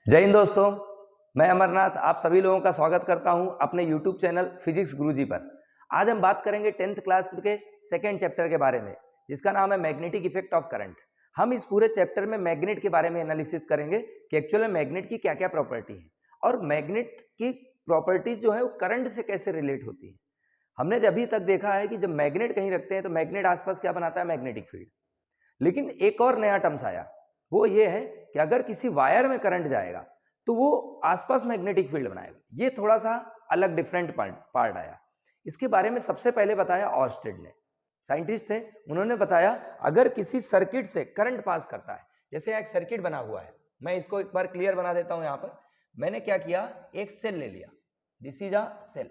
जय हिंद दोस्तों, मैं अमरनाथ आप सभी लोगों का स्वागत करता हूं अपने YouTube चैनल फिजिक्स गुरुजी पर। आज हम बात करेंगे 10th क्लास के सेकेंड चैप्टर के बारे में, जिसका नाम है मैग्नेटिक इफेक्ट ऑफ करंट। हम इस पूरे चैप्टर में मैग्नेट के बारे में एनालिसिस करेंगे कि एक्चुअल में मैग्नेट की क्या क्या प्रॉपर्टी है और मैग्नेट की प्रॉपर्टी जो है वो करंट से कैसे रिलेट होती है। हमने अभी तक देखा है कि जब मैग्नेट कहीं रखते हैं तो मैग्नेट आसपास क्या बनाता है, मैग्नेटिक फील्ड। लेकिन एक और नया टर्म्स आया, वो ये है कि अगर किसी वायर में करंट जाएगा तो वो आसपास मैग्नेटिक फील्ड बनाएगा। ये थोड़ा सा अलग डिफरेंट पार्ट आया। इसके बारे में सबसे पहले बताया ऑर्स्टेड ने, साइंटिस्ट थे। उन्होंने बताया अगर किसी सर्किट से करंट पास करता है, जैसे यहाँ एक सर्किट बना हुआ है, मैं इसको एक बार क्लियर बना देता हूं। यहाँ पर मैंने क्या किया, एक सेल ले लिया, दिस इज अ सेल।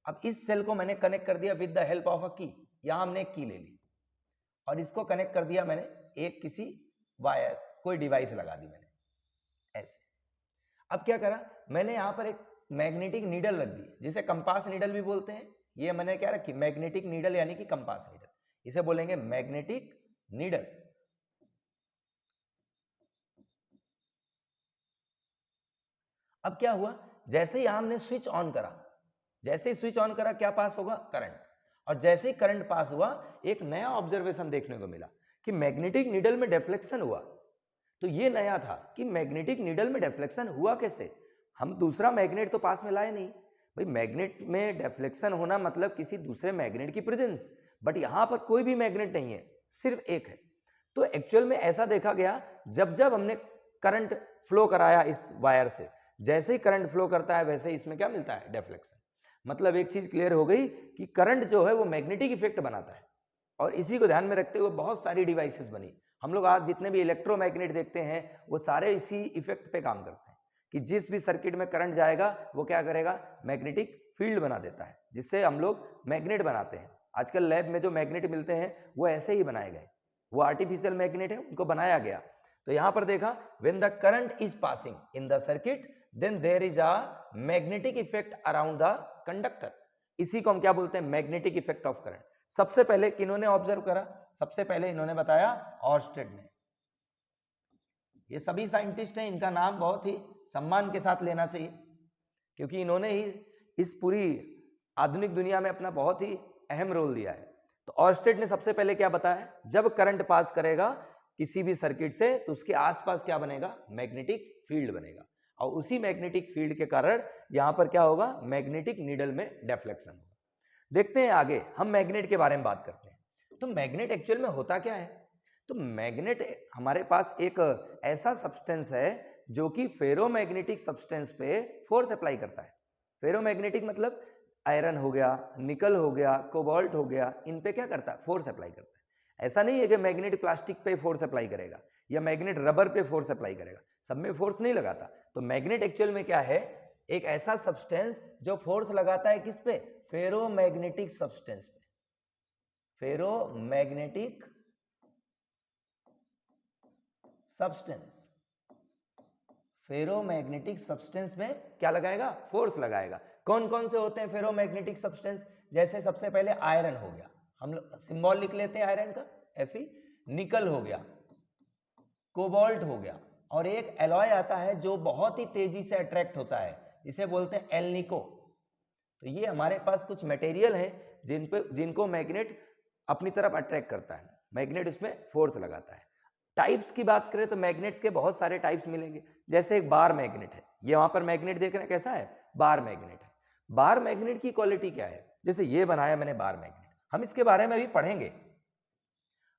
अब इस सेल को मैंने कनेक्ट कर दिया with the help of a की। यहां हमने एक की ले ली और इसको कनेक्ट कर दिया मैंने एक किसी वायर, कोई डिवाइस लगा दी मैंने ऐसे। अब क्या करा, मैंने यहां पर एक मैग्नेटिक नीडल रख दी, जिसे कंपास नीडल भी बोलते हैं। ये मैंने क्या रखी, मैग्नेटिक नीडल यानी कि कंपास नीडल, इसे बोलेंगे मैग्नेटिक नीडल। अब क्या हुआ, जैसे ही हमने स्विच ऑन करा, जैसे ही स्विच ऑन करा क्या पास होगा, करंट। और जैसे ही करंट पास हुआ, एक नया ऑब्जर्वेशन देखने को मिला कि मैग्नेटिक नीडल में डिफ्लेक्शन हुआ। तो ये नया था कि मैग्नेटिक नीडल में डिफ्लेक्शन हुआ कैसे। हम दूसरा मैग्नेट तो पास में लाए नहीं भाई। मैग्नेट में डिफ्लेक्शन होना मतलब किसी दूसरे मैग्नेट की प्रेजेंस, बट यहां पर कोई भी मैग्नेट नहीं है, सिर्फ एक है। तो एक्चुअल में ऐसा देखा गया, जब जब हमने करंट फ्लो कराया इस वायर से, जैसे ही करंट फ्लो करता है वैसे ही इसमें क्या मिलता है, डिफ्लेक्शन। मतलब एक चीज क्लियर हो गई कि करंट जो है वो मैग्नेटिक इफेक्ट बनाता है। और इसी को ध्यान में रखते हुए बहुत सारी डिवाइसेस बनी। हम लोग आज जितने भी इलेक्ट्रोमैग्नेट देखते हैं वो सारे इसी इफेक्ट पे काम करते हैं कि जिस भी सर्किट में करंट जाएगा वो क्या करेगा, मैग्नेटिक फील्ड बना देता है, जिससे हम लोग मैग्नेट बनाते हैं। आजकल लैब में जो मैग्नेट मिलते हैं वो ऐसे ही बनाए गए, वो आर्टिफिशियल मैग्नेट है, उनको बनाया गया। तो यहां पर देखा, when the current is passing in the circuit then there is a magnetic effect around the conductor. इसी को हम क्या बोलते हैं, मैग्नेटिक इफेक्ट ऑफ करंट। सबसे पहले किन्होंने ऑब्जर्व करा, सबसे पहले इन्होंने बताया ऑर्स्टेड ने। ये सभी साइंटिस्ट हैं, इनका नाम बहुत ही सम्मान के साथ लेना चाहिए, क्योंकि इन्होंने ही इस पूरी आधुनिक दुनिया में अपना बहुत ही अहम रोल दिया है। तो ऑर्स्टेड ने सबसे पहले क्या बताया, जब करंट पास करेगा किसी भी सर्किट से तो उसके आसपास क्या बनेगा, मैग्नेटिक फील्ड बनेगा। और उसी मैग्नेटिक फील्ड के कारण यहां पर क्या होगा, मैग्नेटिक नीडल में डिफ्लेक्शन होगा। देखते हैं आगे, हम मैग्नेट के बारे में बात करते हैं। तो मैग्नेट एक्चुअल में होता क्या है। तो मैग्नेट हमारे पास एक ऐसा सब्सटेंस है जो कि फेरोमैग्नेटिक सब्सटेंस पे फोर्स अप्लाई करता है। फेरोमैग्नेटिक मतलब आयरन हो गया, निकल हो गया, कोबाल्ट हो गया, इन पे क्या करता है, फोर्स अप्लाई करता है। ऐसा नहीं है कि मैग्नेट प्लास्टिक पे फोर्स अप्लाई करेगा या मैग्नेट रबर पे फोर्स अप्लाई करेगा, सब में फोर्स नहीं लगाता। तो मैग्नेट एक्चुअल में क्या है, एक ऐसा सब्सटेंस जो फोर्स लगाता है किस पे, फेरोमैग्नेटिक सब्सटेंस पे। फेरोमैग्नेटिक सब्सटेंस, फेरोमैग्नेटिक सब्सटेंस में क्या लगाएगा, फोर्स लगाएगा। कौन कौन से होते हैं फेरोमैग्नेटिक सब्सटेंस, जैसे सबसे पहले आयरन हो गया, हम लोग सिंबल लिख लेते हैं आयरन का, Fe। निकल हो गया, कोबाल्ट हो गया, और एक एलॉय आता है जो बहुत ही तेजी से अट्रैक्ट होता है, जिसे बोलते हैं एल्निको। तो ये हमारे पास कुछ मटेरियल है जिनको मैग्नेट अपनी तरफ अट्रैक्ट करता है, मैग्नेट उसमें फोर्स लगाता है। टाइप्स की बात करें तो मैग्नेट्स के बहुत सारे टाइप्स मिलेंगे। जैसे एक बार मैग्नेट है, ये वहां पर मैग्नेट देख रहे हैं कैसा है, बार मैग्नेट है। बार मैग्नेट की क्वालिटी क्या है, जैसे ये बनाया मैंने बार मैग्नेट, हम इसके बारे में अभी पढ़ेंगे।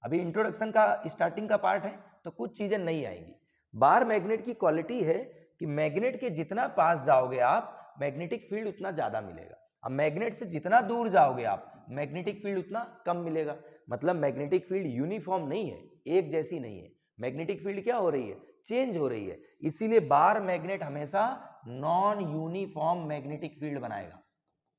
अभी इंट्रोडक्शन का स्टार्टिंग का पार्ट है तो कुछ चीजें नहीं आएंगी। बार मैग्नेट की क्वालिटी है कि मैग्नेट के जितना पास जाओगे आप, मैग्नेटिक फील्ड उतना ज्यादा मिलेगा। अब मैग्नेट से जितना दूर जाओगे आप, मैग्नेटिक फील्ड उतना कम मिलेगा। मतलब मैग्नेटिक फील्ड यूनिफॉर्म नहीं है, एक जैसी नहीं है। मैग्नेटिक फील्ड क्या हो रही है, चेंज हो रही है। इसीलिए बार मैग्नेट हमेशा नॉन यूनिफॉर्म मैग्नेटिक फील्ड बनाएगा।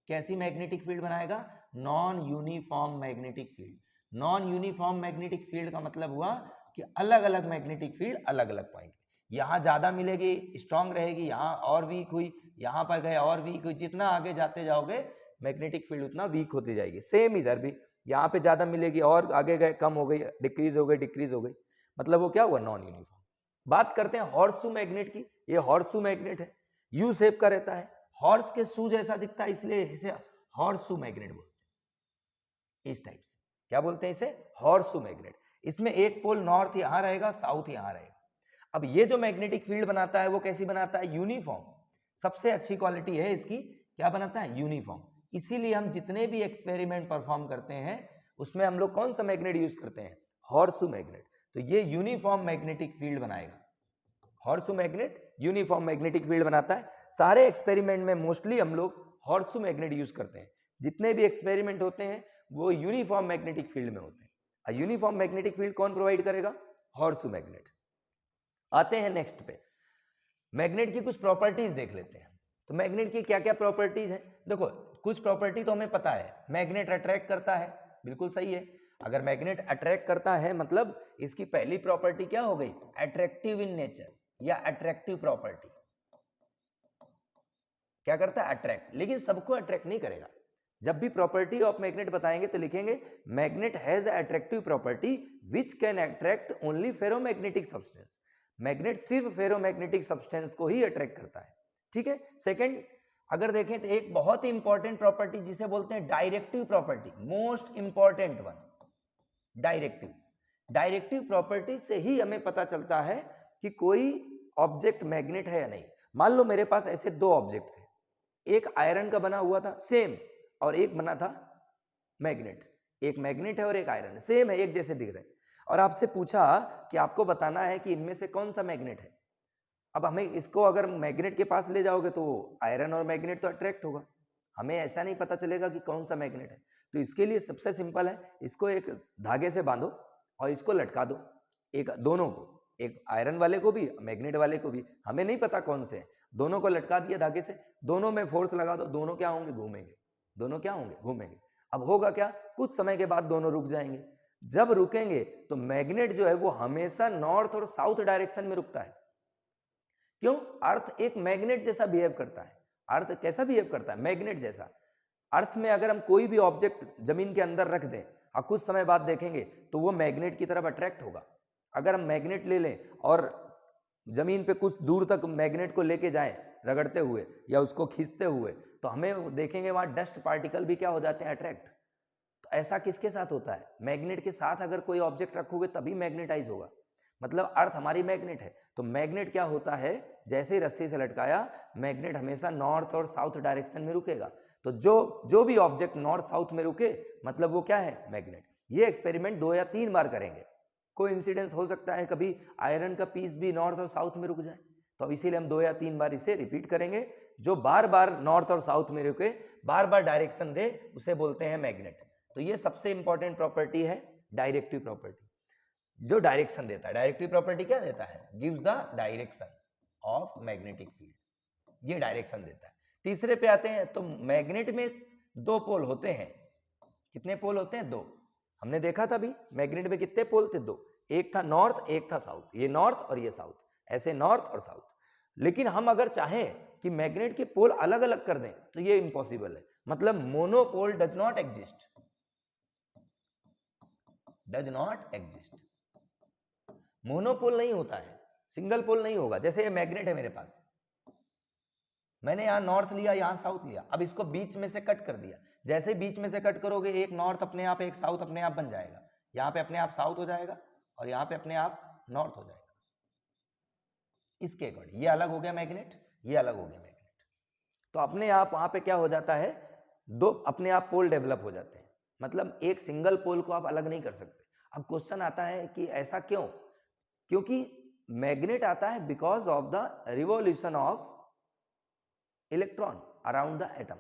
कैसी मैग्नेटिक फील्ड बनाएगा, non uniform magnetic field. Non uniform magnetic field का मतलब हुआ कि अलग अलग मैग्नेटिक फील्ड अलग अलग पॉइंट, यहां ज्यादा मिलेगी, स्ट्रांग रहेगी, यहां और वीक हुई, यहां पर गए और वीक हुई। जितना आगे जाते जाओगे मैग्नेटिक फील्ड उतना वीक होती जाएगी। सेम इधर भी, यहाँ पे ज्यादा मिलेगी और आगे गए कम हो गई, डिक्रीज हो गई, डिक्रीज हो गई। मतलब वो क्या हुआ, नॉन यूनिफॉर्म। बात करते हैं हॉर्सशू मैग्नेट की, ये हॉर्सशू मैग्नेट है, यू शेप का रहता है, हॉर्स के शू जैसा दिखता है, इसलिए इसे हॉर्सशू मैग्नेट बोलते हैं। इस टाइप से क्या बोलते हैं इसे? Horseshoe magnet. इसमें एक पोल नॉर्थ यहां रहेगा, साउथ यहां रहेगा। अब ये जो मैग्नेटिक फील्ड बनाता है वो कैसी बनाता है? यूनिफॉर्म। सबसे अच्छी क्वालिटी है इसकी, क्या बनाता है? यूनिफॉर्म। इसीलिए हम जितने भी एक्सपेरिमेंट परफॉर्म करते हैं उसमें हम लोग कौन सा मैग्नेट यूज करते हैं? Horseshoe magnet. तो ये यूनिफॉर्म मैग्नेटिक फील्ड बनाएगा। Horseshoe magnet uniform magnetic field बनाता है। सारे एक्सपेरिमेंट में मोस्टली हम लोग हॉर्सशू मैग्नेट यूज करते हैं। जितने भी एक्सपेरिमेंट होते हैं वो यूनिफॉर्म मैग्नेटिक फील्ड में होते हैं। यूनिफॉर्म मैग्नेटिक फील्ड कौन प्रोवाइड करेगा? Horseshoe magnet. आते हैं नेक्स्ट पे, मैग्नेट की कुछ प्रॉपर्टीज देख लेते हैं। तो मैग्नेट की क्या क्या प्रॉपर्टीज हैं? देखो कुछ प्रॉपर्टी तो हमें पता है, मैग्नेट अट्रैक्ट करता है, बिल्कुल सही है। अगर मैग्नेट अट्रैक्ट करता है मतलब इसकी पहली प्रॉपर्टी क्या हो गई? अट्रैक्टिव इन नेचर या अट्रैक्टिव प्रॉपर्टी। क्या करता है? अट्रैक्ट। लेकिन सबको अट्रैक्ट नहीं करेगा। जब भी प्रॉपर्टी ऑफ मैग्नेट बताएंगे तो लिखेंगे magnet has attractive property which can attract only ferromagnetic substance. Magnet सिर्फ फेरोमैग्नेटिक सब्सटेंस को ही अट्रैक्ट करता है, ठीक है। सेकंड अगर देखें तो एक बहुत ही इंपॉर्टेंट प्रॉपर्टी जिसे बोलते हैं directive property, most important one, directive. Directive property से ही हमें पता चलता है कि कोई ऑब्जेक्ट मैग्नेट है या नहीं। मान लो मेरे पास ऐसे दो ऑब्जेक्ट थे, एक आयरन का बना हुआ था सेम, और एक बना था मैग्नेट। एक मैग्नेट है और एक आयरन है, सेम है, एक जैसे दिख रहे हैं। और आपसे पूछा कि आपको बताना है कि इनमें से कौन सा मैग्नेट है। अब हमें इसको अगर मैग्नेट के पास ले जाओगे तो आयरन और मैग्नेट तो अट्रैक्ट होगा, हमें ऐसा नहीं पता चलेगा कि कौन सा मैग्नेट है। तो इसके लिए सबसे सिंपल है, इसको एक धागे से बांधो और इसको लटका दो, एक दोनों को, एक आयरन वाले को भी मैग्नेट वाले को भी, हमें नहीं पता कौन से हैं, दोनों को लटका दिया धागे से, दोनों में फोर्स लगा दो, दोनों क्या होंगे? घूमेंगे। दोनों क्या होंगे? घूमेंगे। अब होगा क्या? कुछ समय के बाद दोनों रुक जाएंगे। जब रुकेंगे तो मैग्नेट जो है वो हमेशा नॉर्थ और साउथ डायरेक्शन में रुकता है। क्यों? अर्थ एक मैग्नेट जैसा बिहेव करता है। अर्थ कैसा बिहेव करता है? मैग्नेट जैसा। अर्थ में अगर हम कोई भी ऑब्जेक्ट जमीन के अंदर रख दें और कुछ समय बाद देखेंगे तो वो मैग्नेट की तरफ अट्रैक्ट होगा। अगर हम मैग्नेट ले लें और जमीन पे कुछ दूर तक मैग्नेट को लेके जाएं रगड़ते हुए या उसको खींचते हुए, तो हमें देखेंगे वहां डस्ट पार्टिकल भी क्या हो जाते हैं? अट्रैक्ट। तो ऐसा किसके साथ होता है? मैग्नेट के साथ अगर कोई ऑब्जेक्ट रखोगे तभी मैग्नेटाइज होगा। मतलब अर्थ हमारी मैग्नेट है, तो मैग्नेट क्या होता है? जैसे ही रस्सी से लटकाया, मैग्नेट हमेशा नॉर्थ और साउथ डायरेक्शन में रुकेगा। तो जो भी ऑब्जेक्ट नॉर्थ साउथ में रुके मतलब वो क्या है? मैग्नेट। ये एक्सपेरिमेंट 2 या 3 बार करेंगे। कोई इंसिडेंस हो सकता है कभी आयरन का पीस भी नॉर्थ और साउथ में रुक जाए, तो अब इसीलिए हम 2 या 3 बार इसे रिपीट करेंगे। जो बार बार नॉर्थ और साउथ में रुके, बार बार डायरेक्शन दे, उसे बोलते हैं मैग्नेट। तो ये सबसे इंपॉर्टेंट प्रॉपर्टी है डायरेक्टिव प्रॉपर्टी, जो डायरेक्शन देता है। डायरेक्टिव प्रॉपर्टी क्या देता है? Gives the direction of magnetic field, ये डायरेक्शन देता है। तीसरे पे आते हैं, तो मैग्नेट में 2 पोल होते हैं। कितने पोल होते हैं? 2। हमने देखा था अभी मैग्नेट में कितने पोल थे? 2। एक था नॉर्थ, एक था साउथ। ये नॉर्थ और ये साउथ, ऐसे नॉर्थ और साउथ। लेकिन हम अगर चाहें कि मैग्नेट के पोल अलग अलग कर दें तो ये इम्पॉसिबल है। मतलब monopole does not exist, does not exist. Monopole नहीं होता है, सिंगल पोल नहीं होगा। जैसे ये मैग्नेट है मेरे पास, मैंने यहां नॉर्थ लिया, यहां साउथ लिया, अब इसको बीच में से कट कर दिया। जैसे बीच में से कट करोगे, एक नॉर्थ अपने आप, एक साउथ अपने आप बन जाएगा। यहाँ पे अपने आप साउथ हो जाएगा और यहाँ पे अपने आप नॉर्थ हो जाएगा। इसके अकॉर्डिंग ये अलग हो गया मैग्नेट, ये अलग हो गया मैग्नेट। तो अपने आप वहां पे क्या हो जाता है? 2 अपने आप पोल डेवलप हो जाते हैं। मतलब एक सिंगल पोल को आप अलग नहीं कर सकते। अब क्वेश्चन आता है कि ऐसा क्यों? क्योंकि मैग्नेट आता है because of the revolution of electron around the atom.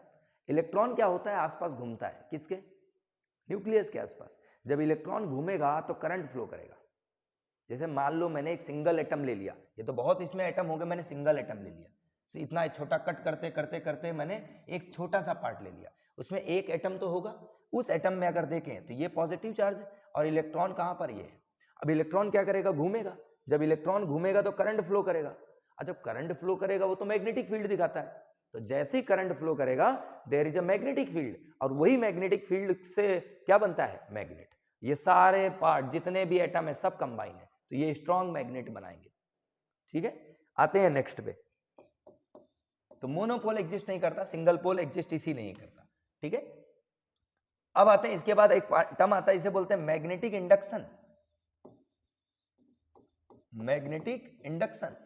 Electron क्या होता है? आसपास घूमता है। किसके? न्यूक्लियस के आसपास। जब इलेक्ट्रॉन घूमेगा तो करंट फ्लो करेगा। जैसे मान लो मैंने एक सिंगल एटम ले लिया, ये तो बहुत इसमें एटम हो गए, मैंने सिंगल एटम ले लिया, तो इतना छोटा कट करते करते करते मैंने एक छोटा सा पार्ट ले लिया, उसमें एक एटम तो होगा। उस एटम में अगर देखें तो ये पॉजिटिव चार्ज है और इलेक्ट्रॉन कहाँ पर? ये है। अब इलेक्ट्रॉन क्या करेगा? घूमेगा। जब इलेक्ट्रॉन घूमेगा तो करंट फ्लो करेगा, और जब करंट फ्लो करेगा वो तो मैग्नेटिक फील्ड दिखाता है। तो जैसे ही करंट फ्लो करेगा there is a magnetic field, और वही मैग्नेटिक फील्ड से क्या बनता है? मैग्नेट। ये सारे पार्ट जितने भी एटम है सब कंबाइन है, तो ये स्ट्रॉन्ग मैग्नेट बनाएंगे। ठीक है। आते हैं नेक्स्ट पे। तो मोनोपोल एग्जिस्ट नहीं करता, सिंगल पोल एग्जिस्ट इसी नहीं करता, ठीक है। अब आते हैं इसके बाद एक टर्म आता है, इसे बोलते हैं magnetic induction. Magnetic induction,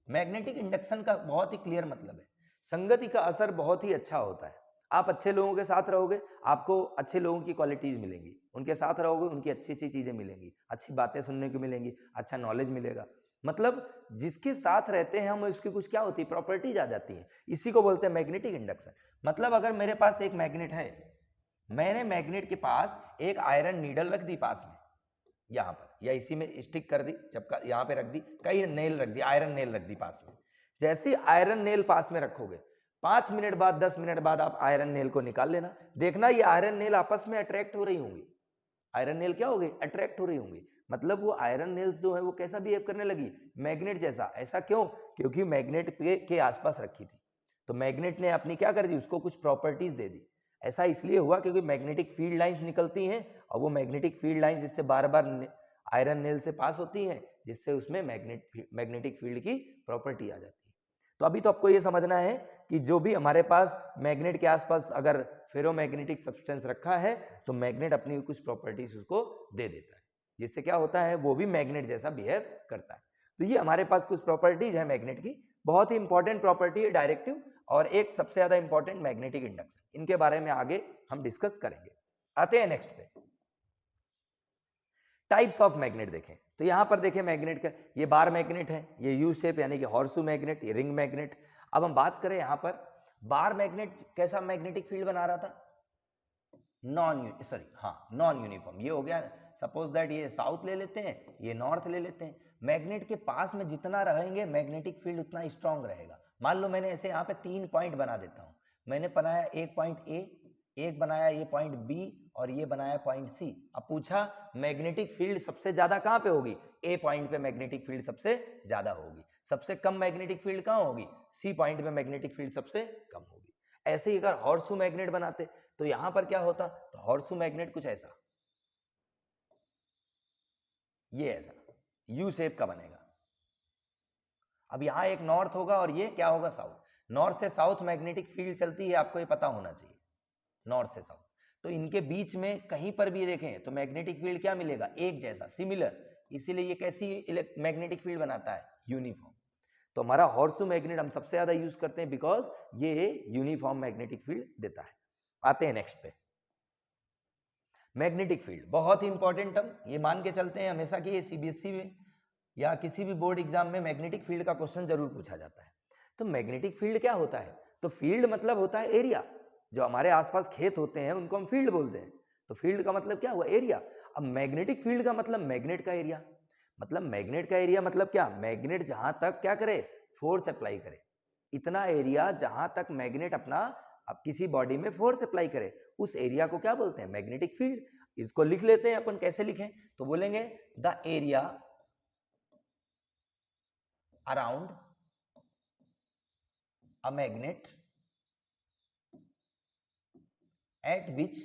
magnetic induction का बहुत ही क्लियर मतलब है, संगति का असर बहुत ही अच्छा होता है। आप अच्छे लोगों के साथ रहोगे, आपको अच्छे लोगों की क्वालिटीज मिलेंगी, उनके साथ रहोगे उनकी अच्छी अच्छी चीजें मिलेंगी, अच्छी बातें सुनने को मिलेंगी, अच्छा नॉलेज मिलेगा। मतलब जिसके साथ रहते हैं हम, उसकी कुछ क्या होती है, प्रॉपर्टीज आ जाती है, इसी को बोलते हैं मैग्नेटिक इंडक्शन। मतलब अगर मेरे पास एक मैग्नेट है, मैंने मैग्नेट के पास एक आयरन नीडल रख दी पास में, यहाँ पर या इसी में स्टिक कर दी, चपका यहाँ पे रख दी, कई नेल रख दी, आयरन नेल रख दी पास में। जैसे आयरन नेल पास में रखोगे, 5 मिनट बाद 10 मिनट बाद आप आयरन नेल को निकाल लेना, देखना ये आयरन नेल आपस में अट्रैक्ट हो रही होंगी। आयरन नेल क्या हो गई, अट्रैक्ट हो रही होंगी। मतलब वो आयरन नेल्स जो है वो कैसा बिहेव करने लगी, मैग्नेट जैसा। ऐसा क्यों, क्योंकि मैग्नेट के आसपास रखी थी, तो मैग्नेट ने अपनी क्या कर दी, उसको कुछ प्रॉपर्टीज दे दी। ऐसा इसलिए हुआ क्योंकि मैग्नेटिक फील्ड लाइंस निकलती हैं, और वो मैग्नेटिक फील्ड लाइंस जिससे बार बार आयरन नेल से पास होती हैं, जिससे उसमें मैग्नेटिक फील्ड की प्रॉपर्टी आ जाती है। तो अभी तो आपको ये समझना है कि जो भी हमारे पास मैग्नेट के आसपास अगर फेरोमैग्नेटिक सब्सटेंस रखा है, तो मैग्नेट अपनी कुछ प्रॉपर्टीज उसको दे देता है, जिससे क्या होता है, वो भी मैग्नेट जैसा बिहेव करता है। तो ये हमारे पास कुछ प्रॉपर्टीज है मैग्नेट की, बहुत ही इंपॉर्टेंट प्रॉपर्टी है डायरेक्टिव, और एक सबसे ज्यादा इंपॉर्टेंट मैग्नेटिक इंडक्शन। इनके बारे में आगे हम डिस्कस करेंगे। आते हैं नेक्स्ट पे, टाइप्स ऑफ मैग्नेट देखें। तो यहां पर देखें मैग्नेट का, ये बार मैग्नेट है, ये यू शेप यानी कि हॉर्सू मैग्नेट, ये रिंग मैग्नेट। अब हम बात करें यहां पर, बार मैग्नेट कैसा मैग्नेटिक फील्ड बना रहा था, नॉन यूनिफॉर्म। ये हो गया, सपोज दैट ये साउथ ले लेते हैं, ये नॉर्थ ले लेते हैं। मैग्नेट के पास में जितना रहेंगे मैग्नेटिक फील्ड उतना स्ट्रांग रहेगा। मान लो मैंने ऐसे यहाँ पे 3 पॉइंट बना देता हूँ, मैंने बनाया एक पॉइंट ए, एक बनाया ये पॉइंट बी, और ये बनाया पॉइंट सी। अब पूछा मैग्नेटिक फील्ड सबसे ज्यादा कहाँ पे होगी, ए पॉइंट पे मैग्नेटिक फील्ड सबसे ज्यादा होगी। सबसे कम मैग्नेटिक फील्ड कहाँ होगी, सी पॉइंट पे मैग्नेटिक फील्ड सबसे कम होगी। ऐसे ही अगर हॉर्सू मैग्नेट बनाते तो यहां पर क्या होता, तो हॉर्सू मैग्नेट कुछ ऐसा, ये ऐसा यू शेप का बनेगा। अब यहां एक नॉर्थ होगा और ये क्या होगा, साउथ। नॉर्थ से साउथ मैग्नेटिक फील्ड चलती है, आपको ये पता होना चाहिए, नॉर्थ से साउथ। तो इनके बीच में कहीं पर भी देखें तो मैग्नेटिक फील्ड क्या मिलेगा, एक जैसा, सिमिलर। इसीलिए ये कैसी मैग्नेटिक फील्ड बनाता है, यूनिफॉर्म। तो हमारा हॉर्सू मैग्नेट हम सबसे ज्यादा यूज करते हैं बिकॉज ये यूनिफॉर्म मैग्नेटिक फील्ड देता है। आते हैं नेक्स्ट पे, मैग्नेटिक फील्ड बहुत ही इंपॉर्टेंट टर्म, ये मान के चलते हैं हमेशा कि ये सीबीएसई में या किसी भी बोर्ड एग्जाम में मैग्नेटिक फील्ड का क्वेश्चन जरूर पूछा जाता है। तो मैग्नेटिक फील्ड क्या होता है, तो फील्ड मतलब होता है एरिया। जो हमारे आसपास खेत होते हैं उनको हम फील्ड बोलते हैं, तो फील्ड का मतलब क्या हुआ, एरिया। अब मैग्नेटिक फील्ड का मतलब मैग्नेट का एरिया। मतलब मैग्नेट का एरिया मतलब क्या, मैग्नेट जहां तक क्या करे, फोर्स अप्लाई करे, इतना एरिया जहां तक मैग्नेट अपना अब किसी बॉडी में फोर्स अप्लाई करे, उस एरिया को क्या बोलते हैं, मैग्नेटिक फील्ड। इसको लिख लेते हैं अपन, कैसे लिखें, तो बोलेंगे the area around a magnet eight which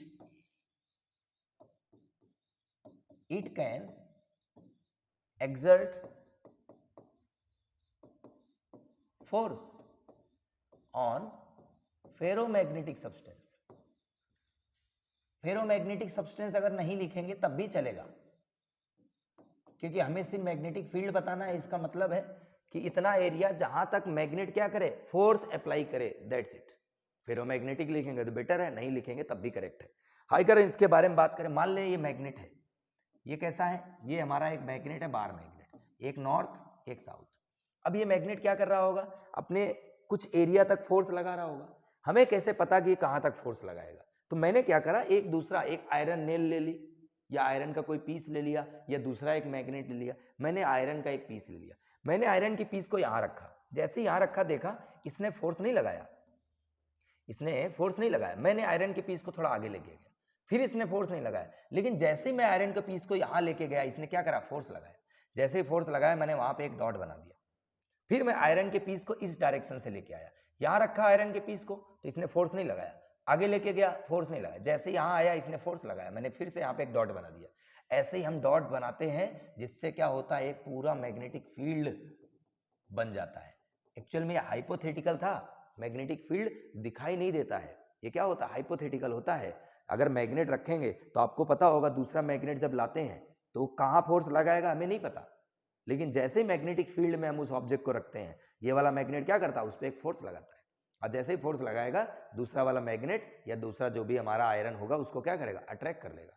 it can exert force on ferromagnetic substance। Ferromagnetic substance अगर नहीं लिखेंगे तब भी चलेगा, क्योंकि हमें सिर्फ मैग्नेटिक फील्ड बताना है। इसका मतलब है कि इतना एरिया जहां तक मैग्नेट क्या करे, फोर्स अप्लाई करे, दैट्स इट। फेरोमैग्नेटिक लिखेंगे तो बेटर है, नहीं लिखेंगे तब भी करेक्ट है। हाई करें इसके बारे में बात करें, मान ले ये मैग्नेट है, ये कैसा है, ये हमारा एक मैग्नेट है, बार मैग्नेट, एक नॉर्थ एक साउथ। अब ये मैग्नेट क्या कर रहा होगा, अपने कुछ एरिया तक फोर्स लगा रहा होगा। हमें कैसे पता कि कहां तक फोर्स लगाएगा, तो मैंने क्या करा, एक दूसरा एक आयरन नेल ले ली, या आयरन का कोई पीस ले लिया, या दूसरा एक मैग्नेट ले लिया। मैंने आयरन का एक पीस ले लिया, मैंने आयरन की पीस को यहां रखा, जैसे यहां रखा देखा इसने फोर्स नहीं लगाया, इसने फोर्स नहीं लगाया। मैंने आयरन के पीस को थोड़ा आगे लेके गया, फिर इसने फोर्स नहीं लगाया। लेकिन जैसे ही मैं आयरन के पीस को यहां लेके गया, इसने क्या करा, फोर्स लगाया। जैसे ही फोर्स लगाया मैंने वहां पे एक डॉट बना दिया। फिर मैं आयरन के पीस को इस डायरेक्शन से लेके आया, यहां रखा आयरन के पीस को, तो इसने फोर्स नहीं लगाया। आगे लेके गया, फोर्स नहीं लगाया। जैसे यहां आया इसने फोर्स लगाया, मैंने फिर से यहाँ पे एक डॉट बना दिया। ऐसे ही हम डॉट बनाते हैं, जिससे क्या होता है, एक पूरा मैग्नेटिक फील्ड बन जाता है। एक्चुअल में यह हाइपोथेटिकल था, मैग्नेटिक फील्ड दिखाई नहीं देता है। ये क्या होता है, हाइपोथेटिकल होता है। अगर मैग्नेट रखेंगे तो आपको पता होगा दूसरा मैग्नेट जब लाते हैं तो कहाँ फोर्स लगाएगा हमें नहीं पता, लेकिन जैसे ही मैग्नेटिक फील्ड में हम उस ऑब्जेक्ट को रखते हैं, ये वाला मैग्नेट क्या करता है, उस पर एक फोर्स लगाता है, और जैसे ही फोर्स लगाएगा दूसरा वाला मैग्नेट या दूसरा जो भी हमारा आयरन होगा उसको क्या करेगा, अट्रैक्ट कर लेगा।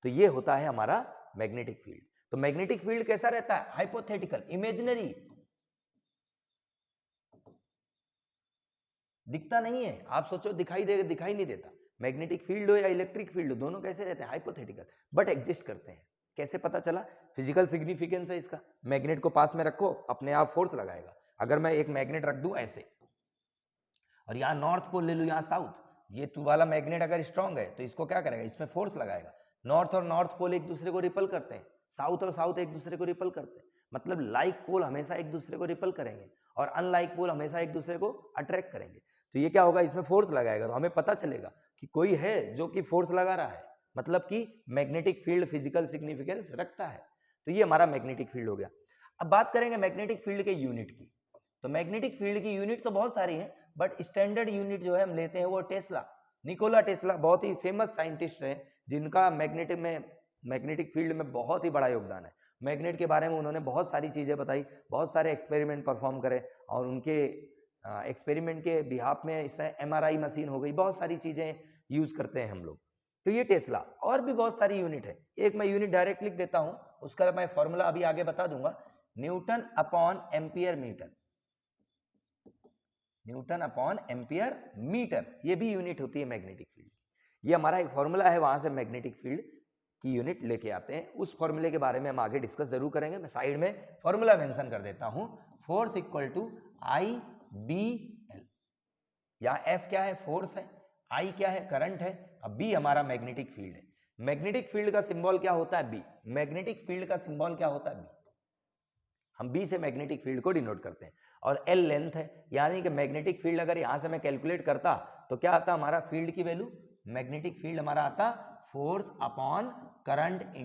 तो ये होता है हमारा मैग्नेटिक फील्ड। तो मैग्नेटिक फील्ड कैसा रहता है, हाइपोथेटिकल, इमेजिनरी, दिखता नहीं है। आप सोचो दिखाई देगा, दिखाई नहीं देता। मैग्नेटिक फील्ड हो या इलेक्ट्रिक फील्ड हो, दोनों कैसे रहते हैं, हाइपोथेटिकल, बट एग्जिस्ट करते हैं। कैसे पता चला, फिजिकल सिग्निफिकेंस है इसका। मैग्नेट को पास में रखो, अपने आप फोर्स लगाएगा। अगर मैं एक मैग्नेट रख दूं ऐसे, और यहाँ नॉर्थ पोल ले लूं, यहाँ साउथ, ये टू वाला मैग्नेट अगर स्ट्रांग है तो इसको क्या करेगा, इसमें फोर्स लगाएगा। नॉर्थ और नॉर्थ पोल एक दूसरे को रिपल करते हैं, साउथ और साउथ एक दूसरे को रिपल करते हैं। मतलब लाइक पोल हमेशा एक दूसरे को रिपल करेंगे और अनलाइक पोल हमेशा एक दूसरे को अट्रैक्ट करेंगे। तो ये क्या होगा, इसमें फोर्स लगाएगा तो हमें पता चलेगा कि कोई है जो कि फोर्स लगा रहा है, मतलब कि मैग्नेटिक फील्ड फिजिकल सिग्निफिकेंस रखता है। तो ये हमारा मैग्नेटिक फील्ड हो गया। अब बात करेंगे मैग्नेटिक फील्ड के यूनिट की। तो मैग्नेटिक फील्ड की यूनिट तो बहुत सारी है, बट स्टैंडर्ड यूनिट जो है हम लेते हैं वो टेस्ला, निकोला टेस्ला, बहुत ही फेमस साइंटिस्ट है जिनका मैग्नेटिक फील्ड में बहुत ही बड़ा योगदान है। मैग्नेट के बारे में उन्होंने बहुत सारी चीजें बताई, बहुत सारे एक्सपेरिमेंट परफॉर्म करे, और उनके एक्सपेरिमेंट के बिहाफ में इससे MRI मशीन हो गई, बहुत सारी चीजें यूज करते हैं हम लोग। तो ये टेस्ला, और भी बहुत सारी यूनिट है। एक मैं यूनिट डायरेक्ट लिख देता हूं, उसका मैं फॉर्मूला अभी आगे बता दूंगा, newton upon ampere metre, newton upon ampere metre, ये भी यूनिट होती है मैग्नेटिक फील्ड। ये हमारा एक फॉर्मूला है, वहां से मैग्नेटिक फील्ड की यूनिट लेके आते हैं। उस फॉर्मूले के बारे में हम आगे डिस्कस जरूर करेंगे। मैं साइड में फॉर्मूला मेंशन कर देता हूं, फोर्स इक्वल टू IBL। यहाँ F क्या है, फोर्स है, I क्या है, करंट है, अब B हमारा मैग्नेटिक फील्ड है। मैग्नेटिक फील्ड का सिंबल क्या होता है, B। मैग्नेटिक फील्ड का सिंबल क्या होता है, B। हम B से मैग्नेटिक फील्ड को डिनोट करते हैं, और L लेंथ है, यानी कि मैग्नेटिक फील्ड अगर यहां से मैं कैलकुलेट करता तो क्या आता हमारा फील्ड की वैल्यू, मैग्नेटिक फील्ड हमारा आता force upon current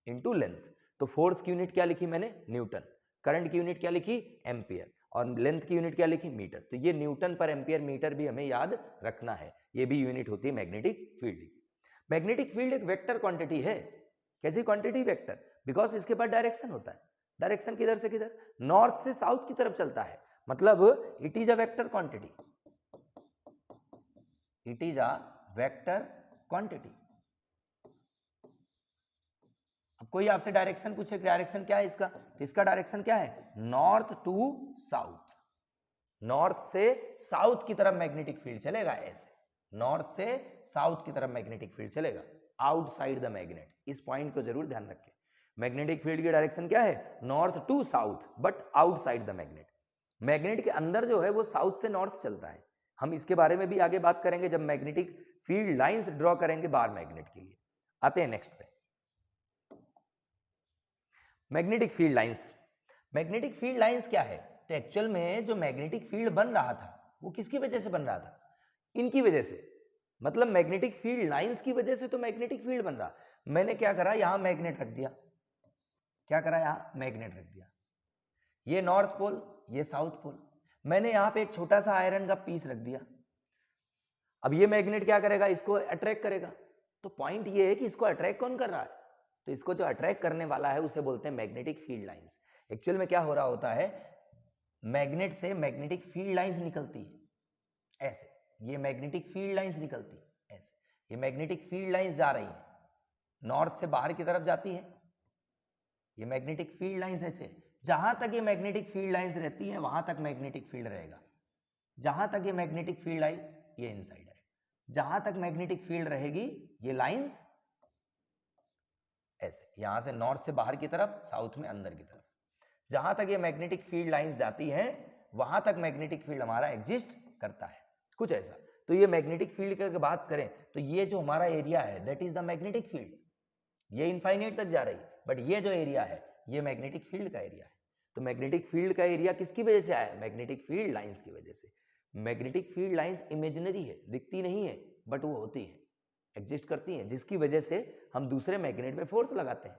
into length. तो फोर्स की यूनिट क्या लिखी मैंने, न्यूटन, करंट की यूनिट क्या लिखी, एम्पियर, और लेंथ की यूनिट क्या लिखी, मीटर। तो ये न्यूटन पर एम्पियर मीटर भी हमें याद रखना है, ये भी यूनिट होती है मैग्नेटिक फील्ड। मैग्नेटिक फील्ड एक वेक्टर क्वांटिटी है। कैसी क्वांटिटी, वेक्टर, बिकॉज इसके पास डायरेक्शन होता है। डायरेक्शन किधर से किधर, नॉर्थ से साउथ की तरफ चलता है, मतलब it is a vector quantity, it is a vector quantity. अब कोई आपसे डायरेक्शन पूछे, डायरेक्शन क्या है इसका, तो इसका डायरेक्शन क्या है, नॉर्थ टू साउथ, नॉर्थ से साउथ की तरफ मैग्नेटिक फील्ड चलेगा, ऐसे नॉर्थ से साउथ की तरफ मैग्नेटिक फील्ड चलेगा, आउटसाइड द मैग्नेट। इस पॉइंट को जरूर ध्यान रखें, मैग्नेटिक फील्ड की डायरेक्शन क्या है, north to south, but outside the magnet. Magnet के अंदर जो है वो साउथ से नॉर्थ चलता है। हम इसके बारे में भी आगे बात करेंगे जब मैग्नेटिक फील्ड लाइंस ड्रॉ करेंगे बार मैग्नेट के लिए। आते हैं नेक्स्ट पे, magnetic field lines. Magnetic field lines क्या है, तो एक्चुअल में जो मैग्नेटिक फील्ड बन रहा था वो किसकी वजह से बन रहा था, इनकी वजह से, मतलब मैग्नेटिक फील्ड लाइंस की वजह से तो मैग्नेटिक फील्ड बन रहा। मैंने क्या करा, यहां मैग्नेट रख दिया, क्या करा, यहां मैग्नेट रख दिया, ये नॉर्थ पोल, ये साउथ पोल, मैंने यहां पे एक छोटा सा आयरन का पीस रख दिया। अब ये मैग्नेट क्या करेगा, इसको अट्रैक्ट करेगा। तो पॉइंट ये है कि इसको अट्रैक्ट कौन कर रहा है, तो इसको जो अट्रैक्ट करने वाला है उसे बोलते हैं मैग्नेटिक फील्ड लाइंस। एक्चुअल में क्या हो रहा होता है, मैग्नेट से मैग्नेटिक फील्ड लाइंस निकलती है ऐसे, ये मैग्नेटिक फील्ड लाइंस निकलती है ऐसे, ये मैग्नेटिक फील्ड लाइंस जा रही है, नॉर्थ से बाहर की तरफ जाती है, ये मैग्नेटिक फील्ड लाइंस ऐसे, जहां तक ये मैग्नेटिक फील्ड लाइंस रहती है वहां तक मैग्नेटिक फील्ड रहेगा, जहां तक ये मैग्नेटिक फील्ड लाइन, ये इनसाइड है, जहां तक मैग्नेटिक फील्ड रहेगी ये लाइंस ऐसे, यहां से नॉर्थ से बाहर की तरफ, साउथ में अंदर की तरफ, जहां तक ये मैग्नेटिक फील्ड लाइंस जाती हैं वहां तक मैग्नेटिक फील्ड हमारा एग्जिस्ट करता है, कुछ ऐसा। तो ये मैग्नेटिक फील्ड की बात करें तो ये जो हमारा एरिया है that is the magnetic field, ये इनफाइनाइट तक जा रही है, बट ये जो एरिया है ये मैग्नेटिक फील्ड का एरिया है। तो मैग्नेटिक फील्ड का एरिया किसकी वजह से आया, मैग्नेटिक फील्ड लाइंस की वजह से। मैग्नेटिक फील्ड लाइंस इमेजिनरी है, दिखती नहीं है, बट वो होती है, एग्जिस्ट करती हैं, जिसकी वजह से हम दूसरे मैग्नेट में फोर्स लगाते हैं।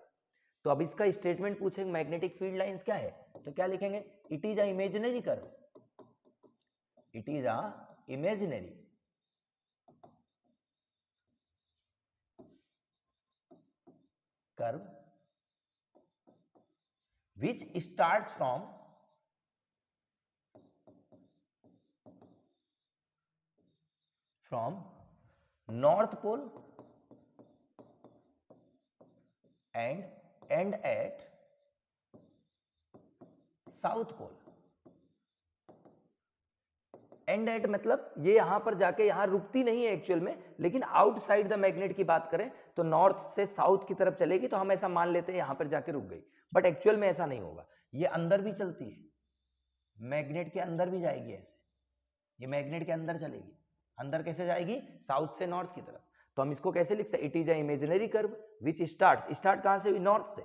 तो अब इसका स्टेटमेंट पूछेंगे मैग्नेटिक फील्ड लाइंस क्या है, तो क्या लिखेंगे, it is a imaginary curve, it is a imaginary curve which starts from north pole and end at south pole. And at मतलब ये यहां पर जाके यहां रुकती नहीं है एक्चुअल में, लेकिन आउटसाइड द मैग्नेट की बात करें तो नॉर्थ से साउथ की तरफ चलेगी, तो हम ऐसा मान लेते हैं यहां पर जाके रुक गई, बट एक्चुअल में ऐसा नहीं होगा, ये अंदर भी चलती है, मैग्नेट के अंदर भी जाएगी ऐसे, ये मैग्नेट के अंदर चलेगी, अंदर कैसे जाएगी, साउथ से नॉर्थ की तरफ। तो हम इसको कैसे लिख सकते, it is a imaginary curve which start कहां से हुई, नॉर्थ से,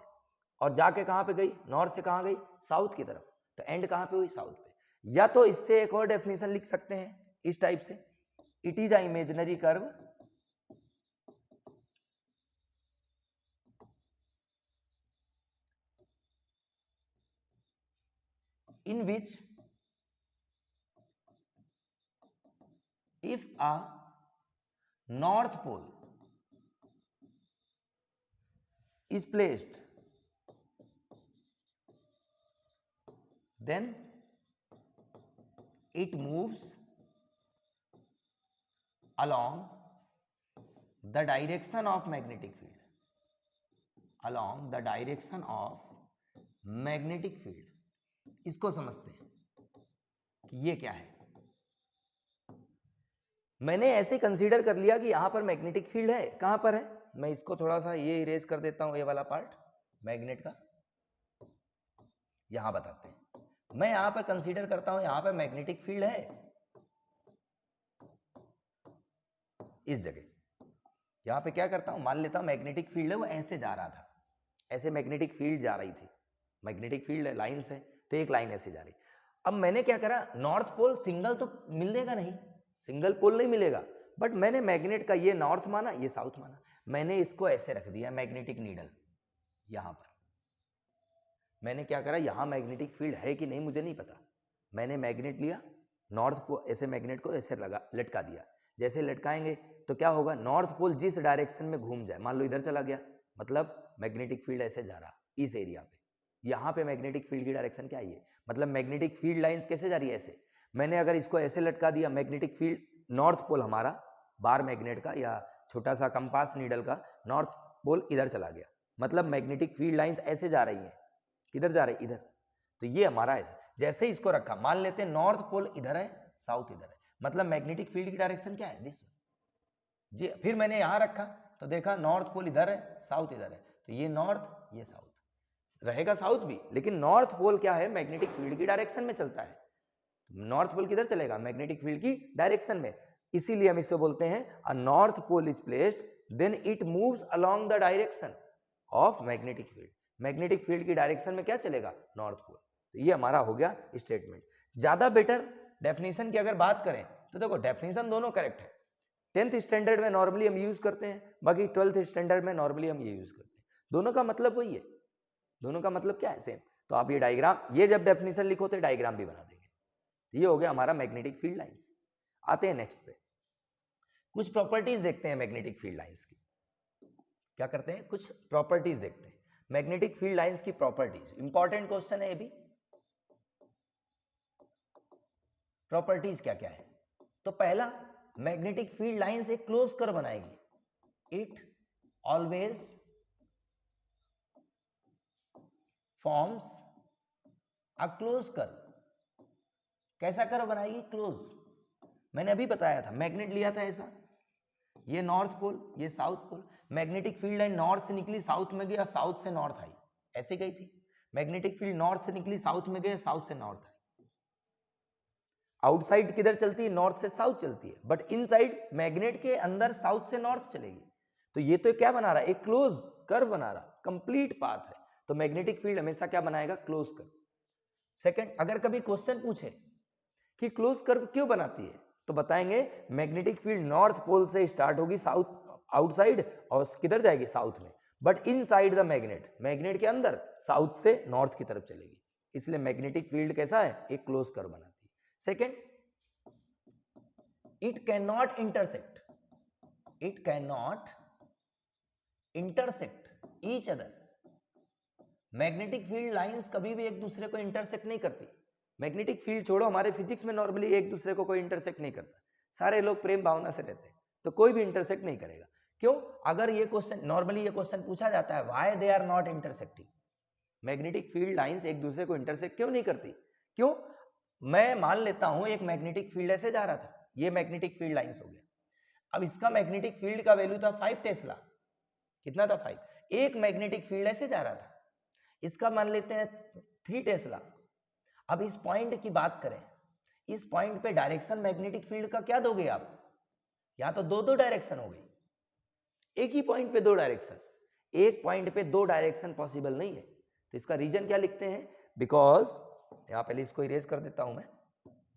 और जाके कहां पे गई, नॉर्थ से कहां गई, साउथ की तरफ, तो एंड कहां पे हुई, साउथ पे। या तो इससे एक और डेफिनेशन लिख सकते हैं इस टाइप से, it is a imaginary curve in which if a north pole is placed, then it moves along the direction of magnetic field, along the direction of magnetic field। इसको समझते हैं कि ये क्या है। मैंने ऐसे कंसीडर कर लिया कि यहां पर मैग्नेटिक फील्ड है, कहां पर है, मैं इसको थोड़ा सा ये इरेज कर देता हूं, ये वाला पार्ट मैग्नेट का, यहां बताते हैं। मैं यहां पर कंसीडर करता हूं यहां पर मैग्नेटिक फील्ड है इस जगह, यहां पे क्या करता हूं, मान लेता हूं मैग्नेटिक फील्ड है, वो ऐसे जा रहा था, ऐसे मैग्नेटिक फील्ड जा रही थी, मैग्नेटिक फील्ड है, लाइंस है, तो एक लाइन ऐसे जा रही। अब मैंने क्या करा, नॉर्थ पोल सिंगल तो मिलेगा नहीं, सिंगल पोल नहीं मिलेगा, बट मैंने मैग्नेट का ये नॉर्थ माना, ये साउथ माना, मैंने इसको ऐसे रख दिया मैग्नेटिक नीडल यहां पर। मैंने क्या करा, यहां मैग्नेटिक फील्ड है कि नहीं मुझे नहीं पता, मैंने मैग्नेट लिया, नॉर्थ पोल ऐसे मैग्नेट को ऐसे लटका दिया, जैसे लटकाएंगे तो क्या होगा, नॉर्थ पोल जिस डायरेक्शन में घूम जाए, मान लो इधर चला गया, मतलब मैग्नेटिक फील्ड ऐसे जा रहा इस एरिया पे, यहाँ पे मैग्नेटिक फील्ड की डायरेक्शन क्या है, मतलब मैग्नेटिक फील्ड लाइंस कैसे जा रही है ऐसे। मैंने अगर इसको ऐसे लटका दिया, मैग्नेटिक फील्ड नॉर्थ पोल हमारा बार मैग्नेट का या छोटा सा कंपास नीडल का नॉर्थ पोल इधर चला गया, मतलब मैग्नेटिक फील्ड लाइंस ऐसे जा रही है, किधर जा रही, इधर, तो ये हमारा ऐसे, जैसे इसको रखा, मान लेते हैं नॉर्थ पोल इधर है, साउथ इधर है, मतलब मैग्नेटिक फील्ड की डायरेक्शन क्या है, दिस जी। फिर मैंने यहां रखा तो देखा नॉर्थ पोल इधर है, साउथ इधर है, तो ये नॉर्थ ये साउथ रहेगा, साउथ भी, लेकिन नॉर्थ पोल क्या है, मैग्नेटिक फील्ड की डायरेक्शन में चलता है, नॉर्थ पोल किधर चलेगा, मैग्नेटिक फील्ड की डायरेक्शन में, इसीलिए हम इसको बोलते हैं uh north pole is placed then it moves along the direction of magnetic field, magnetic field की डायरेक्शन में क्या चलेगा, नॉर्थ पोल। तो ये हमारा हो गया स्टेटमेंट। ज्यादा बेटर डेफिनेशन की अगर बात करें तो देखो डेफिनेशन दोनों करेक्ट है, 10th स्टैंडर्ड में नॉर्मली हम यूज करते हैं, बाकी 12th स्टैंडर्ड में नॉर्मली हम ये यूज करते हैं, दोनों का मतलब वही है, दोनों का मतलब क्या है, सेम। तो आप ये डायग्राम, ये जब डेफिनेशन लिखो तो डायग्राम भी बना देंगे। ये हो गया हमारा मैग्नेटिक फील्ड लाइंस। आते हैं नेक्स्ट पे, कुछ प्रॉपर्टीज देखते हैं मैग्नेटिक फील्ड लाइंस की। क्या करते हैं, कुछ प्रॉपर्टीज देखते हैं मैग्नेटिक फील्ड लाइंस की प्रॉपर्टीज, इंपॉर्टेंट क्वेश्चन है ये भी। प्रॉपर्टीज क्या क्या है, तो पहला, मैग्नेटिक फील्ड लाइंस एक क्लोज कर्व बनाएगी, it always forms a close curve. कैसा कर्व बनाएगी, क्लोज। मैंने अभी बताया था, मैग्नेट लिया था ऐसा, ये नॉर्थ पोल ये south pole, magnetic field line north से निकली साउथ में गई और साउथ से नॉर्थ आई, ऐसे गई थी। मैग्नेटिक फील्ड नॉर्थ से निकली साउथ में गई, साउथ से नॉर्थ आई। आउटसाइड किधर चलती है, नॉर्थ से साउथ चलती है, बट इनसाइड मैग्नेट के अंदर साउथ से नॉर्थ चलेगी। तो ये तो क्या बना रहा है, एक क्लोज कर्व बना रहा, कंप्लीट पाथ है। तो मैग्नेटिक फील्ड हमेशा क्या बनाएगा, क्लोज कर्व। सेकंड, अगर कभी क्वेश्चन पूछे कि क्लोज कर्व क्यों बनाती है, तो बताएंगे मैग्नेटिक फील्ड नॉर्थ पोल से स्टार्ट होगी साउथ आउटसाइड और किधर जाएगी, साउथ में, but inside the magnet, magnet के अंदर साउथ से नॉर्थ की तरफ चलेगी, इसलिए मैग्नेटिक फील्ड कैसा है, एक क्लोज कर्व बनाती है। Second, it can not intersect, it can not intersect each other, magnetic field lines कभी भी एक दूसरे को इंटरसेक्ट नहीं करती। मैग्नेटिक फील्ड छोड़ो, हमारे फिजिक्स में नॉर्मली एक दूसरे को कोई इंटरसेक्ट नहीं करता, सारे लोग प्रेम भावना से रहते हैं, तो कोई भी इंटरसेक्ट नहीं करेगा। क्यों? अगर ये क्वेश्चन, नॉर्मली ये क्वेश्चन पूछा जाता है, why they are not intersecting, magnetic field lines एक दूसरे को इंटरसेक्ट क्यों नहीं करती? क्यों? मैं मान लेता हूं एक मैग्नेटिक फील्ड ऐसे जा रहा था, ये मैग्नेटिक फील्ड लाइंस हो गया, अब इसका मैग्नेटिक फील्ड का वैल्यू था 5 टेस्ला, कितना था 5, एक मैग्नेटिक फील्ड ऐसे जा रहा था, इसका मान लेते हैं 3 टेस्ला। अब इस पॉइंट की बात करें, इस पॉइंट पे डायरेक्शन मैग्नेटिक फील्ड का क्या दोगे आप, या तो दो डायरेक्शन हो गई, एक ही पॉइंट पे दो डायरेक्शन, एक पॉइंट पे दो डायरेक्शन पॉसिबल नहीं है, तो इसका रीजन क्या लिखते हैं, बिकॉज, यहां पहले इसको इरेज कर देता हूं मैं,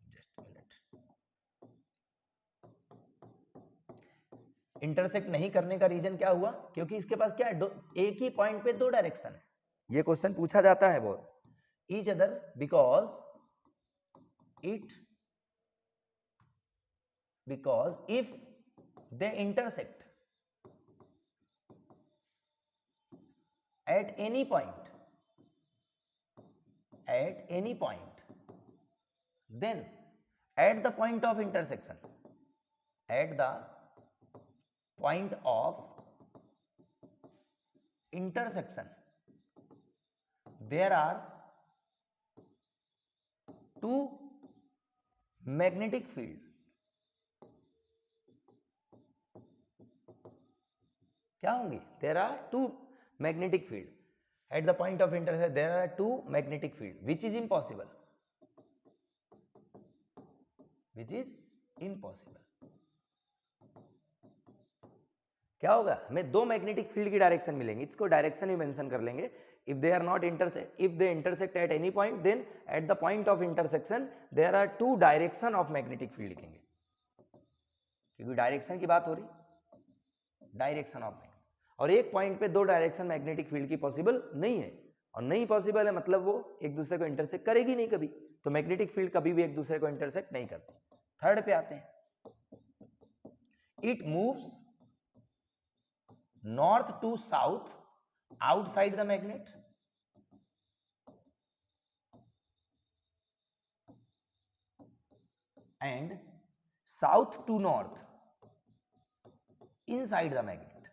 जस्ट मिनट, इंटरसेक्ट नहीं करने का रीजन क्या हुआ, क्योंकि इसके पास क्या है, एक ही पॉइंट पे दो डायरेक्शन है, ये क्वेश्चन पूछा जाता है बहुत, each other because if they intersect at any point, then at the point of intersection, there are two magnetic field, क्या होंगे, there are two magnetic field at the point of intersection, there are two magnetic field, which is impossible, क्या होगा, हमें दो magnetic field की direction मिलेंगी, इसको direction ही mention कर लेंगे, if they are not intersect, if they intersect at any point, then at the point of intersection there are two direction of magnetic field लिखेंगे, क्योंकि डायरेक्शन की बात हो रही, डायरेक्शन ऑफ मैग्नेट, और एक पॉइंट पे दो डायरेक्शन मैग्नेटिक फील्ड की पॉसिबल नहीं है, और नहीं पॉसिबल है मतलब वो एक दूसरे को इंटरसेक्ट करेगी नहीं कभी, तो मैग्नेटिक फील्ड कभी भी एक दूसरे को इंटरसेक्ट नहीं करती। थर्ड पे आते हैं, it moves north to south outside the magnet, and south to north inside the magnet,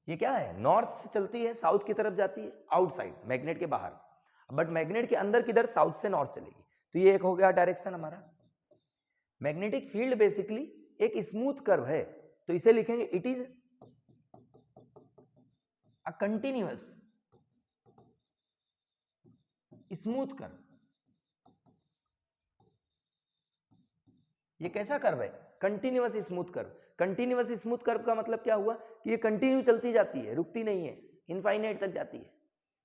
ये क्या है, नॉर्थ से चलती है साउथ की तरफ जाती है, आउटसाइड मैग्नेट के बाहर, बट मैग्नेट के अंदर किधर, साउथ से नॉर्थ चलेगी, तो ये एक हो गया डायरेक्शन हमारा। मैग्नेटिक फील्ड बेसिकली एक स्मूथ कर्व है, तो इसे लिखेंगे it is a continuous smooth curve, ये कैसा कर्व है, continuous smooth curve. Continuous smooth curve का मतलब क्या हुआ कि ये कंटिन्यू चलती जाती है, रुकती नहीं है, इनफाइनाइट तक जाती है,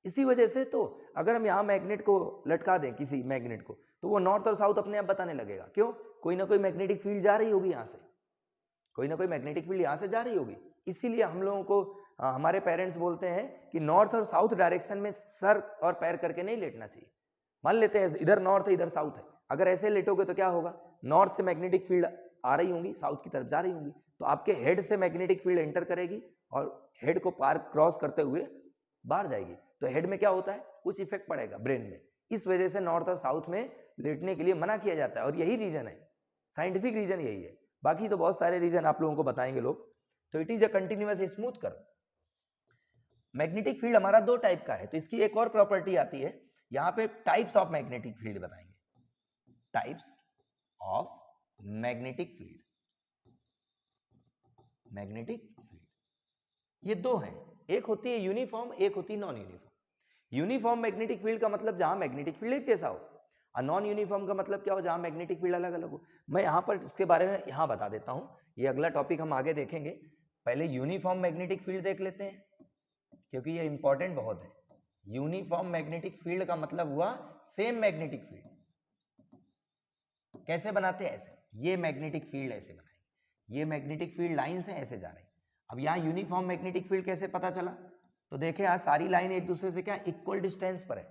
इसी वजह से तो अगर हम यहाँ मैग्नेट को लटका दें, किसी मैग्नेट को, तो वो नॉर्थ और साउथ अपने आप बताने लगेगा, क्यों, कोई ना कोई मैग्नेटिक फील्ड जा रही होगी यहाँ से, कोई ना कोई मैग्नेटिक फील्ड यहाँ से जा रही होगी, इसीलिए हम लोगों को हमारे पेरेंट्स बोलते हैं कि नॉर्थ और साउथ डायरेक्शन में सर और पैर करके नहीं लेटना चाहिए। मान लेते हैं इधर नॉर्थ है इधर साउथ है, अगर ऐसे लेटोगे तो क्या होगा, नॉर्थ से मैग्नेटिक फील्ड आ रही होंगी, साउथ की तरफ जा रही होंगी, तो आपके हेड से मैग्नेटिक फील्ड एंटर करेगी और हेड को पार क्रॉस करते हुए बाहर जाएगी, तो हेड में क्या होता है, कुछ इफेक्ट पड़ेगा ब्रेन में, इस वजह से नॉर्थ और साउथ में लेटने के लिए मना किया जाता है, और यही रीजन है, साइंटिफिक रीजन यही है, बाकी तो बहुत सारे रीजन आप लोगों को बताएंगे लोग। तो it is a continuous smooth curve. Magnetic field हमारा दो टाइप का है, तो इसकी एक और प्रॉपर्टी आती है, यहाँ पे टाइप्स ऑफ मैग्नेटिक फील्ड बताएंगे, types of magnetic field, magnetic field ये दो हैं, एक होती है यूनिफॉर्म, एक होती है non uniform. Uniform magnetic field का मतलब जहां मैग्नेटिक फील्ड एक जैसा हो, और नॉन यूनिफॉर्म का मतलब क्या हो, जहां मैग्नेटिक फील्ड अलग अलग हो। मैं यहाँ पर उसके बारे में यहाँ बता देता हूँ, ये अगला टॉपिक हम आगे देखेंगे, पहले यूनिफॉर्म मैग्नेटिक फील्ड देख लेते हैं, क्योंकि ये इंपॉर्टेंट बहुत है। यूनिफॉर्म मैग्नेटिक फील्ड का मतलब हुआ सेम मैग्नेटिक फील्ड। कैसे बनाते हैं, ऐसे, ये मैग्नेटिक फील्ड ऐसे बनाएंगे, ये मैग्नेटिक फील्ड लाइंस हैं, ऐसे जा रही। अब यहाँ यूनिफॉर्म मैग्नेटिक फील्ड कैसे पता चला? तो देखें यहाँ सारी लाइन एक दूसरे से क्या इक्वल डिस्टेंस पर है,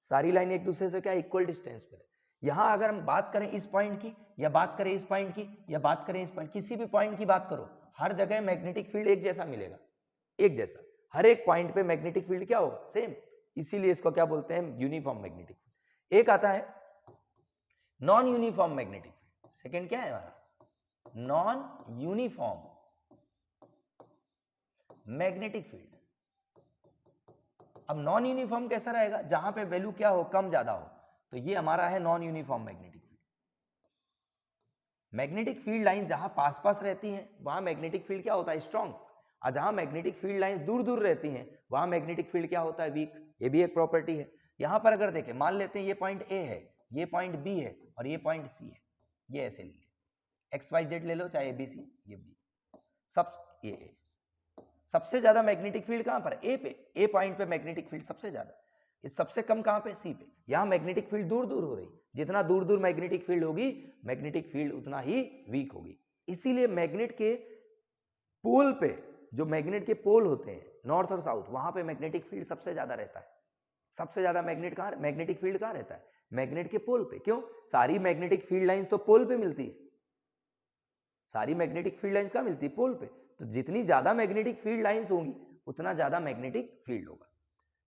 सारी लाइन एक दूसरे से क्या इक्वल डिस्टेंस पर है। यहाँ अगर हम बात करें इस पॉइंट की, या बात करें इस पॉइंट की, या बात करें इस पॉइंट, किसी भी पॉइंट की बात करो, हर जगह मैग्नेटिक फील्ड एक जैसा मिलेगा, एक जैसा, हर एक पॉइंट पे मैग्नेटिक फील्ड क्या होगा? सेम। इसीलिए इसको क्या बोलते हैं? Uniform magnetic field. एक आता है non uniform magnetic field. Second क्या है हमारा? Non uniform magnetic field. अब नॉन यूनिफॉर्म कैसा रहेगा? जहां पे वैल्यू क्या हो, कम ज्यादा हो, तो ये हमारा है non uniform magnetic field. Magnetic field line जहां पास पास रहती हैं वहां मैग्नेटिक फील्ड क्या होता है? स्ट्रांग। और जहां मैग्नेटिक फील्ड लाइंस दूर दूर रहती हैं वहां मैग्नेटिक फील्ड क्या होता है? वीक। ये भी एक प्रॉपर्टी है। यहां पर अगर देखें, मान लेते हैं ये पॉइंट ए है, ये पॉइंट बी है और ये पॉइंट सी है, ये ऐसे लिए एक्स वाई जेड ले लो, चाहे ए बी सी, ये बी, सब ये ए। सबसे ज्यादा मैग्नेटिक फील्ड कहां पर? ए पे। ए पॉइंट पे मैग्नेटिक फील्ड सबसे ज्यादा, इस सबसे कम कहां पे? सी पे। यहां मैग्नेटिक फील्ड दूर दूर हो रही, जितना दूर दूर मैग्नेटिक फील्ड होगी मैग्नेटिक फील्ड उतना ही वीक होगी। इसीलिए मैग्नेट के पोल पे, जो मैग्नेट के पोल होते हैं नॉर्थ और साउथ, वहां पे मैग्नेटिक फील्ड सबसे ज्यादा रहता है। सबसे ज्यादा मैग्नेटिक फील्ड कहां रहता है? मैग्नेट के पोल पे। क्यों? सारी मैग्नेटिक फील्ड लाइंस तो पोल पे मिलती है, सारी मैग्नेटिक फील्ड लाइंस कहां मिलती है? पोल पे। तो जितनी ज्यादा मैग्नेटिक फील्ड लाइंस होंगी उतना ज्यादा मैग्नेटिक फील्ड होगा।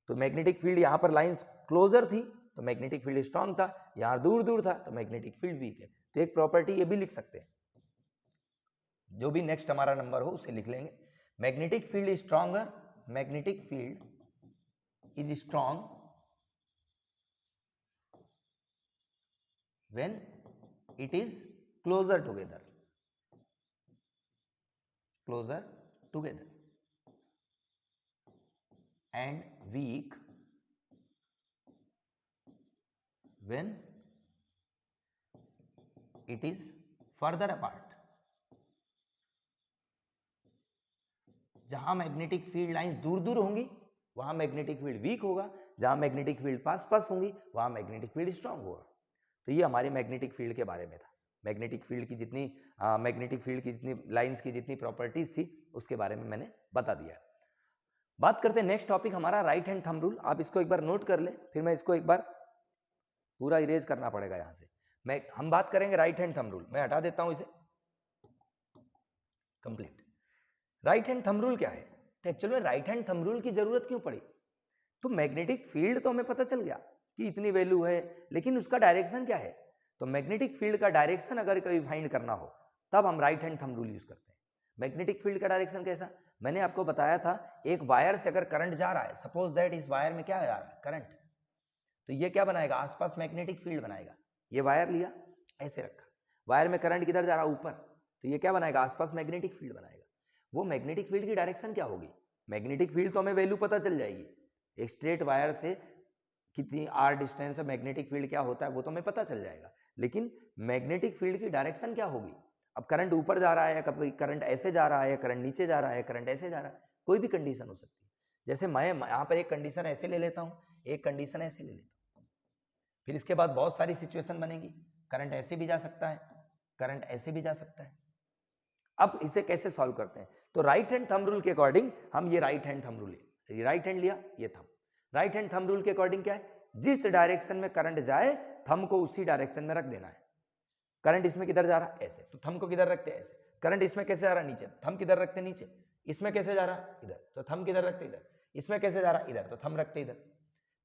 तो मैग्नेटिक फील्ड यहां पर लाइंस क्लोजर थी तो मैग्नेटिक फील्ड स्ट्रांग था, यहां दूर दूर था तो मैग्नेटिक फील्ड वीक है। तो एक प्रॉपर्टी ये भी लिख सकते हैं, जो भी नेक्स्ट हमारा नंबर हो उसे लिख लेंगे। Magnetic field is stronger, magnetic field is strong when it is closer together, closer together, and weak when it is further apart। जहां मैग्नेटिक फील्ड लाइंस दूर दूर होंगी वहां मैग्नेटिक फील्ड वीक होगा, जहां मैग्नेटिक फील्ड पास पास होंगी वहां मैग्नेटिक फील्ड स्ट्रांग होगा। तो ये हमारे मैग्नेटिक फील्ड के बारे में था। मैग्नेटिक फील्ड की जितनी मैग्नेटिक फील्ड की जितनी लाइंस की जितनी प्रॉपर्टीज थी उसके बारे में मैंने बता दिया। बात करते हैं नेक्स्ट टॉपिक हमारा राइट हैंड थंब रूल। आप इसको एक बार नोट कर ले, फिर मैं इसको एक बार पूरा इरेज करना पड़ेगा यहां से। हम बात करेंगे राइट हैंड थंब रूल। मैं हटा देता हूं इसे complete. Right hand thumb rule क्या है? तो एक्चुअल में राइट हैंड थंब रूल की जरूरत क्यों पड़ी? तो मैग्नेटिक फील्ड तो हमें पता चल गया कि इतनी वैल्यू है, लेकिन उसका डायरेक्शन क्या है? तो मैग्नेटिक फील्ड का डायरेक्शन अगर कभी फाइंड करना हो तब हम right hand thumb rule use करते हैं। मैग्नेटिक फील्ड का डायरेक्शन कैसा? मैंने आपको बताया था, एक वायर से अगर करंट जा रहा है, सपोज दैट इस वायर में क्या जा रहा है? करंट। तो ये क्या बनाएगा? आसपास मैग्नेटिक फील्ड बनाएगा। ये वायर लिया, ऐसे रखा, वायर में करंट किधर जा रहा है? ऊपर। तो ये क्या बनाएगा? आसपास मैग्नेटिक फील्ड बनाएगा। वो मैग्नेटिक फील्ड की डायरेक्शन क्या होगी? मैग्नेटिक फील्ड तो हमें वैल्यू पता चल जाएगी, एक स्ट्रेट वायर से कितनी आर डिस्टेंस है, मैग्नेटिक फील्ड क्या होता है वो तो हमें पता चल जाएगा, लेकिन मैग्नेटिक फील्ड की डायरेक्शन क्या होगी? अब करंट ऊपर जा रहा है, कभी करंट ऐसे जा रहा है, करंट नीचे जा रहा है, करंट ऐसे जा रहा है, कोई भी कंडीशन हो सकती है। जैसे मैं यहाँ पर एक कंडीशन ऐसे ले लेता हूँ, एक कंडीशन ऐसे ले लेता हूँ, फिर इसके बाद बहुत सारी सिचुएशन बनेगी, करंट ऐसे भी जा सकता है, करंट ऐसे भी जा सकता है। अब इसे कैसे सॉल्व करते हैं? तो राइट हैंड थंब रूल के अकॉर्डिंग हम ये राइट हैंड थंब रूल, ये राइट हैंड लिया, ये thumb. Right hand thumb rule के अकॉर्डिंग क्या है? जिस डायरेक्शन में करंट जाए थंब को उसी डायरेक्शन में रख देना है। करंट इसमें किधर जा रहा है? ऐसे, तो थंब को किधर रखते हैं? ऐसे। करंट इसमें कैसे जा रहा है? नीचे, थंब किधर रखते? नीचे। इसमें कैसे जा रहा है? इधर, तो थंब किधर रखते? इधर। इसमें कैसे जा रहा है? इधर, तो थंब रखते इधर।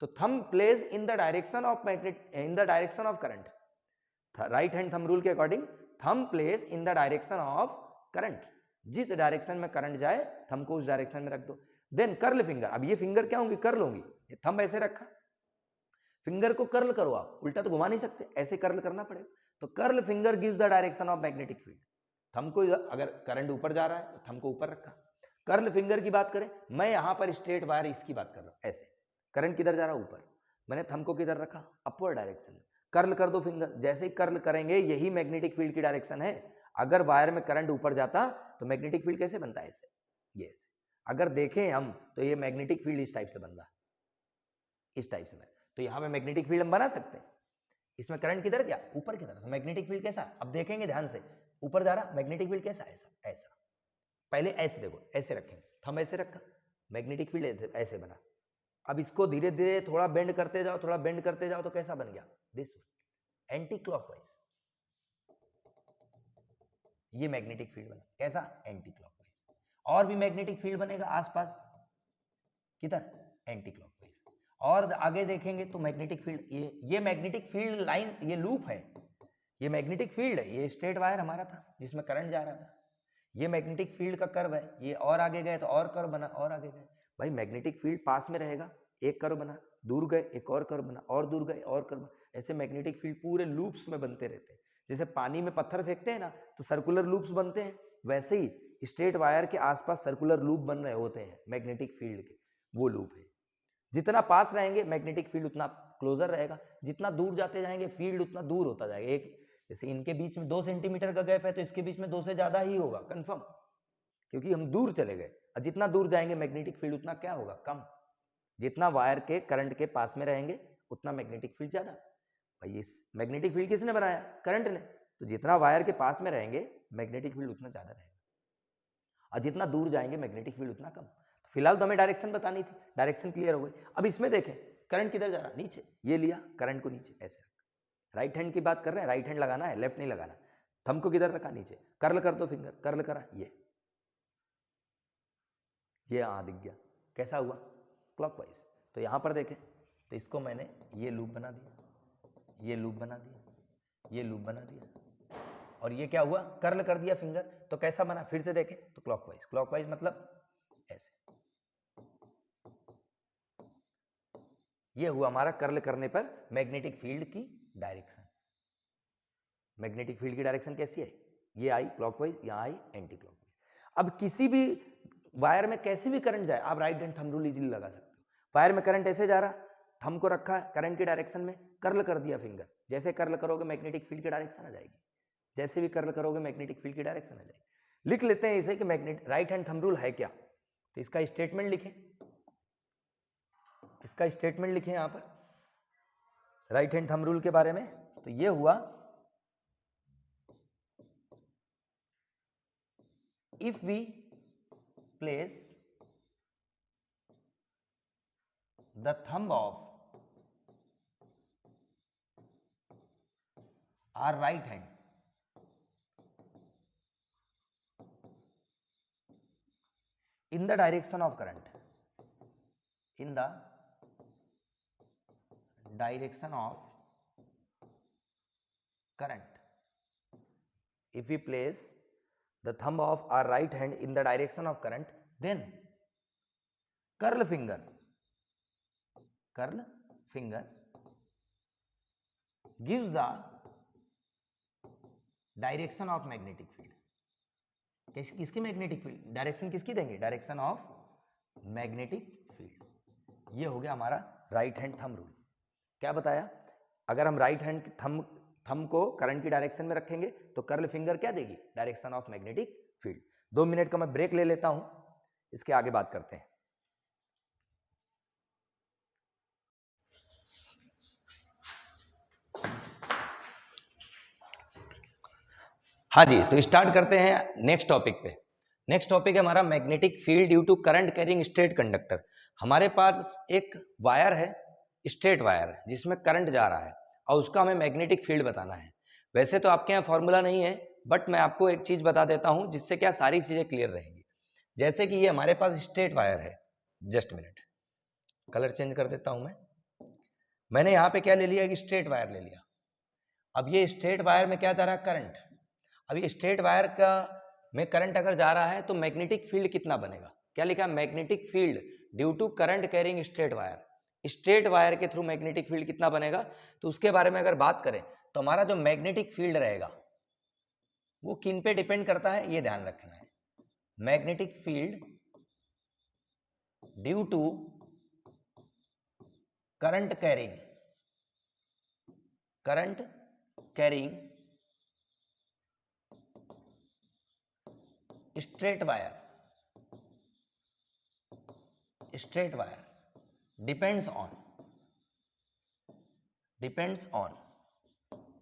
तो thumb place in the direction of magnet, in the direction of current. Right hand thumb rule के according thumb place in the direction of current. जिस डायरेक्शन में करंट जाए थंब को उस डायरेक्शन में रख दो। Then curl finger. अब ये फिंगर क्या होंगी? कर्ल होंगी। थंब ऐसे रखा, फिंगर को कर्ल करो, आप उल्टा तो घुमा नहीं सकते, ऐसे कर्ल करना पड़ेगा। तो curl finger gives the direction of magnetic field. Thumb को अगर करंट ऊपर जा रहा है तो थंब को ऊपर रखा। कर्ल फिंगर की बात करें, मैं यहां पर स्ट्रेट वायर इसकी बात कर रहा हूं, ऐसे करंट किधर जा रहा है? ऊपर। मैंने थंब को किधर रखा? अपवर्ड डायरेक्शन में। कर्ल कर दो फिंगर, जैसे ही कर्ल करेंगे यही मैग्नेटिक फील्ड की डायरेक्शन है। अगर वायर में करंट ऊपर जाता तो मैग्नेटिक फील्ड कैसे बनता है? ऐसे, ये ऐसे। अगर देखें हम तो ये मैग्नेटिक फील्ड इस टाइप से बन रहा है, इस टाइप से। तो यहां पे मैग्नेटिक फील्ड हम बना सकते हैं। इसमें करंट किधर गया? ऊपर की तरफ। तो मैग्नेटिक फील्ड कैसा? अब देखेंगे ध्यान से, ऊपर जा रहा, मैग्नेटिक फील्ड कैसा, ऐसा ऐसा। पहले ऐसे देखो, ऐसे रखेंगे, थंब ऐसे रखा, मैग्नेटिक फील्ड ऐसे बना। अब इसको धीरे धीरे थोड़ा बेंड करते जाओ, थोड़ा बेंड करते जाओ, तो कैसा बन गया, दिस एंटी क्लॉकवाइज। ये मैग्नेटिक फील्ड बना, कैसा, एंटी क्लॉकवाइज। और भी मैग्नेटिक फील्ड बनेगा आसपास, किधर, एंटी क्लॉकवाइज। और आगे देखेंगे तो मैग्नेटिक फील्ड, ये मैग्नेटिक फील्ड लाइन, ये लूप है, ये मैग्नेटिक फील्ड है, ये स्ट्रेट वायर हमारा था जिसमें करंट जा रहा था, ये मैग्नेटिक फील्ड का कर्व है, ये और आगे गए तो और कर्व बना, और आगे गए। भाई मैग्नेटिक फील्ड पास में रहेगा, एक कर्व बना, दूर गए एक और कर्व बना, और दूर गए और कर्व बना। ऐसे मैग्नेटिक फील्ड पूरे लूप्स में बनते रहते हैं। जैसे पानी में पत्थर फेंकते हैं ना तो सर्कुलर लूप्स बनते हैं, वैसे ही स्ट्रेट वायर के आसपास सर्कुलर लूप बन रहे होते हैं मैग्नेटिक फील्ड के, वो लूप है। जितना पास रहेंगे मैग्नेटिक फील्ड उतना क्लोजर रहेगा, जितना दूर जाते जाएंगे फील्ड उतना दूर होता जाएगा। एक जैसे इनके बीच में 2 सेंटीमीटर का गैप है तो इसके बीच में 2 से ज्यादा ही होगा कंफर्म, क्योंकि हम दूर चले गए। और जितना दूर जाएंगे मैग्नेटिक फील्ड उतना क्या होगा, कम। जितना वायर के करंट के पास में रहेंगे उतना मैग्नेटिक फील्ड ज्यादा। भाई इस मैग्नेटिक फील्ड किसने बनाया, करंट ने, तो जितना वायर के पास में रहेंगे मैग्नेटिक फील्ड उतना ज्यादा रहेगा, और जितना दूर जाएंगे मैग्नेटिक फील्ड उतना कम। तो फिलहाल तो हमें डायरेक्शन बतानी थी, डायरेक्शन क्लियर हो गई। अब इसमें देखें करंट किधर जा रहा, नीचे, ये लिया करंट को नीचे ऐसे रखा। राइट हैंड की बात कर रहे हैं, राइट हैंड लगाना है, लेफ्ट नहीं लगाना। थंब को किधर रखा, नीचे, कर्ल कर दो फिंगर, कर्ल करा, ये दिख गया, कैसा हुआ, क्लॉकवाइज। तो यहां पर देखें तो इसको मैंने ये लूप बना दिया, ये लूप बना दिया, ये लूप बना दिया, और ये क्या हुआ, कर्ल कर दिया फिंगर, तो कैसा बना, फिर से देखें तो क्लॉकवाइज। क्लॉकवाइज मतलब ऐसे, ये हुआ हमारा कर्ल करने पर मैग्नेटिक फील्ड की डायरेक्शन। मैग्नेटिक फील्ड की डायरेक्शन कैसी है, ये आई क्लॉकवाइज, यहां आई एंटी क्लॉकवाइज। अब किसी भी वायर में कैसे भी करंट जाए, आप right hand thumb rule easily लगा सकते हो। वायर में करंट ऐसे जा रहा, थंब को रखा करंट की डायरेक्शन में, कर्ल कर दिया फिंगर, जैसे कर्ल करोगे मैग्नेटिक फील्ड की डायरेक्शन आ जाएगी, जैसे भी कर्ल करोगे मैग्नेटिक फील्ड की डायरेक्शन आ जाएगी। लिख लेते हैं इसे कि magnet right hand thumb rule है क्या, तो इसका स्टेटमेंट लिखें, इसका स्टेटमेंट लिखें यहां पर राइट हैंड थंब रूल के बारे में। तो ये हुआ, if we place the thumb of our right hand in the direction of current, in the direction of current, if we place the thumb of our right hand in the direction of current, then curl finger gives the direction of magnetic field. किसकी magnetic field, direction किसकी देंगे, direction of magnetic field. ये हो गया हमारा right hand thumb rule. क्या बताया, अगर हम राइट हैंड थंब को करंट की डायरेक्शन में रखेंगे तो कर्ल फिंगर क्या देगी, direction of magnetic field. 2 minute का मैं ब्रेक ले लेता हूं, इसके आगे बात करते हैं। हाँ जी, तो स्टार्ट करते हैं नेक्स्ट टॉपिक पे। नेक्स्ट टॉपिक है हमारा magnetic field due to current carrying straight conductor. हमारे पास एक वायर है, स्ट्रेट वायर है, जिसमें करंट जा रहा है और उसका हमें मैग्नेटिक फील्ड बताना है। वैसे तो आपके यहाँ फॉर्मूला नहीं है, बट मैं आपको एक चीज बता देता हूं जिससे क्या सारी चीजें क्लियर रहेंगी। जैसे कि ये हमारे पास स्ट्रेट वायर है, जस्ट मिनट, कलर चेंज कर देता हूं मैंने यहाँ पे क्या ले लिया, स्ट्रेट वायर ले लिया। अब ये स्ट्रेट वायर में क्या जा रहा है, करंट। अब ये स्ट्रेट वायर का में करंट अगर जा रहा है तो मैग्नेटिक फील्ड कितना बनेगा, क्या लिखा है, magnetic field due to current carrying straight wire. Straight wire के थ्रू मैग्नेटिक फील्ड कितना बनेगा, तो उसके बारे में अगर बात करें तो हमारा जो मैग्नेटिक फील्ड रहेगा वो किन पे डिपेंड करता है, ये ध्यान रखना है। Magnetic field due to current carrying straight wire depends on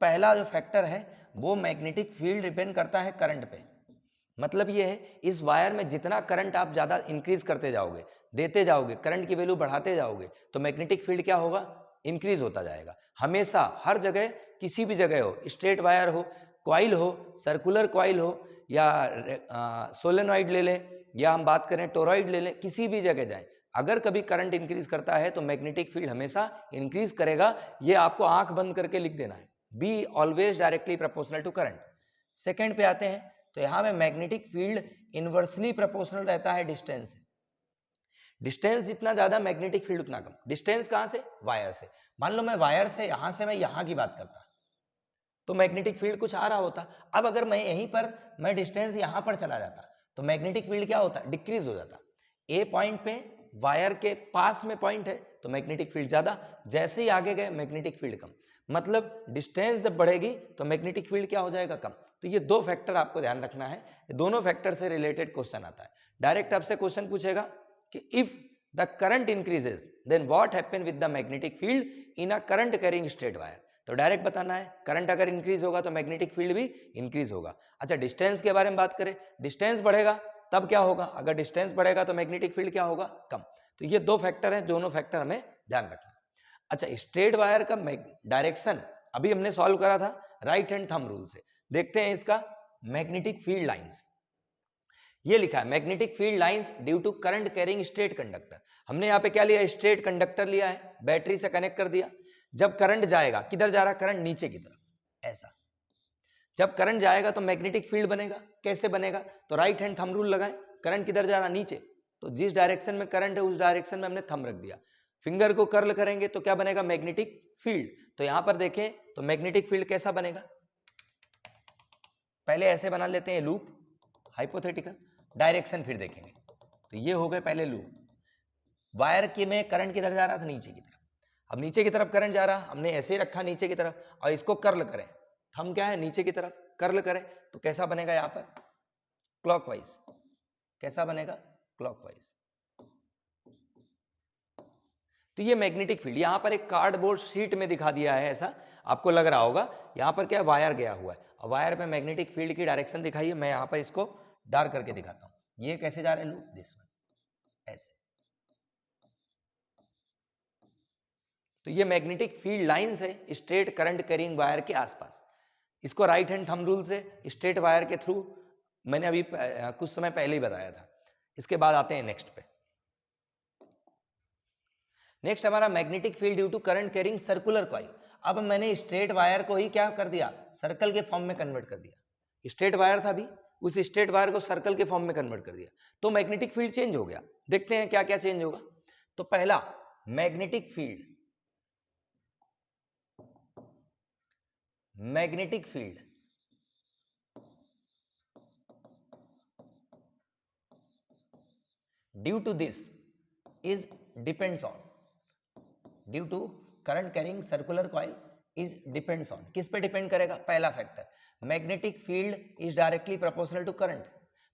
पहला जो फैक्टर है वो मैग्नेटिक फील्ड डिपेंड करता है करंट पे। मतलब ये है इस वायर में जितना करंट आप ज्यादा इंक्रीज करते जाओगे, देते जाओगे, करंट की वैल्यू बढ़ाते जाओगे, तो मैग्नेटिक फील्ड क्या होगा, इंक्रीज होता जाएगा। हमेशा हर जगह, किसी भी जगह हो, स्ट्रेट वायर हो, कॉइल हो, सर्कुलर कॉइल हो, या सोलेनॉइड ले लें, या हम बात करें टोरॉइड ले लें, किसी भी जगह जाए, अगर कभी करंट इंक्रीज करता है तो मैग्नेटिक फील्ड हमेशा इंक्रीज करेगा। ये आपको आंख बंद करके लिख देना है, B always directly proportional to current. Second पे आते हैं, तो यहां में मैग्नेटिक फील्ड इनवर्सली प्रोपोर्शनल रहता है डिस्टेंस से। डिस्टेंस जितना ज्यादा मैग्नेटिक फील्ड उतना कम। डिस्टेंस कहां से, वायर से। मान लो मैं वायर से मैं यहां की बात करता तो मैग्नेटिक फील्ड कुछ आ रहा होता। अब अगर मैं यहीं पर मैं डिस्टेंस यहां पर चला जाता तो मैग्नेटिक फील्ड क्या होता, डिक्रीज हो जाता। ए पॉइंट पे वायर के पास में पॉइंट है तो मैग्नेटिक फील्ड ज्यादा, जैसे ही आगे गए मैग्नेटिक फील्ड कम। मतलब डिस्टेंस जब बढ़ेगी तो मैग्नेटिक फील्ड क्या हो जाएगा, कम। तो ये दो फैक्टर आपको ध्यान रखना है, दोनों फैक्टर से रिलेटेड क्वेश्चन आता है। डायरेक्ट आपसे क्वेश्चन पूछेगा कि if the current increases then what happen with the magnetic field in a current carrying straight wire. तो डायरेक्ट बताना है, करंट अगर इंक्रीज होगा तो मैग्नेटिक फील्ड भी इंक्रीज होगा। अच्छा, डिस्टेंस के बारे में बात करें, डिस्टेंस बढ़ेगा तब क्या होगा, अगर डिस्टेंस बढ़ेगा तो मैग्नेटिक फील्ड क्या होगा, कम। तो ये दो फैक्टर हैं, दोनों फैक्टर हमें ध्यान रखना। अच्छा, स्ट्रेट वायर का डायरेक्शन अभी हमने सॉल्व करा था राइट हैंड थंब रूल से। देखते हैं इसका, मैग्नेटिक फील्ड लाइंस ये लिखा है, magnetic field lines due to current carrying straight conductor. हमने यहाँ पे क्या लिया, स्ट्रेट कंडक्टर लिया है, बैटरी से कनेक्ट कर दिया। जब करंट जाएगा, किधर जा रहा, करंट नीचे की तरफ, ऐसा। जब करंट जाएगा तो मैग्नेटिक फील्ड बनेगा। कैसे बनेगा, तो राइट हैंड थंब रूल लगाएं, करंट किधर जा रहा, नीचे, तो जिस डायरेक्शन में करंट है उस डायरेक्शन में हमने थंब रख दिया। फिंगर को कर्ल करेंगे तो क्या बनेगा, मैग्नेटिक फील्ड। तो यहां पर देखें तो मैग्नेटिक फील्ड कैसा बनेगा, पहले ऐसे बना लेते हैं लूप, हाइपोथेटिकल, डायरेक्शन फिर देखेंगे। तो ये हो गए पहले लूप, वायर के में करंट किधर जा रहा था, नीचे की तरफ। अब नीचे की तरफ करंट जा रहा, हमने ऐसे ही रखा नीचे की तरफ, और इसको कर्ल करें, थंब क्या है, नीचे की तरफ, कर्ल करें तो कैसा बनेगा, यहां पर क्लॉकवाइज। कैसा बनेगा, क्लॉकवाइज। तो ये मैग्नेटिक फील्ड यहां पर एक कार्डबोर्ड शीट में दिखा दिया है, ऐसा आपको लग रहा होगा। यहां पर क्या वायर गया हुआ है, और वायर पे मैग्नेटिक फील्ड की डायरेक्शन दिखाई है। मैं यहां पर इसको डार्क करके दिखाता हूं। ये कैसे जा रहे हैं लूप, दिस वन, ऐसे। तो ये मैग्नेटिक फील्ड लाइंस है स्ट्रेट करंट कैरिंग वायर के आसपास। इसको राइट हैंड थंब रूल से स्ट्रेट वायर के थ्रू मैंने अभी कुछ समय पहले ही बताया था। इसके बाद आते हैं नेक्स्ट पे। नेक्स्ट हमारा magnetic field due to current carrying circular coil. अब मैंने स्ट्रेट वायर को ही क्या कर दिया, सर्कल के फॉर्म में कन्वर्ट कर दिया। स्ट्रेट वायर था भी, उस स्ट्रेट वायर को सर्कल के फॉर्म में कन्वर्ट कर दिया, तो मैग्नेटिक फील्ड चेंज हो गया। देखते हैं क्या क्या चेंज होगा। तो पहला, magnetic field, magnetic field due to this is depends on, due to current carrying circular coil is depends on, किस पे डिपेंड करेगा, पहला factor, magnetic field is directly proportional to current.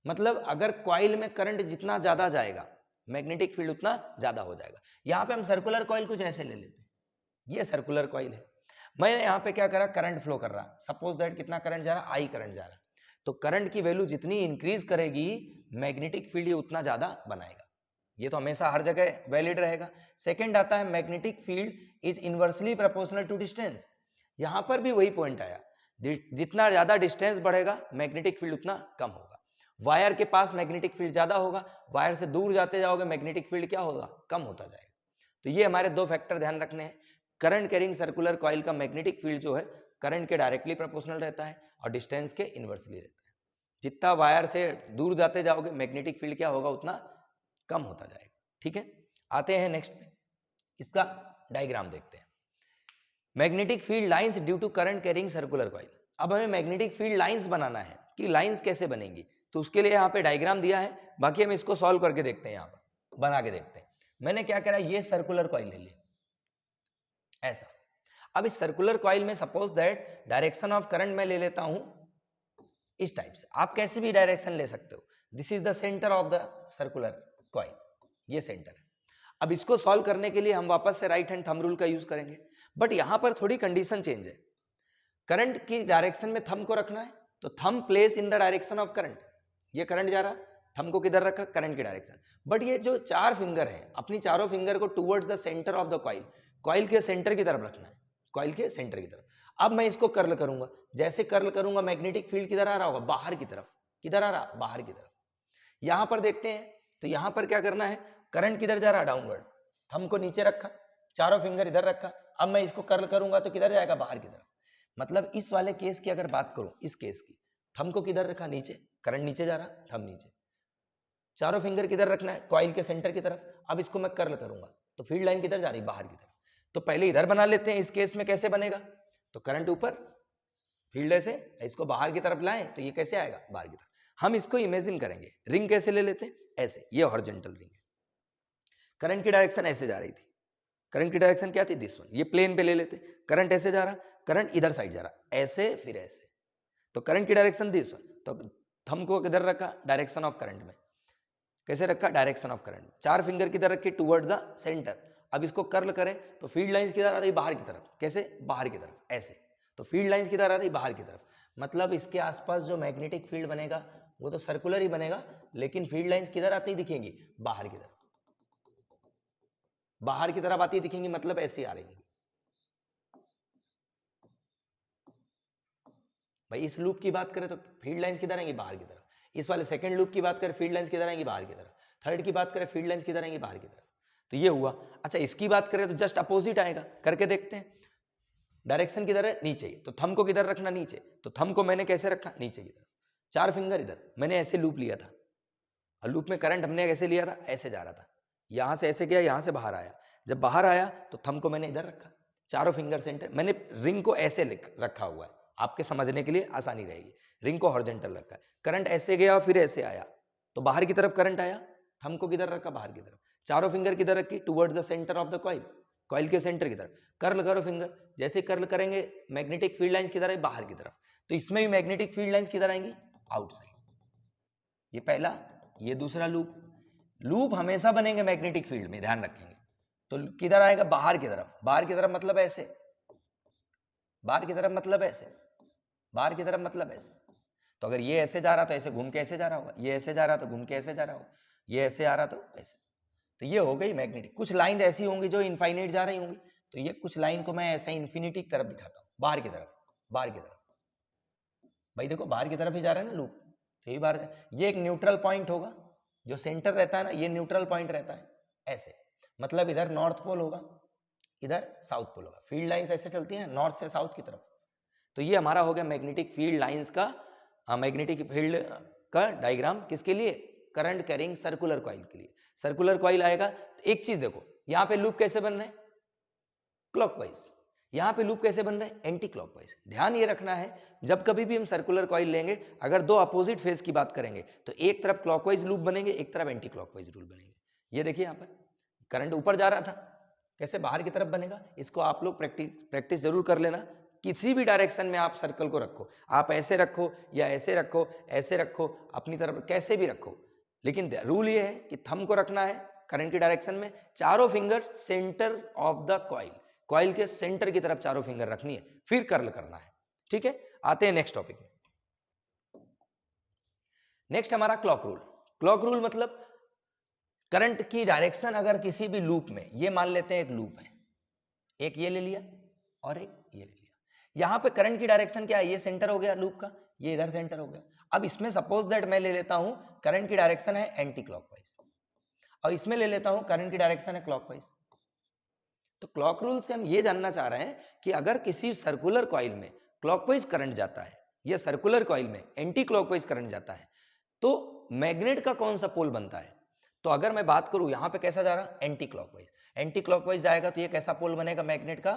मतलब अगर कॉइल में करंट जितना ज्यादा जाएगा मैग्नेटिक फील्ड उतना ज्यादा हो जाएगा। यहां पे हम सर्कुलर कॉइल कुछ ऐसे ले लेते हैं, ये सर्कुलर कॉइल है, मैंने यहाँ पे क्या करा, करंट फ्लो कर रहा, सपोज दैट कितना करंट जा रहा, आई करंट जा रहा। तो करंट की वैल्यू जितनी इंक्रीज करेगी मैग्नेटिक फील्ड ये उतना ज्यादा बनाएगा। ये तो हमेशा हर जगह वैलिड रहेगा। सेकंड आता है, magnetic field is inversely proportional to distance. यहां पर भी वही पॉइंट आया, जितना ज्यादा डिस्टेंस बढ़ेगा मैग्नेटिक फील्ड उतना कम होगा। वायर के पास मैग्नेटिक फील्ड ज्यादा होगा, वायर से दूर जाते जाओगे मैग्नेटिक फील्ड क्या होगा, कम होता जाएगा। तो ये हमारे दो फैक्टर ध्यान रखने हैं। करंट कैरिंग सर्कुलर कॉइल का मैग्नेटिक फील्ड जो है करंट के डायरेक्टली प्रोपोर्शनल रहता है और डिस्टेंस के इनवर्सली रहता है। जितना वायर से दूर जाते जाओगे मैग्नेटिक फील्ड क्या होगा, उतना कम होता जाएगा। ठीक है, आते हैं नेक्स्ट पे, इसका डायग्राम देखते हैं। Magnetic field lines due to current carrying circular coil. अब हमें मैग्नेटिक फील्ड लाइंस बनाना है कि लाइंस कैसे बनेंगी, तो उसके लिए यहाँ पे डायग्राम दिया है, बाकी हम इसको सॉल्व करके देखते हैं, यहाँ पर बना के देखते हैं। मैंने क्या करा, ये सर्कुलर कॉइल ले ली ऐसा। अब इस सर्कुलर कॉइल में suppose that direction of current मैं ले लेता हूं इस टाइप से, आप कैसे भी डायरेक्शन ले सकते हो। This is the centre of the circular coil, ये सेंटर है। अब इसको सॉल्व करने के लिए हम वापस से राइट हैंड थंब रूल का यूज करेंगे, बट यहां पर थोड़ी कंडीशन चेंज है। करंट की डायरेक्शन में थंब को रखना है, तो thumb place in the direction of current. ये करंट जा रहा, थंब को किधर रखा, करंट की डायरेक्शन। बट ये जो 4 फिंगर है, अपनी चारों फिंगर को towards the centre of the coil, coil के सेंटर की तरफ रखना है, कॉइल के सेंटर की तरफ। अब मैं इसको कर्ल करूंगा, जैसे कर्ल करूंगा मैग्नेटिक फील्ड किधर आ रहा होगा, बाहर की तरफ। किधर आ रहा, बाहर की तरफ। यहां पर देखते हैं, तो यहां पर क्या करना है, करंट किधर जा रहा, डाउनवर्ड। थंब को नीचे रखा, चारों फिंगर इधर रखा। अब मैं इसको कर्ल करूंगा तो किधर जाएगा, बाहर की तरफ। मतलब इस वाले केस की अगर बात करूं, इस केस की, थंब को किधर रखा, नीचे, करंट नीचे जा रहा, थंब नीचे। चारों फिंगर किधर रखना है, कॉइल के सेंटर की तरफ। अब इसको मैं कर्ल करूंगा तो फील्ड लाइन किधर जा रही, बाहर की तरफ। तो पहले इधर बना लेते हैं, इस केस में कैसे बनेगा, तो करंट ऊपर, फील्ड ऐसे, इसको बाहर की तरफ लाएं तो ये कैसे आएगा, बाहर की तरफ। हम इसको इमेजिन करेंगे, रिंग कैसे ले लेते हैं, ऐसे, ये हॉरिजॉन्टल रिंग है, करंट की डायरेक्शन ऐसे जा रही थी, करंट की डायरेक्शन क्या थी, दिस वन। ये प्लेन पे ले लेते, करंट ऐसे जा रहा, करंट इधर साइड जा रहा, ऐसे फिर ऐसे, तो करंट की डायरेक्शन दिस वन। तो थंब को किधर रखा, डायरेक्शन ऑफ करंट में। कैसे रखा, डायरेक्शन ऑफ करंट। 4 फिंगर किधर रखे, टुवर्ड्स द सेंटर। अब इसको कर्ल करें तो फील्ड लाइंस किधर आ रही, बाहर की तरफ। कैसे, बाहर की तरफ, ऐसे। तो फील्ड लाइंस किधर आ रही, बाहर की तरफ। मतलब इसके आसपास जो मैग्नेटिक फील्ड बनेगा वो तो सर्कुलर ही बनेगा, लेकिन फील्ड लाइंस किधर आती दिखेंगी, बाहर की तरफ। बाहर की तरफ आती दिखेंगी, मतलब ऐसी आ रही होंगी। भाई इस लूप की बात करें तो फील्ड लाइंस किधर आएंगी, बाहर की तरफ। इस वाले सेकंड लूप की बात करें, फील्ड लाइंस किधर आएंगी, बाहर की तरफ। थर्ड की बात करें, फील्ड लाइंस किधर आएंगी, बाहर की तरफ। तो ये हुआ। अच्छा इसकी बात करें तो जस्ट अपोजिट आएगा, करके देखते हैं। डायरेक्शन किधर है, नीचे। तो थंब को किधर रखना, नीचे। तो थंब को मैंने कैसे रखा, नीचे की तरफ। 4 फिंगर इधर, मैंने ऐसे लूप लिया था, और लूप में करंट हमने कैसे लिया था, ऐसे जा रहा था, यहां से ऐसे गया, यहां से बाहर आया। जब बाहर आया तो थंब को मैंने इधर रखा, चारों फिंगर सेंटर। मैंने रिंग को ऐसे रखा हुआ है, आपके समझने के लिए आसानी रहेगी। रिंग को हॉरिजॉन्टल रखा है, करंट ऐसे गया फिर ऐसे आया, तो बाहर की तरफ करंट आया। थंब को किधर रखा, बाहर की तरफ। चारों फिंगर किधर रखी, towards the centre of the coil, coil के सेंटर की तरफ। कर्ल करो फिंगर, जैसे कर्ल करेंगे मैग्नेटिक फील्ड लाइंस किधर है, बाहर की तरफ। तो इसमें भी मैग्नेटिक फील्ड लाइंस किधर आएंगी, आउटसाइड। ये पहला, ये दूसरा लूप। लूप हमेशा बनेंगे मैग्नेटिक फील्ड में, ध्यान रखेंगे। तो किधर आएगा, बाहर की तरफ। बाहर की तरफ मतलब ऐसे, बाहर की तरफ मतलब ऐसे, बाहर की तरफ मतलब ऐसे। तो अगर ये ऐसे जा रहा तो ऐसे घूम के ऐसे जा रहा होगा, ये ऐसे जा रहा तो घूम के ऐसे जा रहा होगा, ये ऐसे आ रहा तो ऐसे। तो ये हो गई मैग्नेटिक। कुछ लाइन ऐसी होंगी जो इनफाइनाइट जा रही होंगी, तो ये कुछ लाइन को मैं ऐसे इन्फिनिटी की तरफ दिखाता हूँ, बाहर की तरफ, बाहर की तरफ। भाई देखो बाहर की तरफ ही जा रहा है ना लूप, तो ये बाहर। ये एक न्यूट्रल पॉइंट होगा, जो सेंटर रहता है ना, ये न्यूट्रल पॉइंट रहता है ऐसे। मतलब इधर नॉर्थ पोल होगा, इधर साउथ पोल होगा। फील्ड लाइंस ऐसे चलती हैं नॉर्थ से साउथ की तरफ। तो ये हमारा हो गया मैग्नेटिक फील्ड लाइंस का, मैग्नेटिक फील्ड का डायग्राम। किसके लिए, करंट कैरिंग सर्कुलर कॉइल के लिए। सर्कुलर कॉइल आएगा तो एक चीज देखो, यहां पे लूप कैसे बन रहे हैं, क्लॉकवाइज। यहां पे लूप कैसे बन रहे हैं, एंटी क्लॉकवाइज। ध्यान ये रखना है, जब कभी भी हम सर्कुलर कॉइल लेंगे, अगर दो अपोजिट फेज की बात करेंगे तो एक तरफ क्लॉकवाइज लूप बनेंगे, एक तरफ एंटी क्लॉकवाइज रूल बनेंगे। ये देखिए यहां पर करंट ऊपर जा रहा था, कैसे बाहर की तरफ बनेगा। इसको आप लोग प्रैक्टिस जरूर कर लेना। किसी भी डायरेक्शन में आप सर्कल को रखो, आप ऐसे रखो या ऐसे रखो, ऐसे रखो, अपनी तरफ कैसे भी रखो, लेकिन रूल ये है कि थंब को रखना है करंट की डायरेक्शन में, चारों finger centre of the coil, coil के सेंटर की तरफ चारों फिंगर रखनी है, फिर कर्ल करना है। ठीक है, आते हैं नेक्स्ट टॉपिक में। नेक्स्ट हमारा क्लॉक रूल। क्लॉक रूल मतलब करंट की डायरेक्शन अगर किसी भी लूप में, ये मान लेते हैं एक लूप है, एक ये ले लिया और एक ये ले लिया। यहां पे करंट की डायरेक्शन क्या है, ये सेंटर हो गया लूप का, ये इधर सेंटर हो गया। अब इसमें सपोज दैट मैं ले लेता हूं करंट की डायरेक्शन है एंटी क्लॉकवाइज, और इसमें ले लेता हूं करंट की डायरेक्शन है क्लॉकवाइज। तो क्लॉक रूल से हम ये जानना चाह रहे हैं कि अगर किसी सर्कुलर कॉइल में क्लॉकवाइज करंट जाता है या सर्कुलर कॉइल में एंटी क्लॉकवाइज करंट जाता है, तो मैग्नेट का कौन सा पोल बनता है। तो अगर मैं बात करूं यहां पे कैसा जा रहा, एंटी क्लॉकवाइज। एंटी क्लॉकवाइज जाएगा तो ये कैसा पोल बनेगा मैग्नेट का,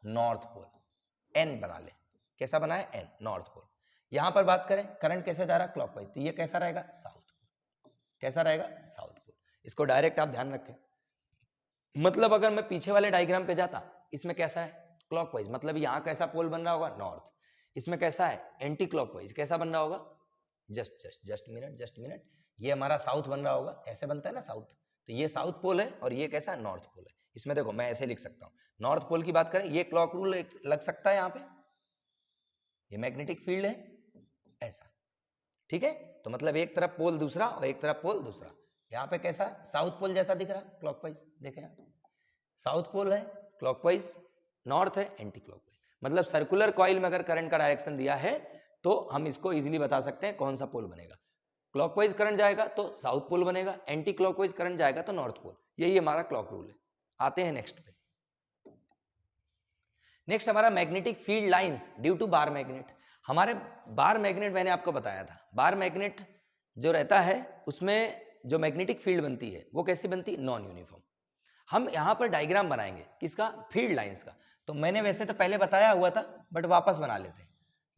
नॉर्थ पोल। एन बना ले, कैसा बना है, एन, नॉर्थ पोल। यहां पर बात करें करंट कैसे जा रहा है, क्लॉकवाइज, तो ये कैसा रहेगा, साउथ। कैसा रहेगा, साउथ पोल। इसको डायरेक्ट आप ध्यान रखें। मतलब अगर मैं पीछे वाले डायग्राम पे जाता, इसमें कैसा है, क्लॉकवाइज, मतलब यहां कैसा पोल बन रहा होगा, नॉर्थ। इसमें कैसा है, एंटी क्लॉकवाइज, कैसा बन रहा होगा, जस्ट मिनट, ये हमारा साउथ बन रहा होगा, ऐसे बनता है ना साउथ। तो ये साउथ पोल है और ये कैसा है, नॉर्थ पोल है। इसमें देखो मैं ऐसे लिख सकता हूं, नॉर्थ पोल की बात करें, ये क्लॉक रूल लग सकता है यहाँ पे, ये मैग्नेटिक फील्ड है ऐसा, ठीक है। तो मतलब एक तरफ पोल दूसरा और एक तरफ पोल दूसरा। यहाँ पे कैसा साउथ पोल जैसा दिख रहा है क्लॉकवाइज, देखें आप, साउथ पोल है क्लॉकवाइज, नॉर्थ है एंटी क्लॉकवाइज। मतलब सर्कुलर कॉइल में अगर करंट का डायरेक्शन दिया है तो हम इसको इजीली बता सकते हैं कौन सा पोल बनेगा। क्लॉकवाइज करंट जाएगा तो साउथ पोल बनेगा, एंटी क्लॉकवाइज करंट जाएगा तो नॉर्थ पोल। यही हमारा क्लॉक रूल है। आते हैं नेक्स्ट पे। नेक्स्ट हमारा magnetic field lines due to bar magnet. हमारे बार मैग्नेट मैंने आपको बताया था, बार मैग्नेट जो रहता है उसमें जो मैग्नेटिक फील्ड बनती है वो कैसी बनती है, नॉन यूनिफॉर्म। हम यहां पर डायग्राम बनाएंगे किसका, फील्ड लाइंस का। तो मैंने वैसे तो पहले बताया हुआ था बट वापस बना लेते हैं।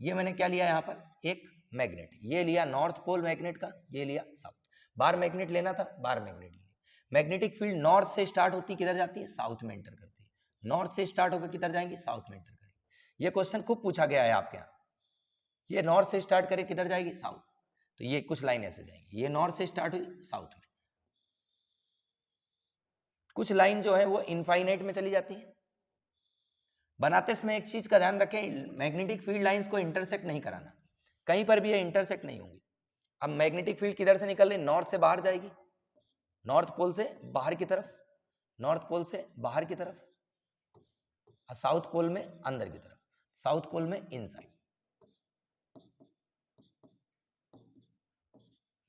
ये मैंने क्या लिया यहाँ पर, एक मैग्नेट, ये लिया नॉर्थ पोल मैग्नेट का, ये लिया साउथ। बार मैग्नेट लेना था, बार मैग्नेट लिया। मैग्नेटिक फील्ड नॉर्थ से स्टार्ट होती किधर जाती है, साउथ में एंटर करती है। नॉर्थ से स्टार्ट होकर किधर जाएंगे, साउथ में एंटर करेंगे। ये क्वेश्चन खूब पूछा गया है आपके यहाँ। ये नॉर्थ से स्टार्ट करे किधर जाएगी, साउथ। तो ये कुछ लाइन ऐसे जाएंगी, ये नॉर्थ से स्टार्ट हुई साउथ में, कुछ लाइन जो है वो इनफाइनाइट में चली जाती है। बनाते समय एक चीज का ध्यान रखें, मैग्नेटिक फील्ड लाइंस को इंटरसेक्ट नहीं कराना, कहीं पर भी ये इंटरसेक्ट नहीं होंगी। अब मैग्नेटिक फील्ड किधर से निकल रही, नॉर्थ से बाहर जाएगी, नॉर्थ पोल से बाहर की तरफ, नॉर्थ पोल से बाहर की तरफ, और साउथ पोल में अंदर की तरफ, साउथ पोल में इनसाइड।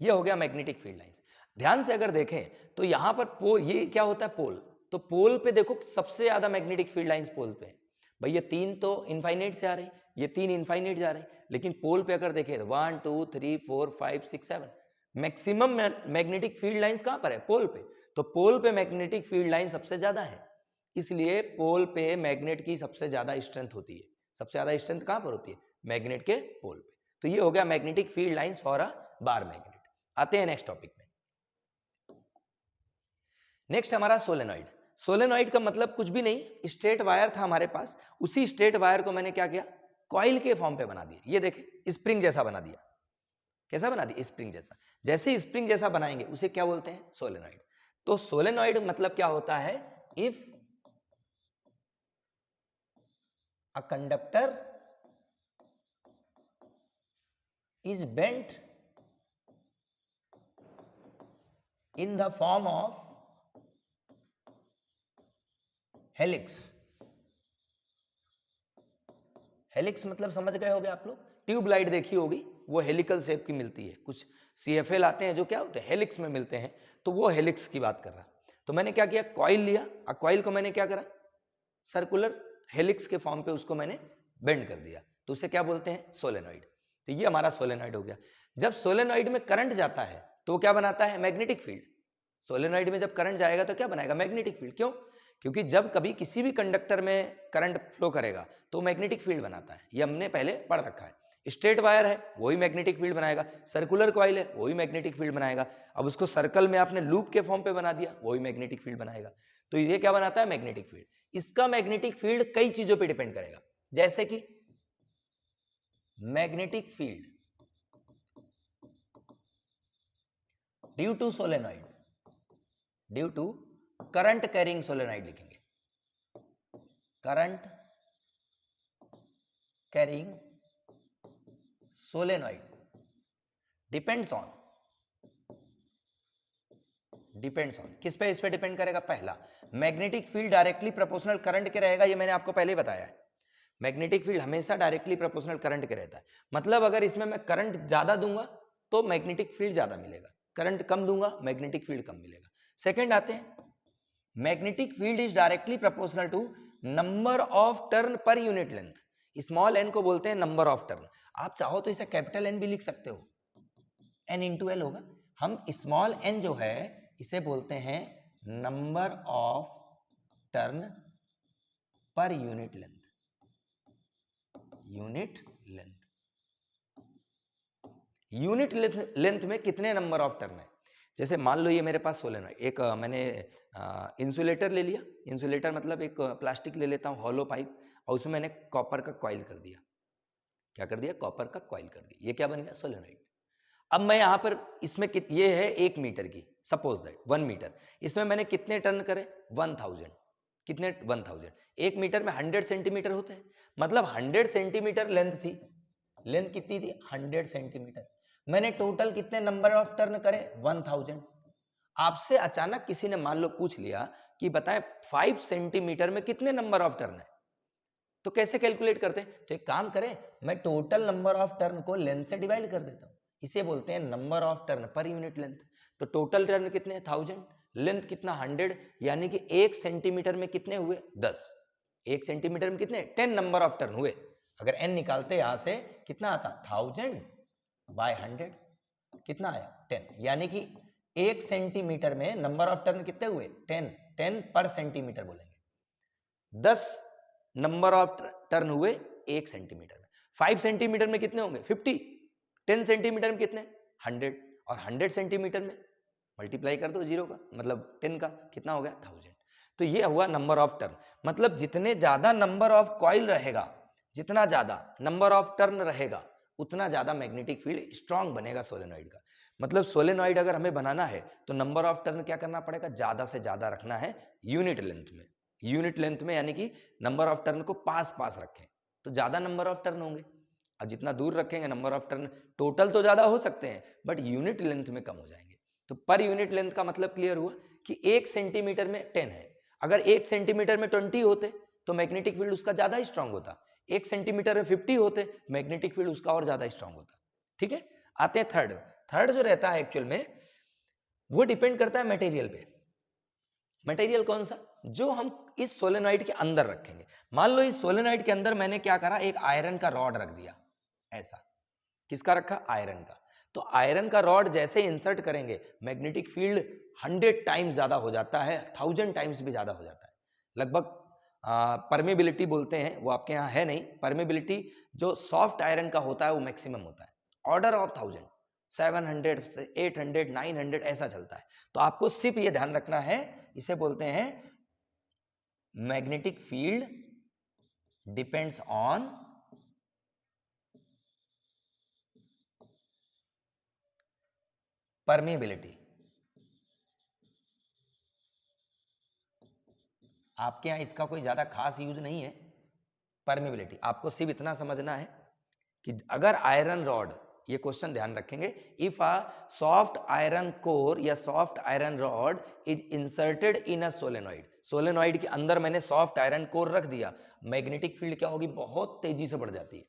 ये हो गया मैग्नेटिक फील्ड लाइंस। ध्यान से अगर देखें तो यहां पर पोल, ये क्या होता है पोल, तो पोल पे देखो सबसे ज्यादा मैग्नेटिक फील्ड लाइंस पोल पे है। भाई ये तीन तो इनफाइनाइट से आ रही, ये तीन इनफाइनाइट जा रही, लेकिन पोल पे अगर देखें 1 2 3 4 5 6 7 मैक्सिमम मैग्नेटिक फील्ड लाइंस कहां पर है, पोल पे। तो पोल पे मैग्नेटिक फील्ड लाइन सबसे ज्यादा है, इसलिए पोल पे मैग्नेट की सबसे ज्यादा स्ट्रेंथ होती है। सबसे ज्यादा स्ट्रेंथ कहां पर होती है, मैग्नेट के पोल पे। तो ये हो गया magnetic field lines for a bar magnet. आते हैं नेक्स्ट टॉपिक में। नेक्स्ट हमारा सोलेनॉइड। सोलेनॉइड का मतलब कुछ भी नहीं, स्ट्रेट वायर था हमारे पास, उसी स्ट्रेट वायर को मैंने क्या किया, कॉइल के फॉर्म पे बना दिया। ये देखें स्प्रिंग जैसा बना दिया। कैसा बना दिया, स्प्रिंग जैसा। जैसे स्प्रिंग जैसा बनाएंगे उसे क्या बोलते हैं, सोलेनॉइड। तो सोलेनॉइड मतलब क्या होता है, if a conductor is bent in the form of helix. Helix मतलब समझ गए होगे आप लोग, ट्यूबलाइट देखी होगी, वो हेलिकल शेप की मिलती है। कुछ CFL आते हैं जो क्या होते हैं, हेलिक्स में मिलते हैं, तो वो हेलिक्स की बात कर रहा। तो मैंने क्या किया, कॉइल लिया, और कॉइल को मैंने क्या करा, सर्कुलर हेलिक्स के फॉर्म पे उसको मैंने बेंड कर दिया, तो उसे क्या बोलते हैं, सोलेनॉइड। तो ये हमारा सोलेनॉइड हो गया। जब सोलेनॉइड में करंट जाता है तो क्या बनाता है, मैग्नेटिक फील्ड। सोलेनॉइड में जब करंट जाएगा तो क्या बनाएगा, मैग्नेटिक फील्ड। क्यों, क्योंकि जब कभी किसी भी कंडक्टर में करंट फ्लो करेगा तो मैग्नेटिक फील्ड बनाता है, ये हमने पहले पढ़ रखा है। स्ट्रेट वायर है वही मैग्नेटिक फील्ड बनाएगा, सर्कुलर कॉइल है वही मैग्नेटिक फील्ड बनाएगा। अब उसको सर्कल में आपने लूप के फॉर्म पे बना दिया, वही मैग्नेटिक फील्ड बनाएगा। तो ये क्या बनाता है, मैग्नेटिक फील्ड। इसका मैग्नेटिक फील्ड कई चीजों पे डिपेंड करेगा, जैसे कि magnetic field due to solenoid, due to current carrying solenoid लिखेंगे, current carrying solenoid depends on किस पे, इस पे डिपेंड करेगा। पहला, magnetic field directly proportional current के रहेगा, ये मैंने आपको पहले ही बताया है। मैग्नेटिक फील्ड हमेशा डायरेक्टली प्रोपोर्शनल करंट के रहता है, मतलब अगर इसमें मैं करंट ज्यादा दूंगा तो मैग्नेटिक फील्ड ज्यादा मिलेगा, करंट कम दूंगा मैग्नेटिक फील्ड कम मिलेगा। सेकंड आते हैं, magnetic field is directly proportional to number of turn per unit length. Small n को बोलते हैं नंबर ऑफ टर्न, आप चाहो तो इसे कैपिटल एन भी लिख सकते हो, एन इंटू एल होगा। हम स्मॉल एन जो है इसे बोलते हैं number of turn per unit length, unit length. Unit length में कितने नंबर ऑफ टर्न है। जैसे मान लो ये मेरे पास सोलेनॉइड, एक मैंने इंसुलेटर ले लिया, इंसुलेटर मतलब एक प्लास्टिक ले लेता हूँ हॉलो पाइप, और उसमें मैंने कॉपर का कॉइल कर दिया। क्या कर दिया, कॉपर का कॉइल कर दिया, ये क्या बन गया, सोलेनॉइड। अब मैं यहाँ पर इसमें ये है 1 मीटर की, सपोज दैट 1 मीटर, इसमें मैंने कितने टर्न करे, 1000। कितने, 1000। 1 मीटर में 100 सेंटीमीटर होते हैं, मतलब 100 सेंटीमीटर लेंथ थी, लेंथ कितनी थी 100 सेंटीमीटर। मैंने टोटल कितने नंबर ऑफ टर्न करे 1000। आपसे अचानक किसी ने मान लो पूछ लिया कि बताएं 5 सेंटीमीटर में कितने नंबर ऑफ टर्न है, तो कैसे कैलकुलेट करते हैं? तो एक काम करें, मैं टोटल नंबर ऑफ टर्न को लेंथ से डिवाइड कर देता हूं, इसे बोलते हैं number of turn per unit length. तो टोटल टर्न कितने 1000, लेंथ कितना 100, यानी कि 1 सेंटीमीटर में कितने हुए 10। 1 सेंटीमीटर में कितने 10 नंबर ऑफ टर्न हुए। अगर n निकालते यहां से कितना आता 1000 बाय 100, कितना आया 10, यानी कि 1 सेंटीमीटर में नंबर ऑफ टर्न कितने हुए 10 पर सेंटीमीटर बोलेंगे। 10 नंबर ऑफ टर्न हुए 1 सेंटीमीटर में। 5 सेंटीमीटर में कितने होंगे 50, 10 सेंटीमीटर में कितने 100, और 100 सेंटीमीटर में मल्टीप्लाई कर दो 0 का मतलब 10 का, कितना हो गया 1000। तो ये हुआ नंबर ऑफ टर्न। मतलब जितने ज्यादा नंबर ऑफ कॉइल रहेगा, जितना ज्यादा नंबर ऑफ टर्न रहेगा, उतना ज्यादा मैग्नेटिक फील्ड स्ट्रांग बनेगा सोलेनॉइड का। मतलब सोलेनॉइड अगर हमें बनाना है तो नंबर ऑफ टर्न क्या करना पड़ेगा, ज्यादा से ज्यादा रखना है यूनिट लेंथ में। यूनिट लेंथ में यानी कि नंबर ऑफ टर्न को पास पास रखें तो ज्यादा नंबर ऑफ टर्न होंगे, और जितना दूर रखेंगे नंबर ऑफ टर्न टोटल तो ज्यादा हो सकते हैं बट यूनिट लेंथ में कम हो जाएंगे। तो पर यूनिट लेंथ का मतलब क्लियर हुआ कि 1 सेंटीमीटर में 10 है, अगर 1 सेंटीमीटर में 20 होते तो मैग्नेटिक फील्ड उसका ज्यादा ही स्ट्रांग होता। 1 सेंटीमीटर में 50 होते मैग्नेटिक फील्ड उसका और ज्यादा स्ट्रांग होता। ठीक है, आते हैं थर्ड। थर्ड जो रहता है एक्चुअल में वो डिपेंड करता है मटेरियल पे। मटेरियल कौन सा, जो हम इस सोलेनॉइड के अंदर रखेंगे। मान लो इस सोलेनॉइड के अंदर मैंने क्या करा, एक आयरन का रॉड रख दिया ऐसा। किसका रखा, आयरन का। तो आयरन का रॉड जैसे इंसर्ट करेंगे मैग्नेटिक फील्ड 100 टाइम्स ज्यादा हो जाता है, 1000 टाइम्स भी ज्यादा हो जाता है। लगभग परमेबिलिटी बोलते हैं, वो आपके यहाँ है नहीं। परमेबिलिटी जो सॉफ्ट आयरन का होता है वो मैक्सिमम होता है, ऑर्डर ऑफ 1000, 700 से 800 900 ऐसा चलता है। तो आपको सिर्फ ये ध्यान रखना है, इसे बोलते हैं magnetic field depends on permeability. आपके यहां इसका कोई ज्यादा खास यूज नहीं है परमेबिलिटी। आपको सिर्फ इतना समझना है कि अगर आयरन रॉड, ये क्वेश्चन ध्यान रखेंगे, if a soft iron core या soft iron rod is inserted in a solenoid, solenoid के अंदर मैंने सॉफ्ट आयरन कोर रख दिया, मैग्नेटिक फील्ड क्या होगी, बहुत तेजी से बढ़ जाती है।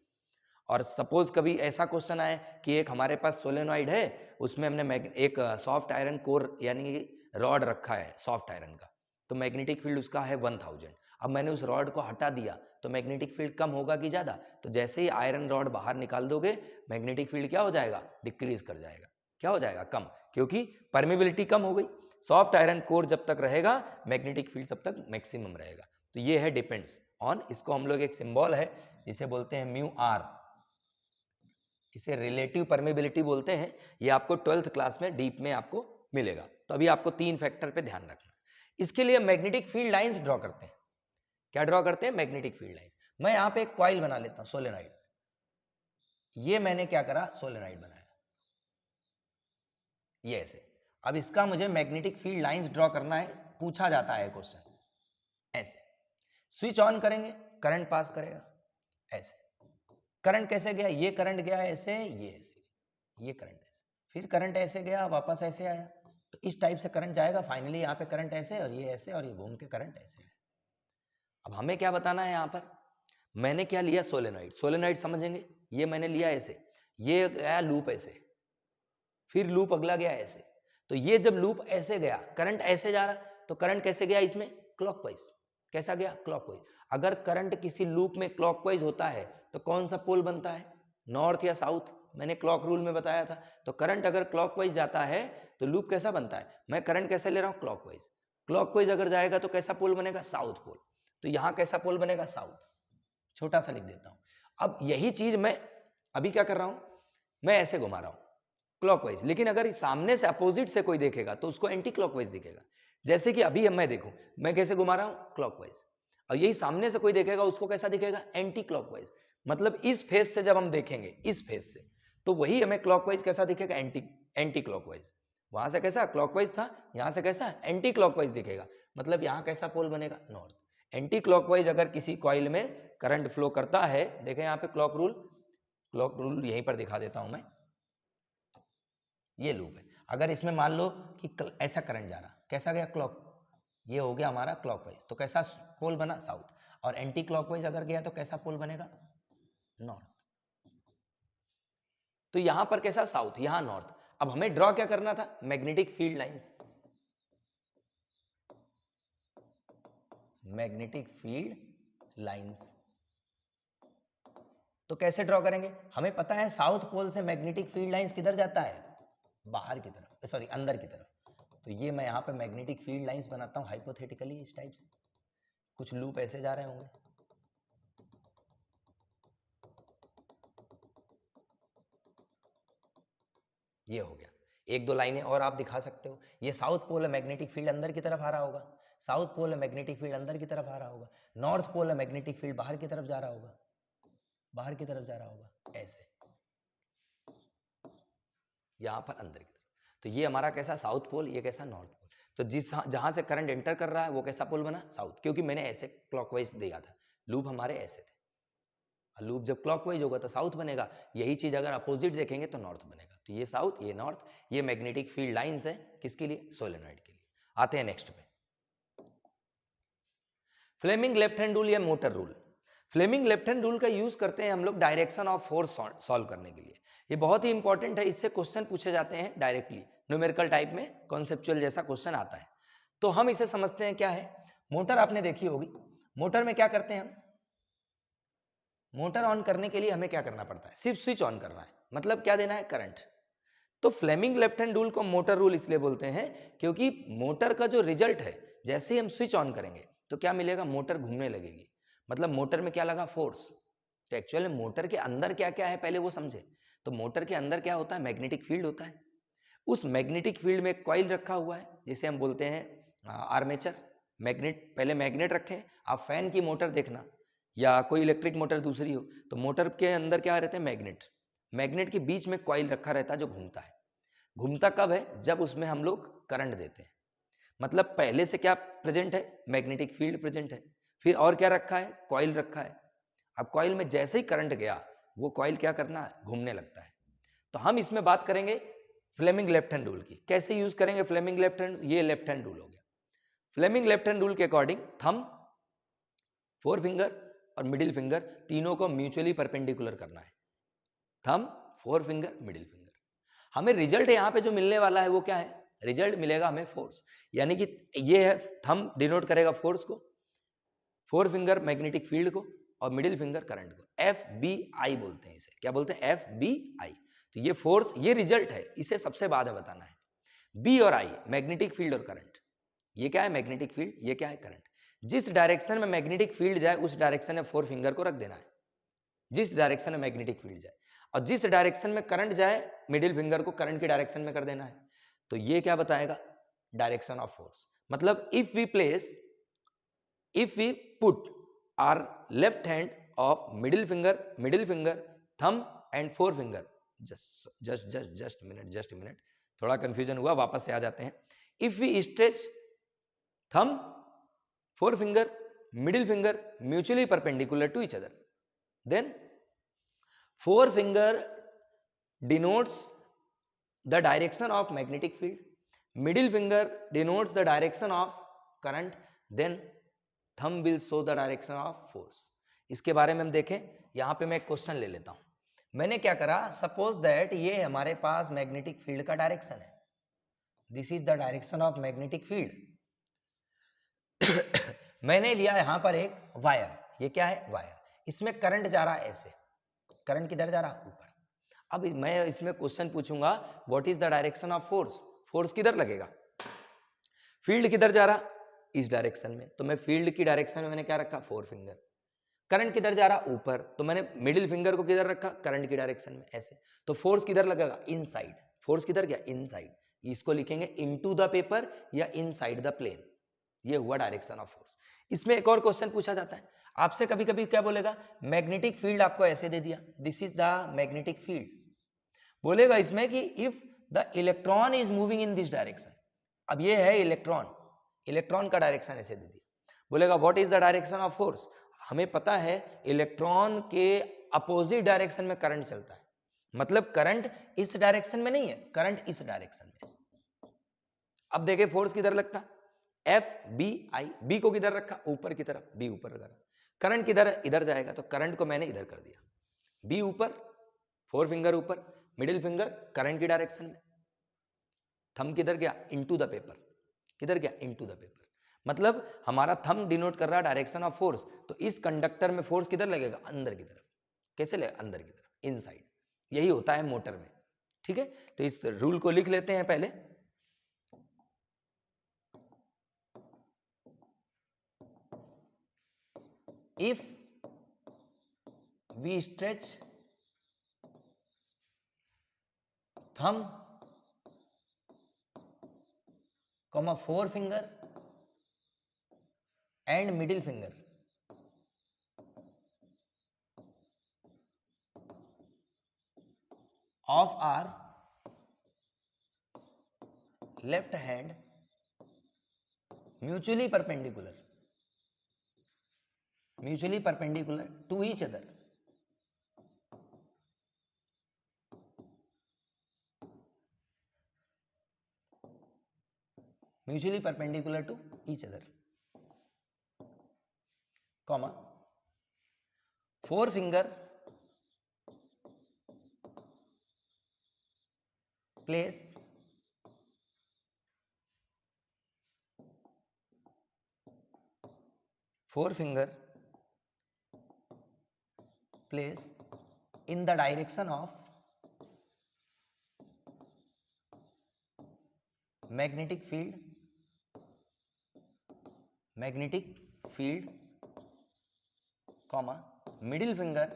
और सपोज कभी ऐसा क्वेश्चन आए कि एक हमारे पास सोलेनॉइड है, उसमें हमने एक सॉफ्ट आयरन कोर यानी रॉड रखा है सॉफ्ट आयरन का, तो मैग्नेटिक फील्ड उसका है 1000। अब मैंने उस रॉड को हटा दिया तो मैग्नेटिक फील्ड कम होगा कि ज्यादा, तो जैसे ही आयरन रॉड बाहर निकाल दोगे मैग्नेटिक फील्ड क्या हो जाएगा, डिक्रीज कर जाएगा। क्या हो जाएगा, कम, क्योंकि परमेबिलिटी कम हो गई। सॉफ्ट आयरन कोर जब तक रहेगा मैग्नेटिक फील्ड तब तक मैक्सिमम रहेगा। तो ये है डिपेंड्स ऑन, इसको हम लोग एक सिंबल है जिसे बोलते हैं म्यू आर, इसे रिलेटिव परमेबिलिटी बोलते हैं। ये आपको 12th क्लास में डीप में आपको मिलेगा। तो अभी आपको 3 फैक्टर पे ध्यान रखना। इसके लिए मैग्नेटिक फील्ड लाइंस ड्रॉ करते हैं। क्या ड्रॉ करते हैं, मैग्नेटिक फील्ड लाइंस। मैं यहां पे एक कॉइल बना लेता हूं सोलेनॉइड, ये मैंने क्या करा, सोलेनॉइड बनाया ये ऐसे। अब इसका मुझे मैग्नेटिक फील्ड लाइंस ड्रॉ करना है, पूछा जाता है क्वेश्चन ऐसे। स्विच ऑन करेंगे करंट पास करेगा ऐसे। करंट कैसे गया, ये करंट गया ऐसे, ये ऐसे, ये करंट ऐसे, फिर करंट ऐसे गया वापस ऐसे आया। तो इस टाइप से करंट जाएगा, फाइनली यहाँ पे करंट ऐसे और ये ऐसे और ये घूम के करंट ऐसे है। अब हमें क्या बताना है, यहाँ पर मैंने क्या लिया, सोलेनॉइड। सोलेनॉइड समझेंगे, ये मैंने लिया ऐसे, ये गया लूप ऐसे, फिर लूप अगला गया ऐसे। तो ये जब लूप ऐसे गया, करंट ऐसे जा रहा, तो करंट कैसे गया इसमें, क्लॉकवाइज। कैसा गया, क्लॉकवाइज। अगर करंट किसी लूप में क्लॉकवाइज होता है तो कौन सा पोल बनता है, नॉर्थ या साउथ, मैंने क्लॉक रूल में बताया था। तो करंट अगर क्लॉकवाइज जाता है तो लूप कैसा बनता है, मैं करंट कैसे ले रहा हूं, क्लॉकवाइज। क्लॉकवाइज अगर जाएगा तो कैसा पोल बनेगा, साउथ पोल। तो यहां कैसा पोल बनेगा, साउथ। छोटा सा लिख देता हूं। अब यही चीज मैं अभी क्या कर रहा हूं, मैं ऐसे घुमा रहा हूं क्लॉकवाइज, लेकिन अगर सामने से अपोजिट से कोई देखेगा तो उसको एंटी क्लॉकवाइज दिखेगा। जैसे कि अभी मैं देखूं, मैं कैसे घुमा रहा हूं, क्लॉकवाइज, और यही सामने से कोई देखेगा उसको कैसा दिखेगा, एंटी क्लॉकवाइज। मतलब इस फेस से जब हम देखेंगे, इस फेस से, तो वही हमें क्लॉकवाइज कैसा दिखेगा, एंटी क्लॉकवाइज। वहां से कैसा क्लॉकवाइज था, यहां से कैसा एंटी क्लॉकवाइज दिखेगा। मतलब यहां कैसा पोल बनेगा, नॉर्थ। एंटी क्लॉकवाइज अगर किसी कॉइल में करंट फ्लो करता है, देखें यहाँ पे क्लॉक रूल, क्लॉक रूल यहीं पर दिखा देता हूं मैं, ये लूप है। अगर इसमें मान लो कि ऐसा करंट जा रहा, कैसा गया क्लॉक, ये हो गया हमारा क्लॉकवाइज, तो कैसा पोल बना साउथ, और एंटी क्लॉकवाइज अगर गया तो कैसा पोल बनेगा नॉर्थ। तो यहां पर कैसा साउथ, यहां नॉर्थ। अब हमें ड्रॉ क्या करना था, magnetic field lines, magnetic field lines. तो कैसे ड्रॉ करेंगे, हमें पता है साउथ पोल से मैग्नेटिक फील्ड लाइंस किधर जाता है, बाहर की तरफ, सॉरी अंदर की तरफ। तो ये मैं यहां पे मैग्नेटिक फील्ड लाइंस बनाता हूं हाइपोथेटिकली इस टाइप से, कुछ लूप ऐसे जा रहे होंगे, ये हो गया। एक दो लाइनें और आप दिखा सकते हो, ये साउथ पोल है, मैग्नेटिक फील्ड अंदर की तरफ आ रहा होगा, साउथ पोल है, मैग्नेटिक फील्ड अंदर की तरफ आ रहा होगा, नॉर्थ पोल है, मैग्नेटिक फील्ड बाहर की तरफ जा रहा होगा, बाहर की तरफ जा रहा होगा, ऐसे यहां पर अंदर की तरफ। तो ये हमारा कैसा साउथ पोल, ये कैसा नॉर्थ पोल। तो जहां से करंट एंटर कर रहा है वो कैसा पोल बना साउथ, क्योंकि मैंने ऐसे क्लॉकवाइज दिया था, लूप हमारे ऐसे थे, लूप जब क्लॉकवाइज होगा तो साउथ बनेगा, यही चीज अगर अपोजिट देखेंगे तो नॉर्थ बनेगा। तो ये साउथ, ये नॉर्थ, ये मैग्नेटिक फील्ड लाइंस है, किसके लिए, सोलेनॉइड के लिए। आते हैं नेक्स्ट पे, फ्लेमिंग लेफ्ट हैंड रूल या motor rule. Fleming left hand rule का यूज करते हैं हम लोग डायरेक्शन ऑफ फोर्स सॉल्व करने के लिए। ये बहुत ही इंपॉर्टेंट है, इससे क्वेश्चन पूछे जाते हैं डायरेक्टली, न्यूमेरिकल टाइप में कॉन्सेप्चुअल जैसा क्वेश्चन आता है। तो हम इसे समझते हैं क्या है। मोटर आपने देखी होगी, मोटर में क्या करते हैं हम, मोटर ऑन करने के लिए हमें क्या करना पड़ता है, सिर्फ स्विच ऑन करना है, मतलब क्या देना है, करंट। तो फ्लेमिंग लेफ्ट हैंड रूल को मोटर रूल इसलिए बोलते हैं क्योंकि मोटर का जो रिजल्ट है, जैसे ही हम स्विच ऑन करेंगे तो क्या मिलेगा, मोटर घूमने लगेगी, मतलब मोटर में क्या लगा, फोर्स। तो एक्चुअली मोटर के अंदर क्या क्या है पहले वो समझे। तो मोटर के अंदर क्या होता है, मैग्नेटिक फील्ड होता है, उस मैग्नेटिक फील्ड में एक कॉइल रखा हुआ है जिसे हम बोलते हैं आर्मेचर। मैग्नेट, पहले मैग्नेट रखें, आप फैन की मोटर देखना या कोई इलेक्ट्रिक मोटर दूसरी हो, तो मोटर के अंदर क्या रहते हैं, मैग्नेट, मैग्नेट के बीच में कॉइल रखा रहता है जो घूमता है। घूमता कब है, जब उसमें हम लोग करंट देते हैं, मतलब पहले से क्या प्रेजेंट है, मैग्नेटिक फील्ड प्रेजेंट है, फिर और क्या रखा है, कॉइल रखा है। अब कॉइल में जैसे ही करंट गया वो कॉइल क्या करना है, घूमने लगता है। तो हम इसमें बात करेंगे फ्लेमिंग लेफ्ट हैंड रूल की, कैसे यूज करेंगे फ्लेमिंग लेफ्ट हैंड, ये लेफ्ट हैंड रूल हो गया। फ्लेमिंग लेफ्ट हैंड रूल के अकॉर्डिंग थंब, फोर फिंगर और मिडिल फिंगर तीनों को म्यूचुअली परपेंडिकुलर करना है, thumb, four finger, middle finger. हमें रिजल्ट यहां पे जो मिलने वाला है वो क्या है, रिजल्ट मिलेगा हमें फोर्स, यानी कि ये है, थंब डिनोट करेगा फोर्स को, फोर फिंगर मैग्नेटिक फील्ड को, और मिडिल फिंगर करंट को। एफ बी आई बोलते हैं इसे, क्या बोलते हैं, एफ बी आई। तो ये फोर्स, ये रिजल्ट है, इसे सबसे बाद में बताना है। बी और आई, मैग्नेटिक फील्ड और करंट, ये क्या है, मैग्नेटिक फील्ड, ये क्या है, करंट। जिस डायरेक्शन में मैग्नेटिक फील्ड जाए उस डायरेक्शन में फोर फिंगर को रख देना है, जिस डायरेक्शन में मैग्नेटिक फील्ड जाए, और जिस डायरेक्शन में करंट जाए मिडिल फिंगर को करंट की डायरेक्शन में कर देना है। तो ये क्या बताएगा, डायरेक्शन ऑफ फोर्स। मतलब if we put our left hand of middle finger, thumb and four finger, just minute, थोड़ा कंफ्यूजन हुआ, वापस से आ जाते हैं। If we stretch thumb, four finger, middle finger mutually perpendicular to each other, then four finger denotes the direction of magnetic field, middle finger denotes the direction of current, then thumb will show the direction of force। इसके बारे में हम देखें, यहां पे मैं एक question ले लेता हूं। मैंने क्या करा, सपोज दैट ये हमारे पास मैग्नेटिक फील्ड का डायरेक्शन है, this is the direction of magnetic field. मैंने लिया यहां पर एक वायर, ये क्या है, वायर, इसमें करंट जा रहा है ऐसे, करंट किधर जा रहा, ऊपर। अब मैं इसमें क्वेश्चन पूछूंगा, what is the direction of force, force किधर लगेगा, फील्ड किधर जा रहा, इस डायरेक्शन में, तो मैं फील्ड की डायरेक्शन में मैंने क्या रखा, फोर फिंगर। करंट किधर जा रहा, ऊपर, तो मैंने मिडिल फिंगर को किधर रखा, करंट की डायरेक्शन में, ऐसे। तो फोर्स किधर लगेगा, इनसाइड, फोर्स किधर गया, इनसाइड। इसको लिखेंगे इनटू द पेपर या इनसाइड द प्लेन, ये हुआ डायरेक्शन ऑफ फोर्स। इसमें एक और क्वेश्चन पूछा जाता है आपसे, कभी कभी क्या बोलेगा, मैग्नेटिक फील्ड आपको ऐसे दे दिया, this is the magnetic field, बोलेगा इसमें कि if the electron is moving in this direction. अब ये है इलेक्ट्रॉन, इलेक्ट्रॉन का डायरेक्शन ऐसे दे दिया, बोलेगा what is the direction of force. हमें पता है इलेक्ट्रॉन के अपोजिट डायरेक्शन में करंट चलता है, मतलब करंट इस डायरेक्शन में नहीं है, करंट इस डायरेक्शन में। अब देखे फोर्स किधर लगता, एफ बी आई, बी को किधर रखा, ऊपर की तरफ, बी ऊपर रखा, करंट किधर इधर जाएगा, तो करंट को मैंने इधर कर दिया, बी ऊपर, फोर फिंगर ऊपर, मिडिल फिंगर करंट की डायरेक्शन में, थंब किधर गया, इनटू द पेपर, किधर गया, इनटू द पेपर, मतलब हमारा थंब डिनोट कर रहा है डायरेक्शन ऑफ फोर्स, तो इस कंडक्टर में फोर्स किधर लगेगा, अंदर की तरफ, कैसे लगेगा, अंदर की तरफ, इनसाइड, यही होता है मोटर में, ठीक है। तो इस रूल को लिख लेते हैं पहले, if we stretch thumb comma forefinger and middle finger of our left hand mutually perpendicular to each other, mutually perpendicular to each other, comma forefinger place forefinger place in the direction of magnetic field comma middle finger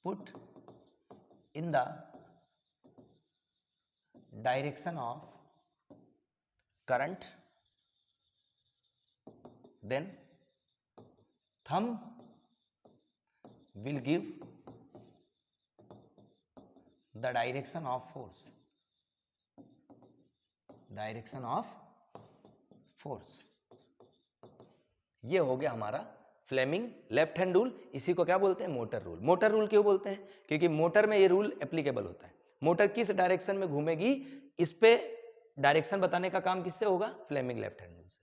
put in the direction of current, then thumb will give the direction of force, ये हो गया हमारा Fleming left hand rule. इसी को क्या बोलते हैं, motor rule. Motor rule क्यों बोलते हैं, क्योंकि मोटर में ये रूल एप्लीकेबल होता है। मोटर किस डायरेक्शन में घूमेगी, इस पे डायरेक्शन बताने का काम किससे होगा, फ्लेमिंग लेफ्ट हैंड रूल से।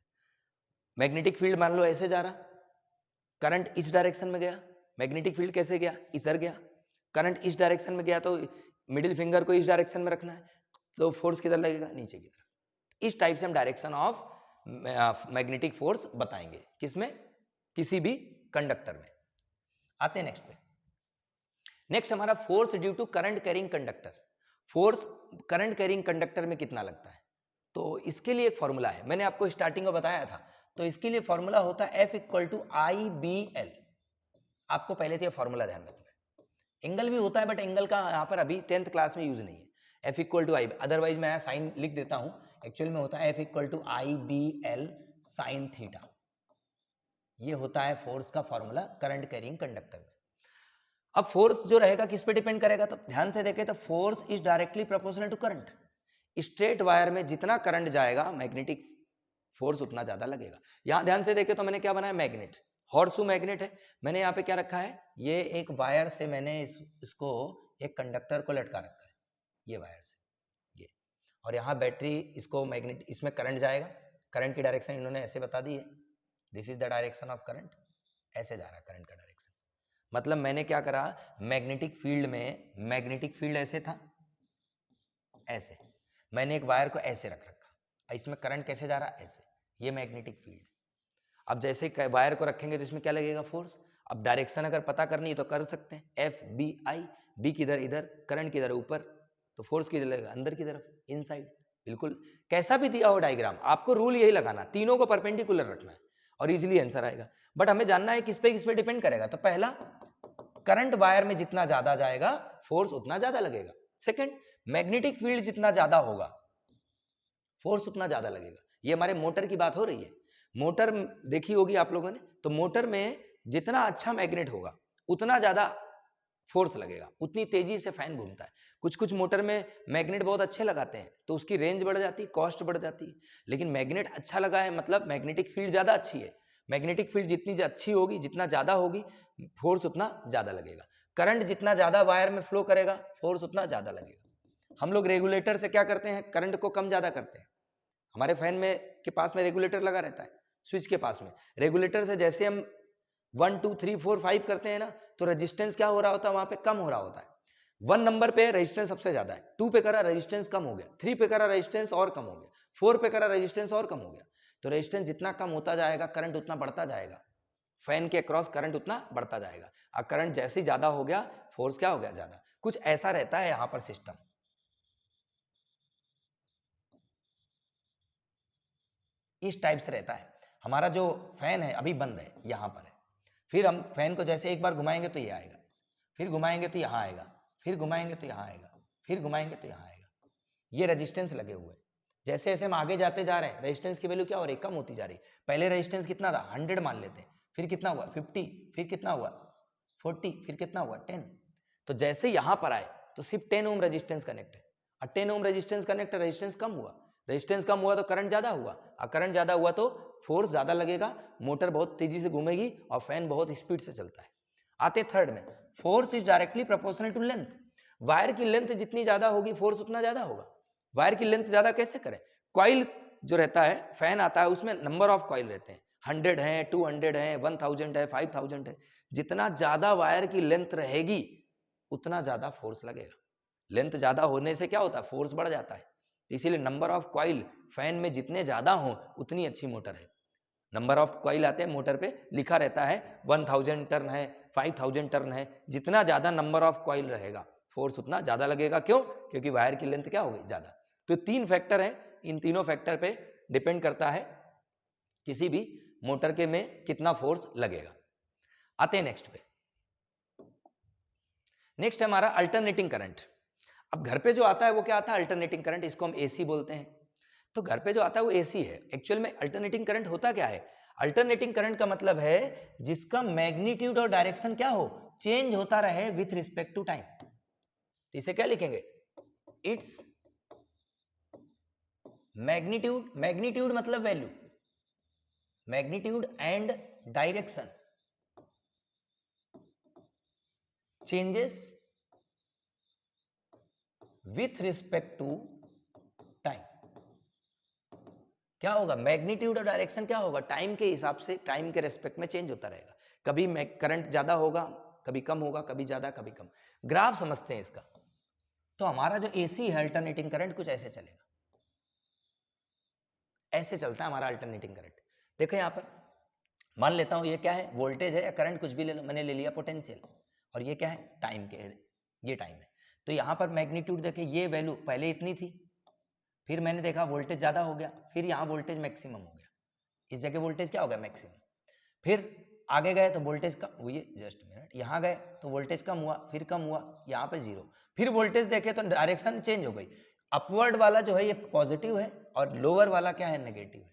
मैग्नेटिक फील्ड मान लो ऐसे जा रहा, करंट इस डायरेक्शन में गया, मैग्नेटिक फील्ड कैसे गया, इधर गया, करंट इस डायरेक्शन में गया, तो मिडिल फिंगर को इस डायरेक्शन में रखना है, तो फोर्स किधर लगेगा, नीचे की तरफ। इस टाइप से हम डायरेक्शन ऑफ मैग्नेटिक फोर्स बताएंगे, किसमें, किसी भी कंडक्टर में। आते हैं नेक्स्ट पे। नेक्स्ट हमारा force due to current carrying conductor. Force current carrying conductor में कितना लगता है, तो इसके लिए एक फॉर्मूला है, मैंने आपको स्टार्टिंग में बताया था। तो इसके लिए फॉर्मूला होता है F = IBL। आपको पहले तो ये फॉर्मूला ध्यान रखना है। एंगल भी होता है, बट एंगल का यहाँ पर अभी 10th क्लास में यूज नहीं है। F = I, अदरवाइज मैं साइन लिख देता हूं, एक्चुअल में होता है F = IBL sin थीटा। ये होता है फोर्स का फॉर्मूला करंट कैरिंग कंडक्टर में। अब फोर्स जो रहेगा किस पे डिपेंड करेगा, तो ध्यान से देखें तो force is directly proportional to current. Straight wire में जितना करंट जाएगा मैग्नेटिक फोर्स उतना ज्यादा लगेगा। यहां ध्यान से देखें तो मैंने क्या बनाया, मैग्नेट, हॉर्सू मैग्नेट है। मैंने यहाँ पे क्या रखा है, ये एक वायर से मैंने इसको एक कंडक्टर को लटका रखा है, ये वायर से ये, और यहाँ बैटरी, इसको मैग्नेट, इसमें करंट जाएगा, करंट की डायरेक्शन इन्होंने ऐसे बता दी है, this is the direction of current, ऐसे जा रहा है करंट का डायरेक्शन। मतलब मैंने क्या करा, मैग्नेटिक फील्ड में, मैग्नेटिक फील्ड ऐसे था, ऐसे मैंने एक वायर को ऐसे रख रखा, इसमें करंट कैसे जा रहा है, ऐसे, ये मैग्नेटिक फील्ड। अब जैसे वायर को रखेंगे तो इसमें क्या लगेगा, फोर्स। अब डायरेक्शन अगर पता करनी है तो कर सकते हैं, FBI, बी किधर, इधर, करंट किधर, ऊपर, तो फोर्स किधर लगेगा, अंदर की तरफ, इनसाइड। बिल्कुल कैसा भी दिया हो डायग्राम, आपको रूल यही लगाना, तीनों को परपेंडिकुलर रखना है और इजीली आंसर आएगा। बट हमें जानना है किस पे डिपेंड करेगा, तो पहला, करंट वायर में जितना ज्यादा जाएगा फोर्स उतना ज्यादा लगेगा। सेकंड, मैग्नेटिक फील्ड जितना ज्यादा होगा फोर्स उतना ज्यादा लगेगा। ये हमारे मोटर की बात हो रही है। मोटर देखी होगी आप लोगों ने, तो मोटर में जितना अच्छा मैग्नेट होगा उतना ज्यादा फोर्स लगेगा, उतनी तेजी से फैन घूमता है। कुछ कुछ मोटर में मैग्नेट बहुत अच्छे लगाते हैं तो उसकी रेंज बढ़ जाती है, कॉस्ट बढ़ जाती है। लेकिन मैग्नेट अच्छा लगा है मतलब मैग्नेटिक फील्ड ज्यादा अच्छी है। मैग्नेटिक फील्ड जितनी अच्छी होगी, जितना ज्यादा होगी, फोर्स उतना ज्यादा लगेगा। करंट जितना ज्यादा वायर में फ्लो करेगा, फोर्स उतना ज्यादा लगेगा। हम लोग रेगुलेटर से क्या करते हैं, करंट को कम ज्यादा करते हैं। हमारे फैन में के पास में रेगुलेटर लगा रहता है, स्विच के पास में। रेगुलेटर से जैसे हम 1 2 3 4 5 करते हैं ना, तो रेजिस्टेंस क्या हो रहा होता है, वहां पे कम हो रहा होता है। 1 नंबर पे रेजिस्टेंस सबसे ज्यादा है, 2 पे करा रेजिस्टेंस कम हो गया, 3 पे करा रेजिस्टेंस और कम हो गया, 4 पे करा रेजिस्टेंस और कम हो गया। तो रेजिस्टेंस जितना कम होता जाएगा, करंट उतना बढ़ता जाएगा। फैन के अक्रॉस करंट उतना बढ़ता जाएगा। अब करंट जैसे ही ज्यादा हो गया, फोर्स क्या हो गया, ज्यादा। कुछ ऐसा रहता है यहां पर सिस्टम। इस टाइप से रहता है। हमारा जो फैन है अभी बंद है, यहां पर है। फिर हम फैन को जैसे एक बार घुमाएंगे तो ये आएगा, फिर घुमाएंगे तो यहां आएगा, फिर घुमाएंगे तो यहां आएगा, फिर घुमाएंगे तो यहां आएगा। ये रेजिस्टेंस लगे हुए। जैसे जैसे हम आगे जाते जा रहे हैं, रेजिस्टेंस की वैल्यू क्या हो रही है, कम होती जा रही। पहले रेजिस्टेंस कितना था, 100 मान लेते हैं, फिर कितना हुआ 50, फिर कितना हुआ 40, फिर कितना हुआ 10। तो जैसे यहां पर आए तो सिर्फ 10 ओम रेजिस्टेंस कनेक्ट है। और 10 ओम रेजिस्टेंस कनेक्ट, रेजिस्टेंस कम हुआ। रेजिस्टेंस कम हुआ तो करंट ज्यादा हुआ, और करंट ज्यादा हुआ तो फोर्स ज्यादा लगेगा, मोटर बहुत तेजी से घूमेगी और फैन बहुत स्पीड से चलता है। आते थर्ड में, force is directly proportional to length. Wire की लेंथ जितनी ज्यादा होगी, फोर्स उतना ज्यादा होगा। वायर की लेंथ ज्यादा कैसे करें, कॉइल जो रहता है, फैन आता है उसमें नंबर ऑफ कॉइल रहते हैं, 100 है, 200 है, 1000 है, 5000 है। जितना ज्यादा वायर की लेंथ रहेगी उतना ज्यादा फोर्स लगेगा। लेंथ ज्यादा होने से क्या होता है, फोर्स बढ़ जाता है। इसीलिए नंबर ऑफ कॉइल फैन में जितने ज्यादा हो उतनी अच्छी मोटर है। नंबर ऑफ कॉइल आते हैं मोटर पे, लिखा रहता है 1000 टर्न है, 5000 टर्न है। जितना ज्यादा नंबर ऑफ कॉइल रहेगा, फोर्स उतना ज्यादा लगेगा। क्यों, क्योंकि वायर की लेंथ क्या होगी, ज्यादा। तो 3 फैक्टर है, इन तीनों फैक्टर पे डिपेंड करता है किसी भी मोटर के में कितना फोर्स लगेगा। आते हैं नेक्स्ट पे। नेक्स्ट है हमारा अल्टरनेटिंग करंट। अब घर पे जो आता है वो क्या आता है, अल्टरनेटिंग करंट, इसको हम एसी बोलते हैं। तो घर पे जो आता है वो एसी है। एक्चुअल में अल्टरनेटिंग करंट होता क्या है, अल्टरनेटिंग करंट का मतलब है जिसका मैग्नीट्यूड और डायरेक्शन क्या हो, चेंज होता रहे विथ रिस्पेक्ट टू टाइम। इसे क्या लिखेंगे, इट्स मैग्नीट्यूड, मैग्नीट्यूड मतलब value, magnitude and direction changes with respect to time. क्या होगा, मैग्नीट्यूड और डायरेक्शन क्या होगा, टाइम के हिसाब से, टाइम के रेस्पेक्ट में चेंज होता रहेगा। कभी करंट ज्यादा होगा, कभी कम होगा, कभी ज्यादा कभी कम। ग्राफ समझते हैं इसका। तो हमारा जो एसी है अल्टरनेटिंग करंट कुछ ऐसे चलेगा, ऐसे चलता है हमारा अल्टरनेटिंग करंट। देखो यहां पर मान लेता हूं ये क्या है, वोल्टेज है या करंट कुछ भी ले लो, मैंने ले लिया पोटेंशियल, और ये क्या है, टाइम के, ये टाइम है। तो यहां पर मैग्नीट्यूड देखे, ये वैल्यू पहले इतनी थी, फिर मैंने देखा वोल्टेज ज्यादा हो गया, फिर यहाँ वोल्टेज मैक्सिमम हो गया, इस जगह वोल्टेज क्या हो गया, मैक्सिमम। फिर आगे गए तो वोल्टेज कम हुई, जस्ट मिनट, यहाँ गए तो वोल्टेज कम हुआ, फिर कम हुआ, यहाँ पे 0। फिर वोल्टेज देखे तो डायरेक्शन चेंज हो गई, अपवर्ड वाला जो है ये पॉजिटिव है और लोअर वाला क्या है, नेगेटिव है।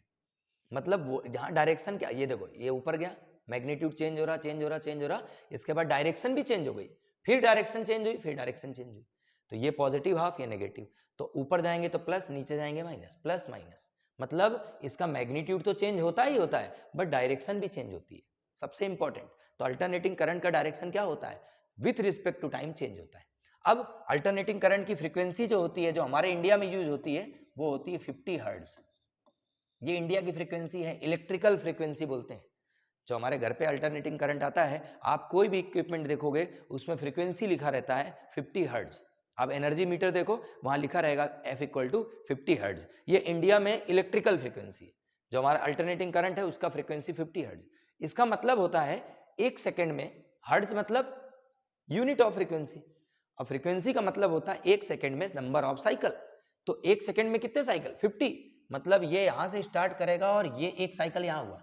मतलब वो यहाँ डायरेक्शन क्या, ये देखो ये ऊपर गया, मैग्नीट्यूड चेंज हो रहा, चेंज हो रहा, चेंज हो रहा, इसके बाद डायरेक्शन भी चेंज हो गई, फिर डायरेक्शन चेंज हुई, फिर डायरेक्शन चेंज हुई। तो ये पॉजिटिव हाफ, ये नेगेटिव। तो ऊपर जाएंगे तो प्लस, नीचे जाएंगे माइनस, प्लस माइनस। मतलब इसका मैग्नीट्यूड तो चेंज होता ही होता है, बट डायरेक्शन भी चेंज होती है, सबसे इंपॉर्टेंट। तो अल्टरनेटिंग करंट का डायरेक्शन क्या होता है, with respect to time change होता है। अब अल्टरनेटिंग करंट की फ्रीक्वेंसी जो होती है, जो हमारे इंडिया में यूज होती है, वो होती है 50 हर्ट्ज। ये इंडिया की फ्रीक्वेंसी है, इलेक्ट्रिकल फ्रीक्वेंसी बोलते हैं। जो हमारे घर पे अल्टरनेटिंग करंट आता है, आप कोई भी इक्विपमेंट देखोगे उसमें फ्रीक्वेंसी लिखा रहता है 50 हर्ट्ज। आप एनर्जी मीटर देखो, वहां लिखा रहेगा F = 50 हर्ट्ज। ये इंडिया में इलेक्ट्रिकल फ्रीक्वेंसी है। जो हमारा अल्टरनेटिंग करंट है उसका फ्रीक्वेंसी 50 हर्ट्ज। इसका मतलब होता है 1 सेकेंड में, हर्ट्ज मतलब यूनिट ऑफ फ्रीक्वेंसी, और फ्रीक्वेंसी का मतलब होता है 1 सेकेंड में नंबर ऑफ साइकिल। तो 1 सेकेंड में कितने साइकिल, 50। मतलब ये यहां से स्टार्ट करेगा और ये एक साइकिल यहां हुआ,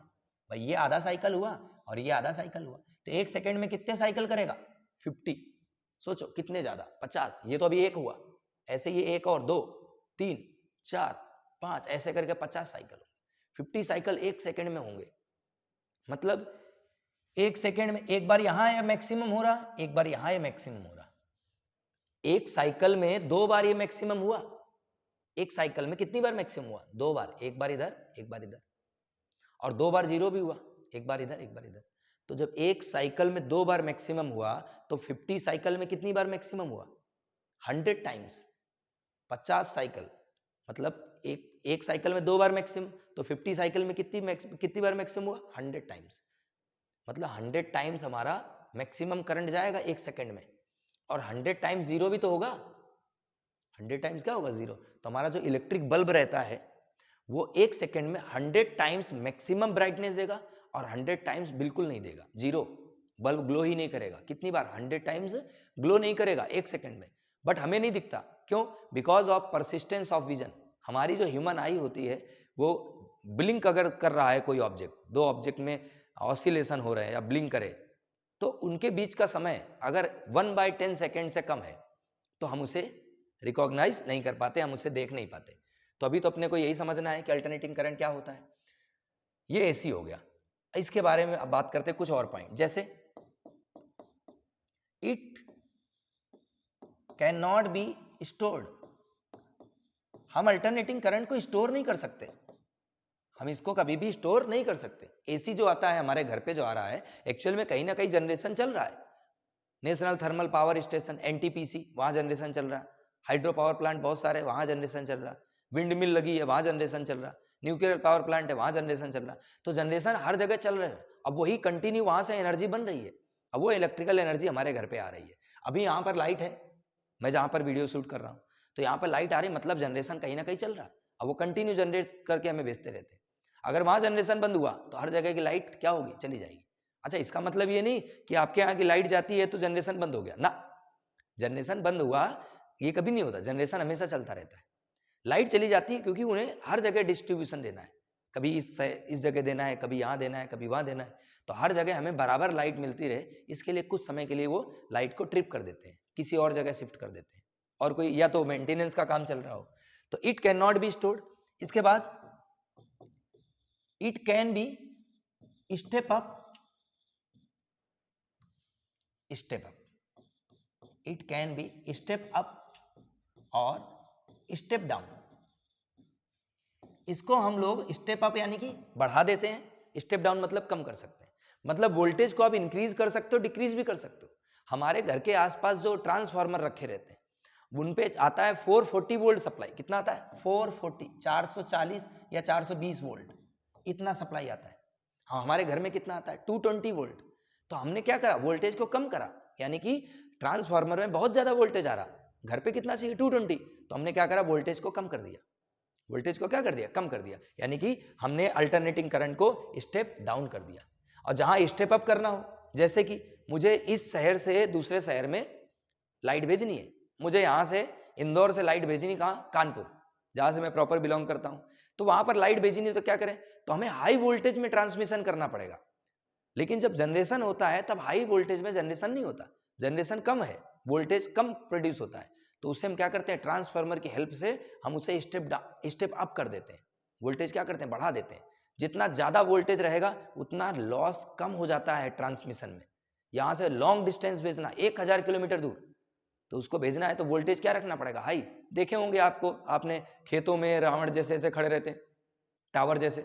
भाई ये आधा साइकिल हुआ और ये आधा साइकिल हुआ, तो 1 सेकेंड में कितने साइकिल करेगा, 50। सोचो कितने ज्यादा, 50। ये तो अभी एक हुआ, ऐसे ये 1 और 2 3 4 5 ऐसे करके 50 साइकिल, 50 साइकिल 1 सेकेंड में होंगे। मतलब 1 सेकेंड में एक बार यहां ये मैक्सिमम हो रहा, एक बार यहां ये मैक्सिमम हो रहा। एक साइकिल में 2 बार ये मैक्सिमम हुआ। एक साइकिल में कितनी बार मैक्सिमम हुआ? 2 बार, एक बार इधर एक बार इधर, और 2 बार जीरो भी हुआ, एक बार इधर एक बार इधर। तो जब एक साइकिल में 2 बार मैक्सिमम हुआ तो 50 साइकिल में कितनी बार मैक्सिमम हुआ? 100 टाइम्स। 50 साइकिल मतलब एक साइकिल में 2 बार मैक्सिमम, तो 50 साइकिल में कितनी बार मैक्सिमम हुआ? 100 टाइम्स। मतलब 100 टाइम्स हमारा मैक्सिमम करंट जाएगा 1 सेकेंड में, और 100 टाइम्स जीरो भी तो होगा। 100 टाइम्स क्या होगा? जीरो। तो हमारा जो इलेक्ट्रिक बल्ब रहता है वो 1 सेकेंड में 100 टाइम्स मैक्सिमम ब्राइटनेस देगा और 100 टाइम्स बिल्कुल नहीं देगा, जीरो। बल्ब ग्लो ही नहीं करेगा। कितनी बार? 100 टाइम्स ग्लो नहीं करेगा 1 सेकेंड में। बट हमें नहीं दिखता, क्यों? Because of persistence of vision. हमारी जो ह्यूमन आई होती है वो ब्लिंक अगर कर रहा है कोई ऑब्जेक्ट, दो ऑब्जेक्ट में ऑसिलेशन हो रहे हैं या ब्लिंक करे, तो उनके बीच का समय अगर 1/10 सेकेंड से कम है तो हम उसे रिकॉग्नाइज नहीं कर पाते, हम उसे देख नहीं पाते। तो अभी तो अपने को यही समझना है कि अल्टरनेटिंग करंट क्या होता है। ये एसी हो गया। इसके बारे में अब बात करते हैं कुछ और पॉइंट, जैसे it can not be stored. हम अल्टरनेटिंग करंट को स्टोर नहीं कर सकते, हम इसको कभी भी स्टोर नहीं कर सकते। एसी जो आता है हमारे घर पे जो आ रहा है, एक्चुअल में कहीं ना कहीं जनरेशन चल रहा है। National thermal power station NTPC, वहां जनरेशन चल रहा है। हाइड्रो पावर प्लांट बहुत सारे, वहां जनरेशन चल रहा है। विंड मिल लगी है, वहां जनरेशन चल रहा है। न्यूक्लियर पावर प्लांट है, वहां जनरेशन चल रहा है। तो जनरेशन हर जगह चल रहे हैं। अब वही कंटिन्यू वहां से एनर्जी बन रही है। अब वो इलेक्ट्रिकल एनर्जी हमारे घर पे आ रही है। अभी यहाँ पर लाइट है, मैं जहां पर वीडियो शूट कर रहा हूँ, तो यहाँ पर लाइट आ रही, मतलब जनरेशन कहीं ना कहीं चल रहा है। अब वो कंटिन्यू जनरेट करके हमें भेजते रहते हैं। अगर वहां जनरेशन बंद हुआ तो हर जगह की लाइट क्या होगी? चली जाएगी। अच्छा, इसका मतलब ये नहीं कि आपके यहाँ की लाइट जाती है तो जनरेशन बंद हो गया ना। जनरेशन बंद हुआ ये कभी नहीं होता, जनरेशन हमेशा चलता रहता है। लाइट चली जाती है क्योंकि उन्हें हर जगह डिस्ट्रीब्यूशन देना है, कभी इस जगह देना है, कभी यहाँ देना है, कभी वहां देना है। तो हर जगह हमें बराबर लाइट मिलती रहे, इसके लिए कुछ समय के लिए वो लाइट को ट्रिप कर देते हैं, किसी और जगह शिफ्ट कर देते हैं, और कोई या तो मेंटेनेंस का काम चल रहा हो। तो it can not be stored. इसके बाद it can be step up, step up. It can be step up और स्टेप डाउन। इसको हम लोग स्टेप अप यानी कि बढ़ा देते हैं, स्टेप डाउन मतलब कम कर सकते हैं। मतलब वोल्टेज को आप इंक्रीज कर सकते हो, डिक्रीज भी कर सकते हो। हमारे घर के आसपास जो ट्रांसफार्मर रखे रहते हैं उन पे आता है 440 वोल्ट सप्लाई। कितना आता है? 440, 440 या 420 वोल्ट, इतना सप्लाई आता है। हाँ, हमारे घर में कितना आता है? 220 वोल्ट। तो हमने क्या करा? वोल्टेज को कम करा, यानी कि ट्रांसफार्मर में बहुत ज्यादा वोल्टेज आ रहा, घर पे कितना चाहिए? 220। तो हमने क्या करा? वोल्टेज को कम कर दिया। वोल्टेज को क्या कर दिया? कम कर दिया, यानी कि हमने अल्टरनेटिंग करंट को स्टेप डाउन कर दिया। और जहां स्टेप अप करना हो, जैसे कि मुझे इस शहर से दूसरे शहर में लाइट भेजनी है, मुझे यहां से इंदौर से लाइट भेजनी, कहाँ? कानपुर, जहां से मैं प्रॉपर बिलोंग करता हूं। तो वहां पर लाइट भेजनी है तो क्या करें? तो हमें हाई वोल्टेज में ट्रांसमिशन करना पड़ेगा। लेकिन जब जनरेशन होता है तब हाई वोल्टेज में जनरेशन नहीं होता, जनरेशन कम है, वोल्टेज कम प्रोड्यूस होता है। तो उससे हम क्या करते हैं? ट्रांसफार्मर की हेल्प से हम उसे स्टेप अप कर देते हैं, वोल्टेज क्या करते हैं? बढ़ा देते हैं। जितना ज्यादा वोल्टेज रहेगा उतना लॉस कम हो जाता है ट्रांसमिशन में। यहां से लॉन्ग डिस्टेंस भेजना, 1000 किलोमीटर दूर, तो उसको भेजना है तो वोल्टेज क्या रखना पड़ेगा? हाई। देखे होंगे आपको, आपने खेतों में रावण जैसे ऐसे खड़े रहते हैं, टावर जैसे,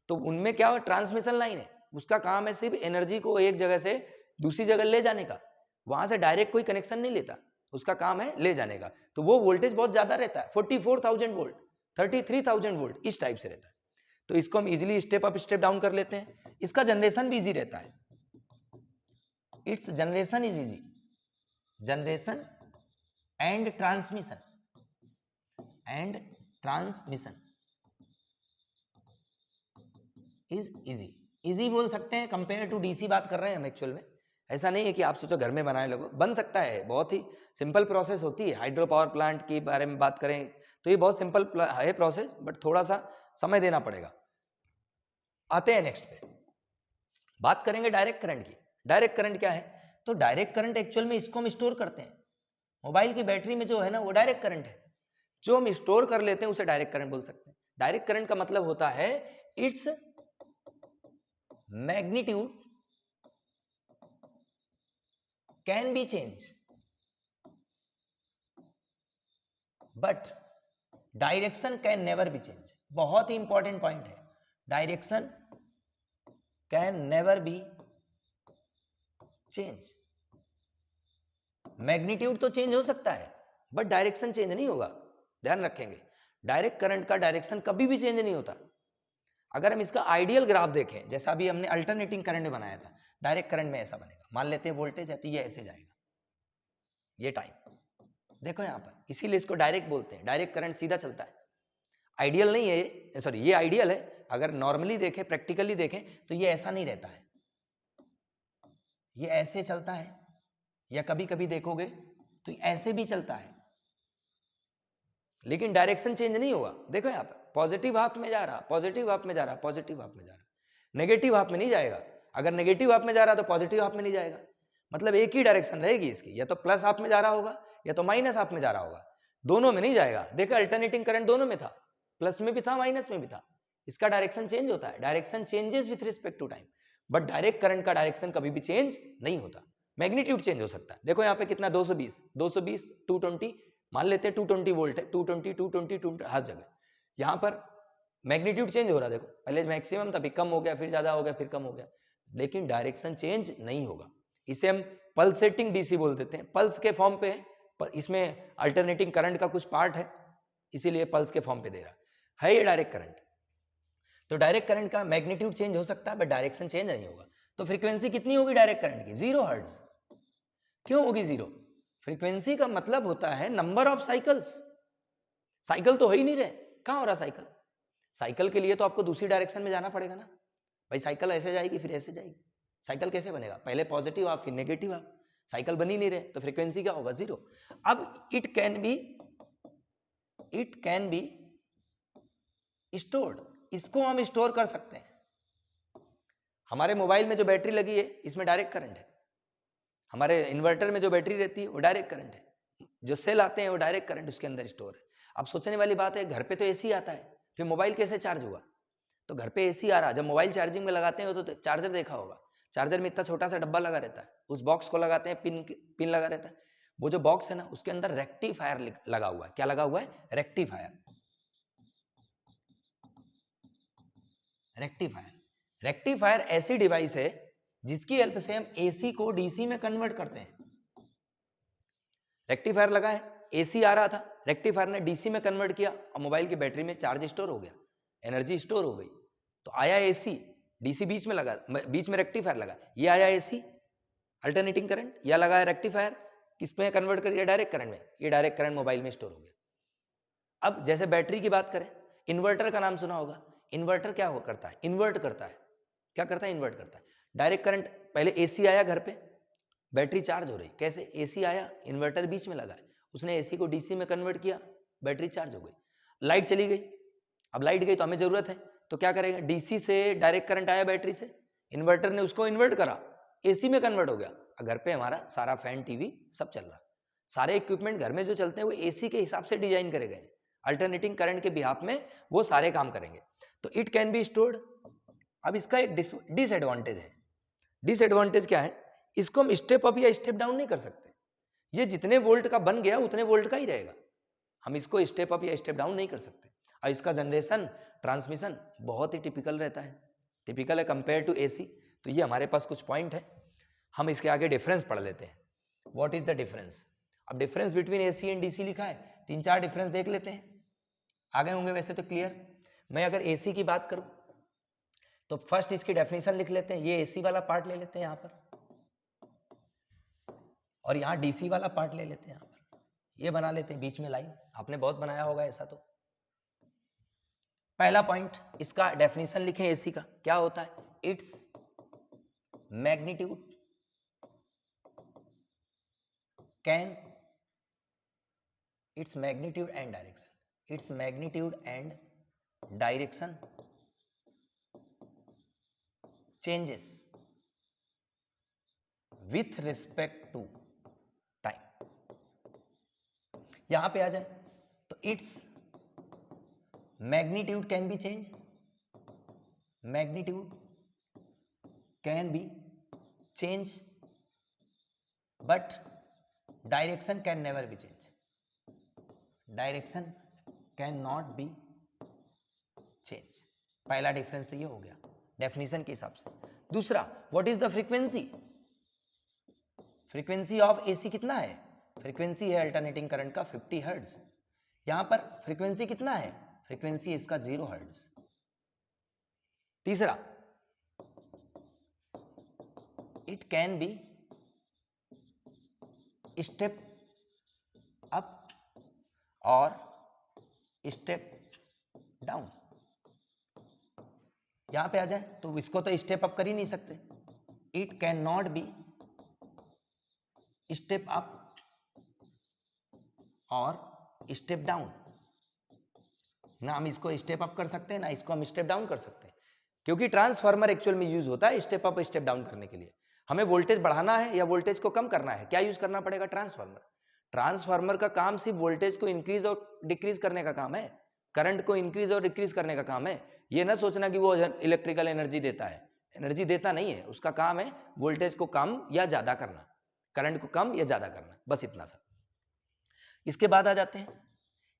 तो उनमें क्या हो? ट्रांसमिशन लाइन है, उसका काम है सिर्फ एनर्जी को एक जगह से दूसरी जगह ले जाने का, वहां से डायरेक्ट कोई कनेक्शन नहीं लेता, उसका काम है ले जाने का। तो वो वोल्टेज बहुत ज्यादा रहता है, 44,000 वोल्ट, 33,000 वोल्ट, इस टाइप से रहता है। तो इसको हम easily step up step down कर लेते हैं। इसका जनरेशन भी इजी रहता है, it's generation is easy, generation and transmission is easy. Easy बोल सकते हैं, कंपेयर टू डीसी बात कर रहे हैं हम एक्चुअल में। ऐसा नहीं है कि आप सोचो घर में बनाने लगो, बन सकता है, बहुत ही सिंपल प्रोसेस होती है। हाइड्रो पावर प्लांट के बारे में बात करें तो ये बहुत सिंपल है प्रोसेस, बट थोड़ा सा समय देना पड़ेगा। आते हैं नेक्स्ट पे, बात करेंगे डायरेक्ट करंट की। डायरेक्ट करंट क्या है? तो डायरेक्ट करंट एक्चुअल में इसको हम स्टोर करते हैं, मोबाइल की बैटरी में जो है ना वो डायरेक्ट करंट है, जो हम स्टोर कर लेते हैं उसे डायरेक्ट करंट बोल सकते हैं। डायरेक्ट करंट का मतलब होता है its magnitude can be change but direction can never be change. बहुत ही इंपॉर्टेंट पॉइंट है, direction can never be change. Magnitude तो चेंज हो सकता है बट डायरेक्शन चेंज नहीं होगा। ध्यान रखेंगे, डायरेक्ट करंट का डायरेक्शन कभी भी चेंज नहीं होता। अगर हम इसका आइडियल ग्राफ देखें, जैसा अभी हमने अल्टरनेटिंग करंट में बनाया था, डायरेक्ट करंट में ऐसा बनेगा। मान लेते हैं वोल्टेज है तो ये ऐसे जाएगा, ये टाइम देखो यहां पर, इसीलिए इसको डायरेक्ट बोलते हैं। डायरेक्ट करंट सीधा चलता है, आइडियल नहीं है, सॉरी ये आइडियल है। अगर नॉर्मली देखें, प्रैक्टिकली देखें तो ये ऐसा नहीं रहता है, ये ऐसे चलता है, या कभी कभी देखोगे तो ऐसे भी चलता है, लेकिन डायरेक्शन चेंज नहीं होगा। देखो यहाँ पर पॉजिटिव हाफ में जा रहा, पॉजिटिव हाफ में जा रहा, पॉजिटिव हाफ में जा रहा, नेगेटिव हाफ में नहीं जाएगा। अगर नेगेटिव हाफ में जा रहा तो पॉजिटिव हाफ में नहीं जाएगा, मतलब एक ही डायरेक्शन रहेगी इसकी, या तो प्लस हाफ में जा रहा होगा या तो माइनस हाफ में जा रहा होगा, दोनों में नहीं जाएगा। देखो अल्टरनेटिंग करंट दोनों में था, प्लस में भी था माइनस में भी था। इसका डायरेक्शन चेंज होता है, direction changes with respect to time, but direct current का डायरेक्शन कभी भी चेंज नहीं होता। मैग्नीट्यूड चेंज हो सकता है। देखो यहाँ पे कितना 220, 220 मान लेते हैं 220 वोल्ट है, 220 220 हर जगह। यहाँ पर मैग्नीट्यूड चेंज हो रहा है, देखो पहले मैक्सिमम था, फिर कम हो गया, फिर ज्यादा हो गया, फिर कम हो गया, लेकिन डायरेक्शन चेंज नहीं होगा। इसे हम पल्सेटिंग डीसी बोल देते हैं, पल्स के फॉर्म पे है, इसमें अल्टरनेटिंग करंट का कुछ पार्ट है, इसीलिए पल्स के फॉर्म पे दे रहा है ये डायरेक्ट करंट। तो डायरेक्ट करंट का मैग्नीट्यूड चेंज हो सकता है बट डायरेक्शन चेंज नहीं होगा। तो फ्रीक्वेंसी कितनी होगी डायरेक्ट करंट की? 0 हर्ट्ज। क्यों होगी 0? फ्रीक्वेंसी का मतलब होता है नंबर ऑफ साइकिल्स। साइकिल तो हो ही नहीं रहे, कहां हो रहा साइकिल? साइकिल के लिए तो आपको दूसरी डायरेक्शन में जाना पड़ेगा ना भाई, साइकिल ऐसे जाएगी फिर ऐसे जाएगी, साइकिल कैसे बनेगा? पहले पॉजिटिव आप फिर नेगेटिव आप, साइकिल बन ही नहीं रहे, तो फ्रीक्वेंसी क्या होगा? 0। अब इट कैन बी स्टोर्ड, इसको हम स्टोर कर सकते हैं। हमारे मोबाइल में जो बैटरी लगी है इसमें डायरेक्ट करंट है, हमारे इन्वर्टर में जो बैटरी रहती है वो डायरेक्ट करंट है, जो सेल आते हैं वो डायरेक्ट करंट उसके अंदर स्टोर है। अब सोचने वाली बात है, घर पे तो एसी आता है, फिर मोबाइल कैसे चार्ज हुआ? तो घर पे एसी आ रहा, जब मोबाइल चार्जिंग में लगाते हैं तो चार्जर देखा होगा, चार्जर में इतना छोटा सा डब्बा लगा रहता है, उस बॉक्स को लगाते हैं, पिन लगा रहता है, वो जो बॉक्स है ना उसके अंदर रेक्टिफायर लगा हुआ है। क्या लगा हुआ है? रेक्टिफायर। रेक्टिफायर ऐसी डिवाइस है जिसकी हेल्प से हम एसी को डीसी में कन्वर्ट करते हैं। रेक्टिफायर लगा है, एसी आ रहा था, रेक्टिफायर ने डीसी में कन्वर्ट किया और मोबाइल की बैटरी में चार्ज स्टोर हो गया, एनर्जी स्टोर हो गई, तो आया एसी, डीसी बीच में लगा, बीच में रेक्टिफायर लगा, ये आया एसी अल्टरनेटिंग करंट, या लगा है रेक्टिफायर, किसमें कन्वर्ट कर दिया? डायरेक्ट करंट में, ये डायरेक्ट करंट मोबाइल में स्टोर हो गया। अब जैसे बैटरी की बात करें, इन्वर्टर का नाम सुना होगा, इन्वर्टर क्या हो करता है? इन्वर्ट करता है। क्या करता है? इन्वर्ट करता है। डायरेक्ट करंट, पहले एसी आया घर पे, बैटरी चार्ज हो रही, कैसे? एसी आया, इन्वर्टर बीच में लगा है, उसने एसी को डीसी में कन्वर्ट किया, बैटरी चार्ज हो गई। लाइट चली गई, अब लाइट गई तो हमें जरूरत है, तो क्या करेगा? डीसी से डायरेक्ट करंट आया बैटरी से, इन्वर्टर ने उसको इन्वर्ट करा, एसी में कन्वर्ट हो गया, घर पे हमारा सारा फैन टीवी सब चल रहा, सारे इक्विपमेंट घर में जो चलते हैं वो एसी के हिसाब से डिजाइन करे गए, अल्टरनेटिंग करंट के बिहाफ में वो सारे काम करेंगे। तो इट कैन बी स्टोर्ड। अब इसका एक डिसएडवांटेज है। डिसएडवांटेज क्या है? इसको हम स्टेप अप या स्टेप डाउन नहीं कर सकते, ये जितने वोल्ट का बन गया उतने वोल्ट का ही रहेगा, हम इसको स्टेप अप या स्टेप डाउन नहीं कर सकते। और इसका जनरेशन, ट्रांसमिशन बहुत ही टिपिकल रहता है, टिपिकल है कंपेयर टू एसी। तो ये हमारे पास कुछ पॉइंट है, हम इसके आगे डिफरेंस पढ़ लेते हैं। What is the difference? अब difference between AC and DC लिखा है, 3-4 डिफरेंस देख लेते हैं, आ गए होंगे वैसे तो क्लियर। मैं अगर एसी की बात करूं तो फर्स्ट इसकी डेफिनेशन लिख लेते हैं, ये एसी वाला पार्ट ले लेते हैं यहां पर, और यहां डीसी वाला पार्ट ले लेते हैं यहां पर, ये बना लेते हैं बीच में लाइन, आपने बहुत बनाया होगा ऐसा। तो पहला पॉइंट, इसका डेफिनेशन लिखें एसी का, क्या होता है? Its magnitude can, its magnitude and direction, its magnitude and direction changes with respect to time। यहां पे आ जाए तो its magnitude can be change, magnitude can be change but direction can never be change, direction can not be change. पहला difference तो ये हो गया definition के हिसाब से। दूसरा, what is the frequency, frequency of AC कितना है, फ्रीक्वेंसी है अल्टरनेटिंग करंट का 50 हर्ट्ज। यहां पर फ्रीक्वेंसी कितना है, फ्रीक्वेंसी इसका 0 हर्ट्ज। तीसरा, it can be step up और स्टेप डाउन। यहां पे आ जाए तो इसको तो स्टेप अप कर ही नहीं सकते, it can not be step up और स्टेप डाउन। ना हम इसको स्टेप अप कर सकते हैं ना इसको हम स्टेप डाउन कर सकते हैं, क्योंकि ट्रांसफार्मर एक्चुअल में यूज होता है स्टेप अप स्टेप डाउन करने के लिए। हमें वोल्टेज बढ़ाना है या वोल्टेज को कम करना है, क्या यूज करना पड़ेगा, ट्रांसफार्मर। ट्रांसफार्मर का काम सिर्फ वोल्टेज को इंक्रीज और डिक्रीज करने का काम है, करंट को इंक्रीज और डिक्रीज करने का काम है। ये ना सोचना कि वो इलेक्ट्रिकल एनर्जी देता है, एनर्जी देता नहीं है, उसका काम है वोल्टेज को कम या ज्यादा करना, करंट को कम या ज्यादा करना, बस इतना सा। इसके बाद आ जाते हैं,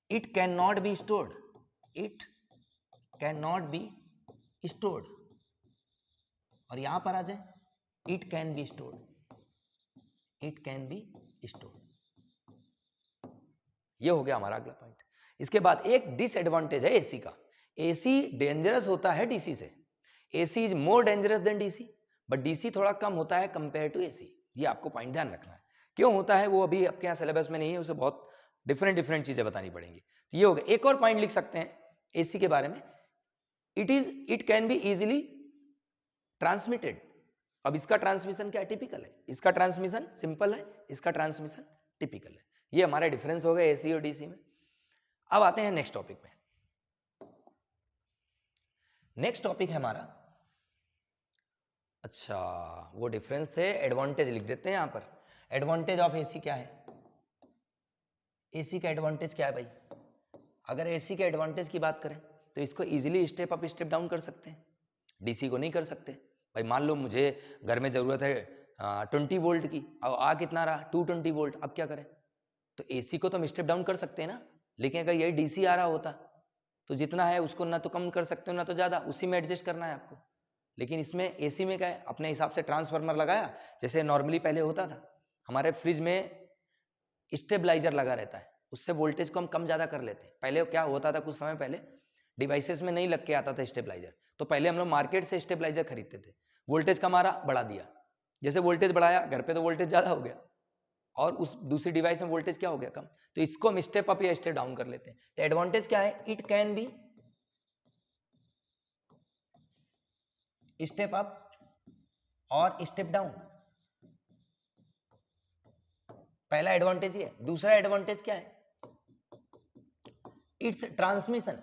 it can not be stored, it can not be stored. और यहां पर आ जाए, it can be stored, it can be stored. ये हो गया हमारा अगला पॉइंट। इसके बाद एक डिसएडवांटेज है एसी का, एसी डेंजरस होता है डीसी से, AC is more dangerous than DC, but DC थोड़ा कम होता है कंपेयर टू एसी। ये आपको पॉइंट ध्यान रखना है, क्यों होता है वो अभी आपके यहाँ सिलेबस में नहीं है, उसे बहुत डिफरेंट चीजें बतानी पड़ेंगी। तो ये हो गया। एक और पॉइंट लिख सकते हैं एसी के बारे में, it can be easily transmitted. अब इसका ट्रांसमिशन क्या टिपिकल है, इसका ट्रांसमिशन सिंपल है, इसका ट्रांसमिशन टिपिकल है। ये हमारे डिफरेंस हो गए एसी और डीसी में। अब आते हैं नेक्स्ट टॉपिक में। नेक्स्ट टॉपिक है हमारा, अच्छा वो डिफरेंस थे, एडवांटेज लिख देते हैं यहां पर। एडवांटेज ऑफ एसी क्या है, एसी का एडवांटेज क्या है भाई। अगर एसी के एडवांटेज की बात करें तो इसको easily step up step down कर सकते हैं, डीसी को नहीं कर सकते। भाई मान लो मुझे घर में जरूरत है 20 वोल्ट की, अब आ कितना रहा 220 वोल्ट, अब क्या करें, तो एसी को तो हम स्टेप डाउन कर सकते हैं ना। लेकिन अगर यही डीसी आ रहा होता तो जितना है उसको ना तो कम कर सकते हो ना तो ज्यादा, उसी में एडजस्ट करना है आपको। लेकिन इसमें एसी में क्या है, अपने हिसाब से ट्रांसफार्मर लगाया, जैसे नॉर्मली पहले होता था हमारे फ्रिज में स्टेबलाइजर लगा रहता है, उससे वोल्टेज को हम कम ज्यादा कर लेते हैं। पहले क्या होता था, कुछ समय पहले डिवाइसेस में नहीं लग के आता था स्टेबलाइजर, तो पहले हम लोग मार्केट से स्टेबलाइजर खरीदते थे, वोल्टेज कम आ रहा बढ़ा दिया, जैसे वोल्टेज बढ़ाया घर पे तो वोल्टेज ज्यादा हो गया और उस दूसरी डिवाइस में वोल्टेज क्या हो गया कम, तो इसको हम स्टेप अप या स्टेप डाउन कर लेते हैं। तो एडवांटेज क्या है, it can be step up और स्टेप डाउन, पहला एडवांटेज ये है। दूसरा एडवांटेज क्या है, इट्स ट्रांसमिशन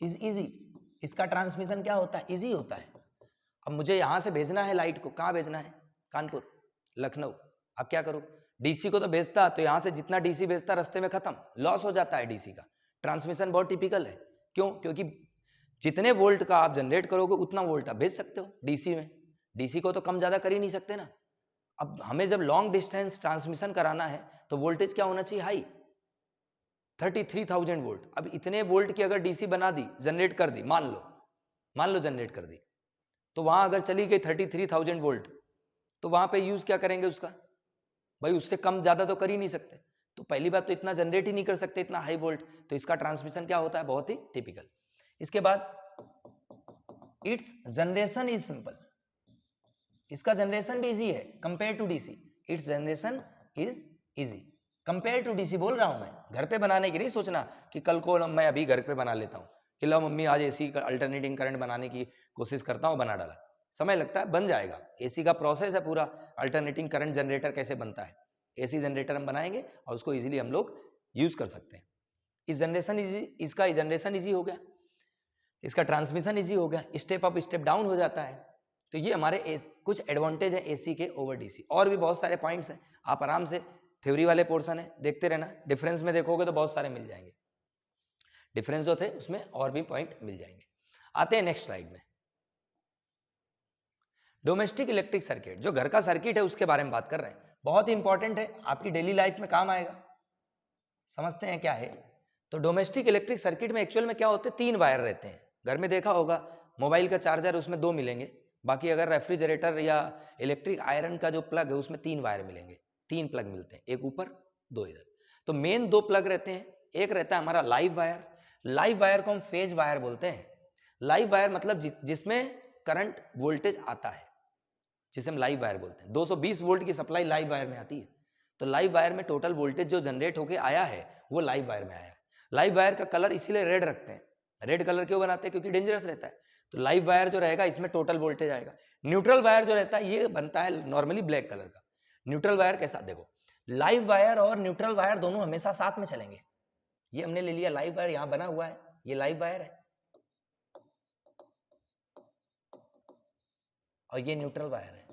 इज इजी, इसका ट्रांसमिशन क्या होता है, इजी होता है। अब मुझे यहां से भेजना है लाइट को, कहां भेजना है, कानपुर, लखनऊ, अब क्या करूं, डीसी को तो भेजता तो यहां से जितना डीसी भेजता रास्ते में खत्म, लॉस हो जाता है डीसी का। ट्रांसमिशन बहुत टिपिकल है, क्यों, क्योंकि जितने वोल्ट का आप जनरेट करोगे उतना वोल्ट आप भेज सकते हो डीसी में, डीसी को तो कम ज्यादा कर ही नहीं सकते ना। अब हमें जब लॉन्ग डिस्टेंस ट्रांसमिशन कराना है तो वोल्टेज क्या होना चाहिए, हाई, 33,000 वोल्ट। अब इतने वोल्ट की अगर डीसी बना दी, जनरेट कर दी, मान लो जनरेट कर दी, तो वहां अगर चली गई 33,000 वोल्ट, तो वहां पे यूज क्या करेंगे उसका, भाई उससे कम ज्यादा तो कर ही नहीं सकते। तो पहली बात तो इतना जनरेट ही नहीं कर सकते इतना हाई वोल्ट, तो इसका ट्रांसमिशन क्या होता है, बहुत ही टिपिकल। इसके बाद इट्स जनरेशन इज सिंपल, इसका जनरेशन भी इजी है compare to DC, its generation is easy compare to DC. बोल रहा हूं मैं, घर पे बनाने की नहीं सोचना कि कल को मैं अभी घर पे बना लेता हूं कि लो मम्मी आज एसी का अल्टरनेटिंग करंट बनाने की कोशिश करता हूं, बना डाला, समय लगता है, बन जाएगा। एसी का प्रोसेस है पूरा, अल्टरनेटिंग करंट जनरेटर कैसे बनता है, एसी जनरेटर हम बनाएंगे और उसको इजीली हम लोग यूज कर सकते हैं। इस जनरेशन इजी, इसका जनरेशन इजी हो गया, इसका ट्रांसमिशन इजी हो गया, स्टेप अप स्टेप डाउन हो जाता है। तो ये हमारे कुछ एडवांटेज है एसी के ओवर डीसी। और भी बहुत सारे पॉइंट्स हैं, आप आराम से थ्योरी वाले पोर्शन है देखते रहना, डिफरेंस में देखोगे तो बहुत सारे मिल जाएंगे, डिफरेंस जो थे उसमें और भी पॉइंट मिल जाएंगे। आते हैं नेक्स्ट स्लाइड में। डोमेस्टिक इलेक्ट्रिक सर्किट, जो घर का सर्किट है उसके बारे में बात कर रहे हैं, बहुत इंपॉर्टेंट है, आपकी डेली लाइफ में काम आएगा। समझते हैं क्या है। तो डोमेस्टिक इलेक्ट्रिक सर्किट में एक्चुअल में क्या होते हैं, 3 वायर रहते हैं। घर में देखा होगा मोबाइल का चार्जर उसमें 2 मिलेंगे, बाकी अगर रेफ्रिजरेटर या इलेक्ट्रिक आयरन का जो प्लग है उसमें 3 वायर मिलेंगे, 3 प्लग मिलते हैं, एक ऊपर 2 इधर। तो मेन 2 प्लग रहते हैं, एक रहता है हमारा लाइव वायर। लाइव वायर को हम फेज वायर बोलते हैं। लाइव वायर मतलब जिसमें करंट वोल्टेज आता है, जिसे हम लाइव वायर बोलते हैं। 220 वोल्ट की सप्लाई लाइव वायर में आती है। तो लाइव वायर में टोटल वोल्टेज जो जनरेट होके आया है वो लाइव वायर में आया है। लाइव वायर का कलर इसीलिए रेड रखते हैं। रेड कलर क्यों बनाते हैं, क्योंकि डेंजरस रहता है। तो लाइव वायर जो रहेगा इसमें टोटल वोल्टेज आएगा। न्यूट्रल वायर जो रहता है ये बनता है नॉर्मली ब्लैक कलर का। न्यूट्रल वायर कैसा, देखो लाइव वायर और न्यूट्रल वायर दोनों हमेशा साथ में चलेंगे। ये हमने ले लिया लाइव वायर, यहां बना हुआ है, ये लाइव वायर है और ये न्यूट्रल वायर है।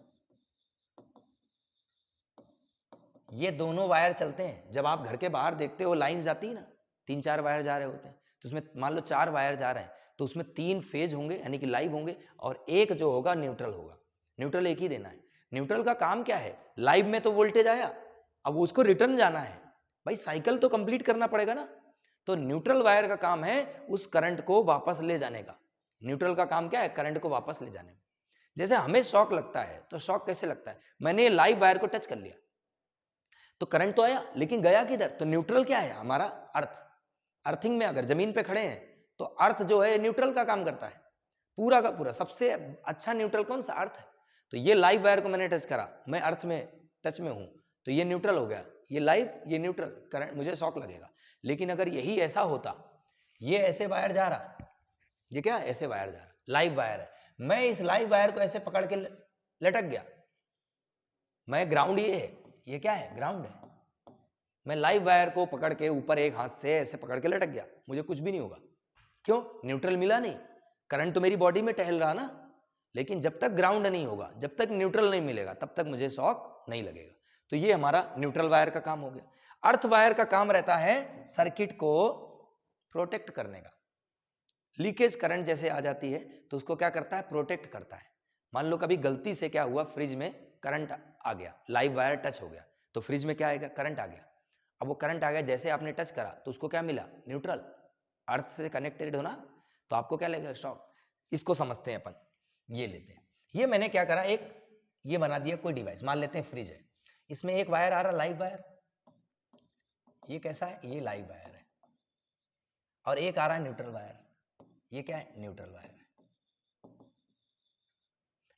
ये दोनों वायर चलते हैं। जब आप घर के बाहर देखते हो लाइन जाती है ना, 3-4 वायर जा रहे होते हैं, तो उसमें मान लो 4 वायर जा रहे हैं, तो उसमें 3 फेज होंगे यानी कि लाइव होंगे और एक जो होगा न्यूट्रल होगा। न्यूट्रल एक ही देना है। न्यूट्रल का काम क्या है, लाइव में तो वोल्टेज आया, अब उसको रिटर्न जाना है, भाई साइकिल तो कंप्लीट करना पड़ेगा ना। तो न्यूट्रल वायर का काम है उस करंट को वापस ले जाने का। न्यूट्रल का काम क्या है, करंट को वापस ले जाने में। जैसे हमें शॉक लगता है, तो शॉक कैसे लगता है, मैंने लाइव वायर को टच कर लिया तो करंट तो आया, लेकिन गया किधर, तो न्यूट्रल क्या है हमारा, अर्थ। अर्थिंग में अगर जमीन पे खड़े हैं तो अर्थ जो है न्यूट्रल का काम करता है पूरा का पूरा। सबसे अच्छा न्यूट्रल कौन सा, अर्थ है। तो ये लाइव वायर को मैंने टच करा, मैं अर्थ में टच में हूं, तो ये न्यूट्रल हो गया, ये लाइव ये न्यूट्रल, करंट मुझे शॉक लगेगा। लेकिन अगर यही ऐसा होता, ये ऐसे वायर जा रहा, ये क्या ऐसे वायर जा रहा, लाइव वायर है, मैं इस लाइव वायर को ऐसे पकड़ के लटक गया, मैं ग्राउंड ये है, ये क्या है, ग्राउंड है, मैं लाइव वायर को पकड़ के ऊपर एक हाथ से ऐसे पकड़ के लटक गया, मुझे कुछ भी नहीं होगा। क्यों, न्यूट्रल मिला नहीं, करंट तो मेरी बॉडी में टहल रहा ना। लेकिन जब तक ग्राउंड नहीं होगा, जब तक न्यूट्रल नहीं मिलेगा, तब तक मुझे शॉक नहीं लगेगा। तो ये हमारा न्यूट्रल वायर का काम हो गया। अर्थ वायर का काम रहता है सर्किट को प्रोटेक्ट करने का। लीकेज करंट जैसे आ जाती है तो उसको क्या करता है, प्रोटेक्ट करता है। मान लो कभी गलती से क्या हुआ, फ्रिज में करंट आ गया, लाइव वायर टच हो गया, तो फ्रिज में क्या आएगा, करंट आ गया। अब वो करंट आ गया, जैसे आपने टच करा तो उसको क्या मिला, न्यूट्रल, अर्थ से कनेक्टेड होना, तो आपको क्या लगेगा, शॉक। इसको समझते हैं अपन, ये लेते हैं। ये मैंने क्या करा, एक ये बना दिया कोई डिवाइस, मान लेते हैं फ्रिज है, इसमें एक वायर आ रहा लाइव वायर, ये कैसा है, ये लाइव वायर है, और एक आ रहा है न्यूट्रल वायर, ये क्या है, न्यूट्रल वायर है।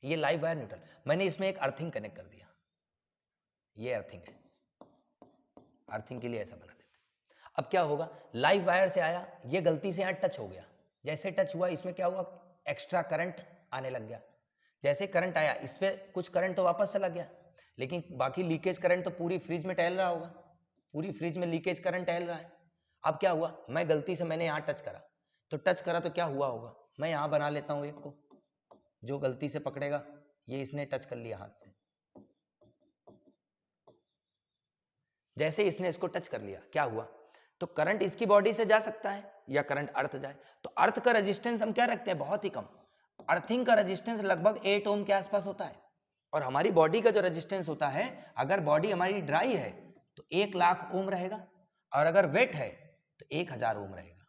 ये लाइव वायर न्यूट्रल, मैंने इसमें एक अर्थिंग कनेक्ट कर दिया, ये अर्थिंग है, अर्थिंग के लिए ऐसा बना देते। अब क्या होगा, लाइव वायर से आया, ये गलती से यहां टच हो गया, जैसे टच हुआ इसमें क्या हुआ, एक्स्ट्रा करंट आने लग गया। जैसे करंट आया, इस पे कुछ करंट तो वापस चला गया, लेकिन बाकी लीकेज करंट तो पूरी फ्रिज में टहल रहा होगा, पूरी फ्रिज में लीकेज करंट टहल रहा है। अब क्या हुआ, मैं गलती से मैंने यहाँ टच करा, तो टच करा तो क्या हुआ होगा, मैं यहाँ बना लेता हूँ एक को, जो गलती से पकड़ेगा, ये इसने टच कर लिया हाथ से, जैसे इसने इसको टच कर लिया क्या हुआ, तो करंट इसकी बॉडी से जा सकता है या करंट अर्थ जाए। तो अर्थ का रेजिस्टेंस हम क्या रखते हैं, बहुत ही कम। अर्थिंग का रेजिस्टेंस लगभग 8 ओम के आसपास होता है, और हमारी बॉडी का जो रेजिस्टेंस होता है, अगर बॉडी हमारी ड्राई है तो 1 लाख ओम रहेगा, और अगर वेट है तो 1000 ओम रहेगा।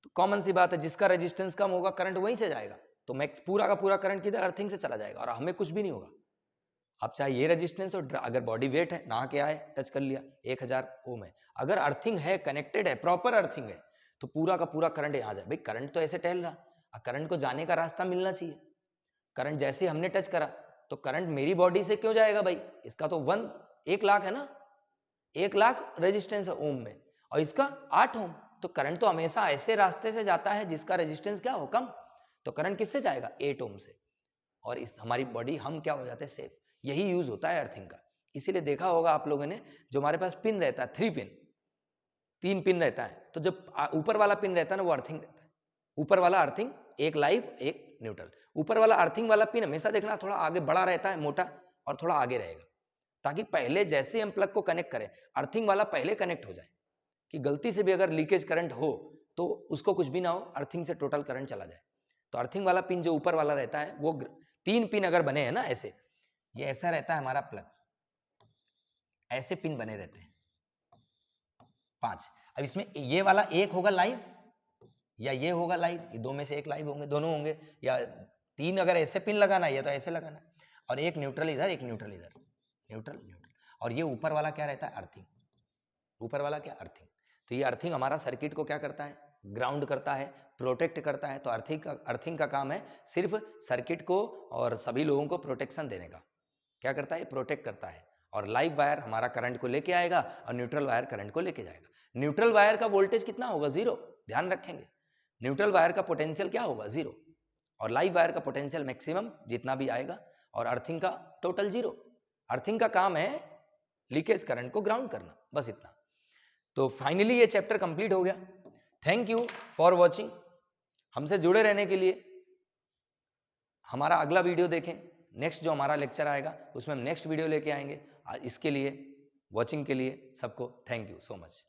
तो कॉमन सी बात है, जिसका रेजिस्टेंस कम होगा करंट वहीं से जाएगा, तो मैक्स पूरा का पूरा करंट किधर, अर्थिंग से चला जाएगा, और हमें कुछ भी नहीं होगा। अब चाहे ये रेजिस्टेंस हो, अगर बॉडी वेट है, नहा के आए टच कर लिया, 1000 ओम है। अगर अर्थिंग है, कनेक्टेड है, प्रॉपर अर्थिंग है, तो पूरा का पूरा करंट यहाँ जाए। भाई करंट तो ऐसे टहल रहा, करंट को जाने का रास्ता मिलना चाहिए। करंट जैसे हमने टच करा, तो करंट मेरी बॉडी से क्यों जाएगा भाई, इसका तो 1 लाख है ना, 1 लाख रेजिस्टेंस है ओम में, और इसका 8 ओम, तो करंट तो हमेशा ऐसे रास्ते से जाता है जिसका रेजिस्टेंस क्या हो, कम। तो करंट किससे जाएगा, 8 ओम से, और इस हमारी बॉडी, हम क्या हो जाते हैं, सेफ। यही यूज होता है अर्थिंग का। इसीलिए देखा होगा आप लोगों ने, जो हमारे पास पिन रहता है, 3 पिन, 3 पिन रहता है, तो जब ऊपर वाला पिन रहता है ना, वो अर्थिंग रहता है। ऊपर वाला अर्थिंग, एक लाइव एक न्यूट्रल। ऊपर वाला अर्थिंग वाला पिन हमेशा देखना थोड़ा आगे बड़ा रहता है, मोटा, और थोड़ा आगे रहेगा, ताकि पहले जैसे हम प्लग को कनेक्ट करें, अर्थिंग वाला पहले कनेक्ट हो जाए, कि गलती से भी अगर लीकेज करंट हो तो उसको कुछ भी ना हो, अर्थिंग से टोटल करंट चला जाए। तो अर्थिंग वाला पिन जो ऊपर वाला रहता है वो 3 पिन अगर बने हैं ना ऐसे, ये ऐसा रहता है हमारा प्लग, ऐसे पिन बने रहते हैं 5। अब इसमें ये वाला एक होगा लाइव या ये होगा लाइव, ये दो में से एक लाइव होंगे, दोनों होंगे, या 3 अगर ऐसे पिन लगाना है या तो ऐसे लगाना, और एक न्यूट्रल इधर एक न्यूट्रल इधर, न्यूट्रल न्यूट्रल। और ये ऊपर वाला क्या रहता है, अर्थिंग, ऊपर वाला क्या, अर्थिंग। तो ये अर्थिंग हमारा सर्किट को क्या करता है, ग्राउंड करता है, प्रोटेक्ट करता है। तो अर्थिंग का काम है सिर्फ सर्किट को और सभी लोगों को प्रोटेक्शन देने का। क्या करता है, प्रोटेक्ट करता है। और लाइव वायर हमारा करंट को लेके आएगा और न्यूट्रल वायर करंट को लेके जाएगा। न्यूट्रल वायर का वोल्टेज कितना होगा, 0, ध्यान रखेंगे। न्यूट्रल वायर का पोटेंशियल क्या होगा, 0, और लाइव वायर का पोटेंशियल मैक्सिमम जितना भी आएगा, और अर्थिंग का टोटल 0। अर्थिंग का काम है लीकेज करंट को ग्राउंड करना, बस इतना। तो फाइनली ये चैप्टर कंप्लीट हो गया। Thank you for watching. हमसे जुड़े रहने के लिए हमारा अगला वीडियो देखें। नेक्स्ट जो हमारा लेक्चर आएगा उसमें हम नेक्स्ट वीडियो लेके आएंगे। इसके लिए वॉचिंग के लिए सबको थैंक यू सो मच।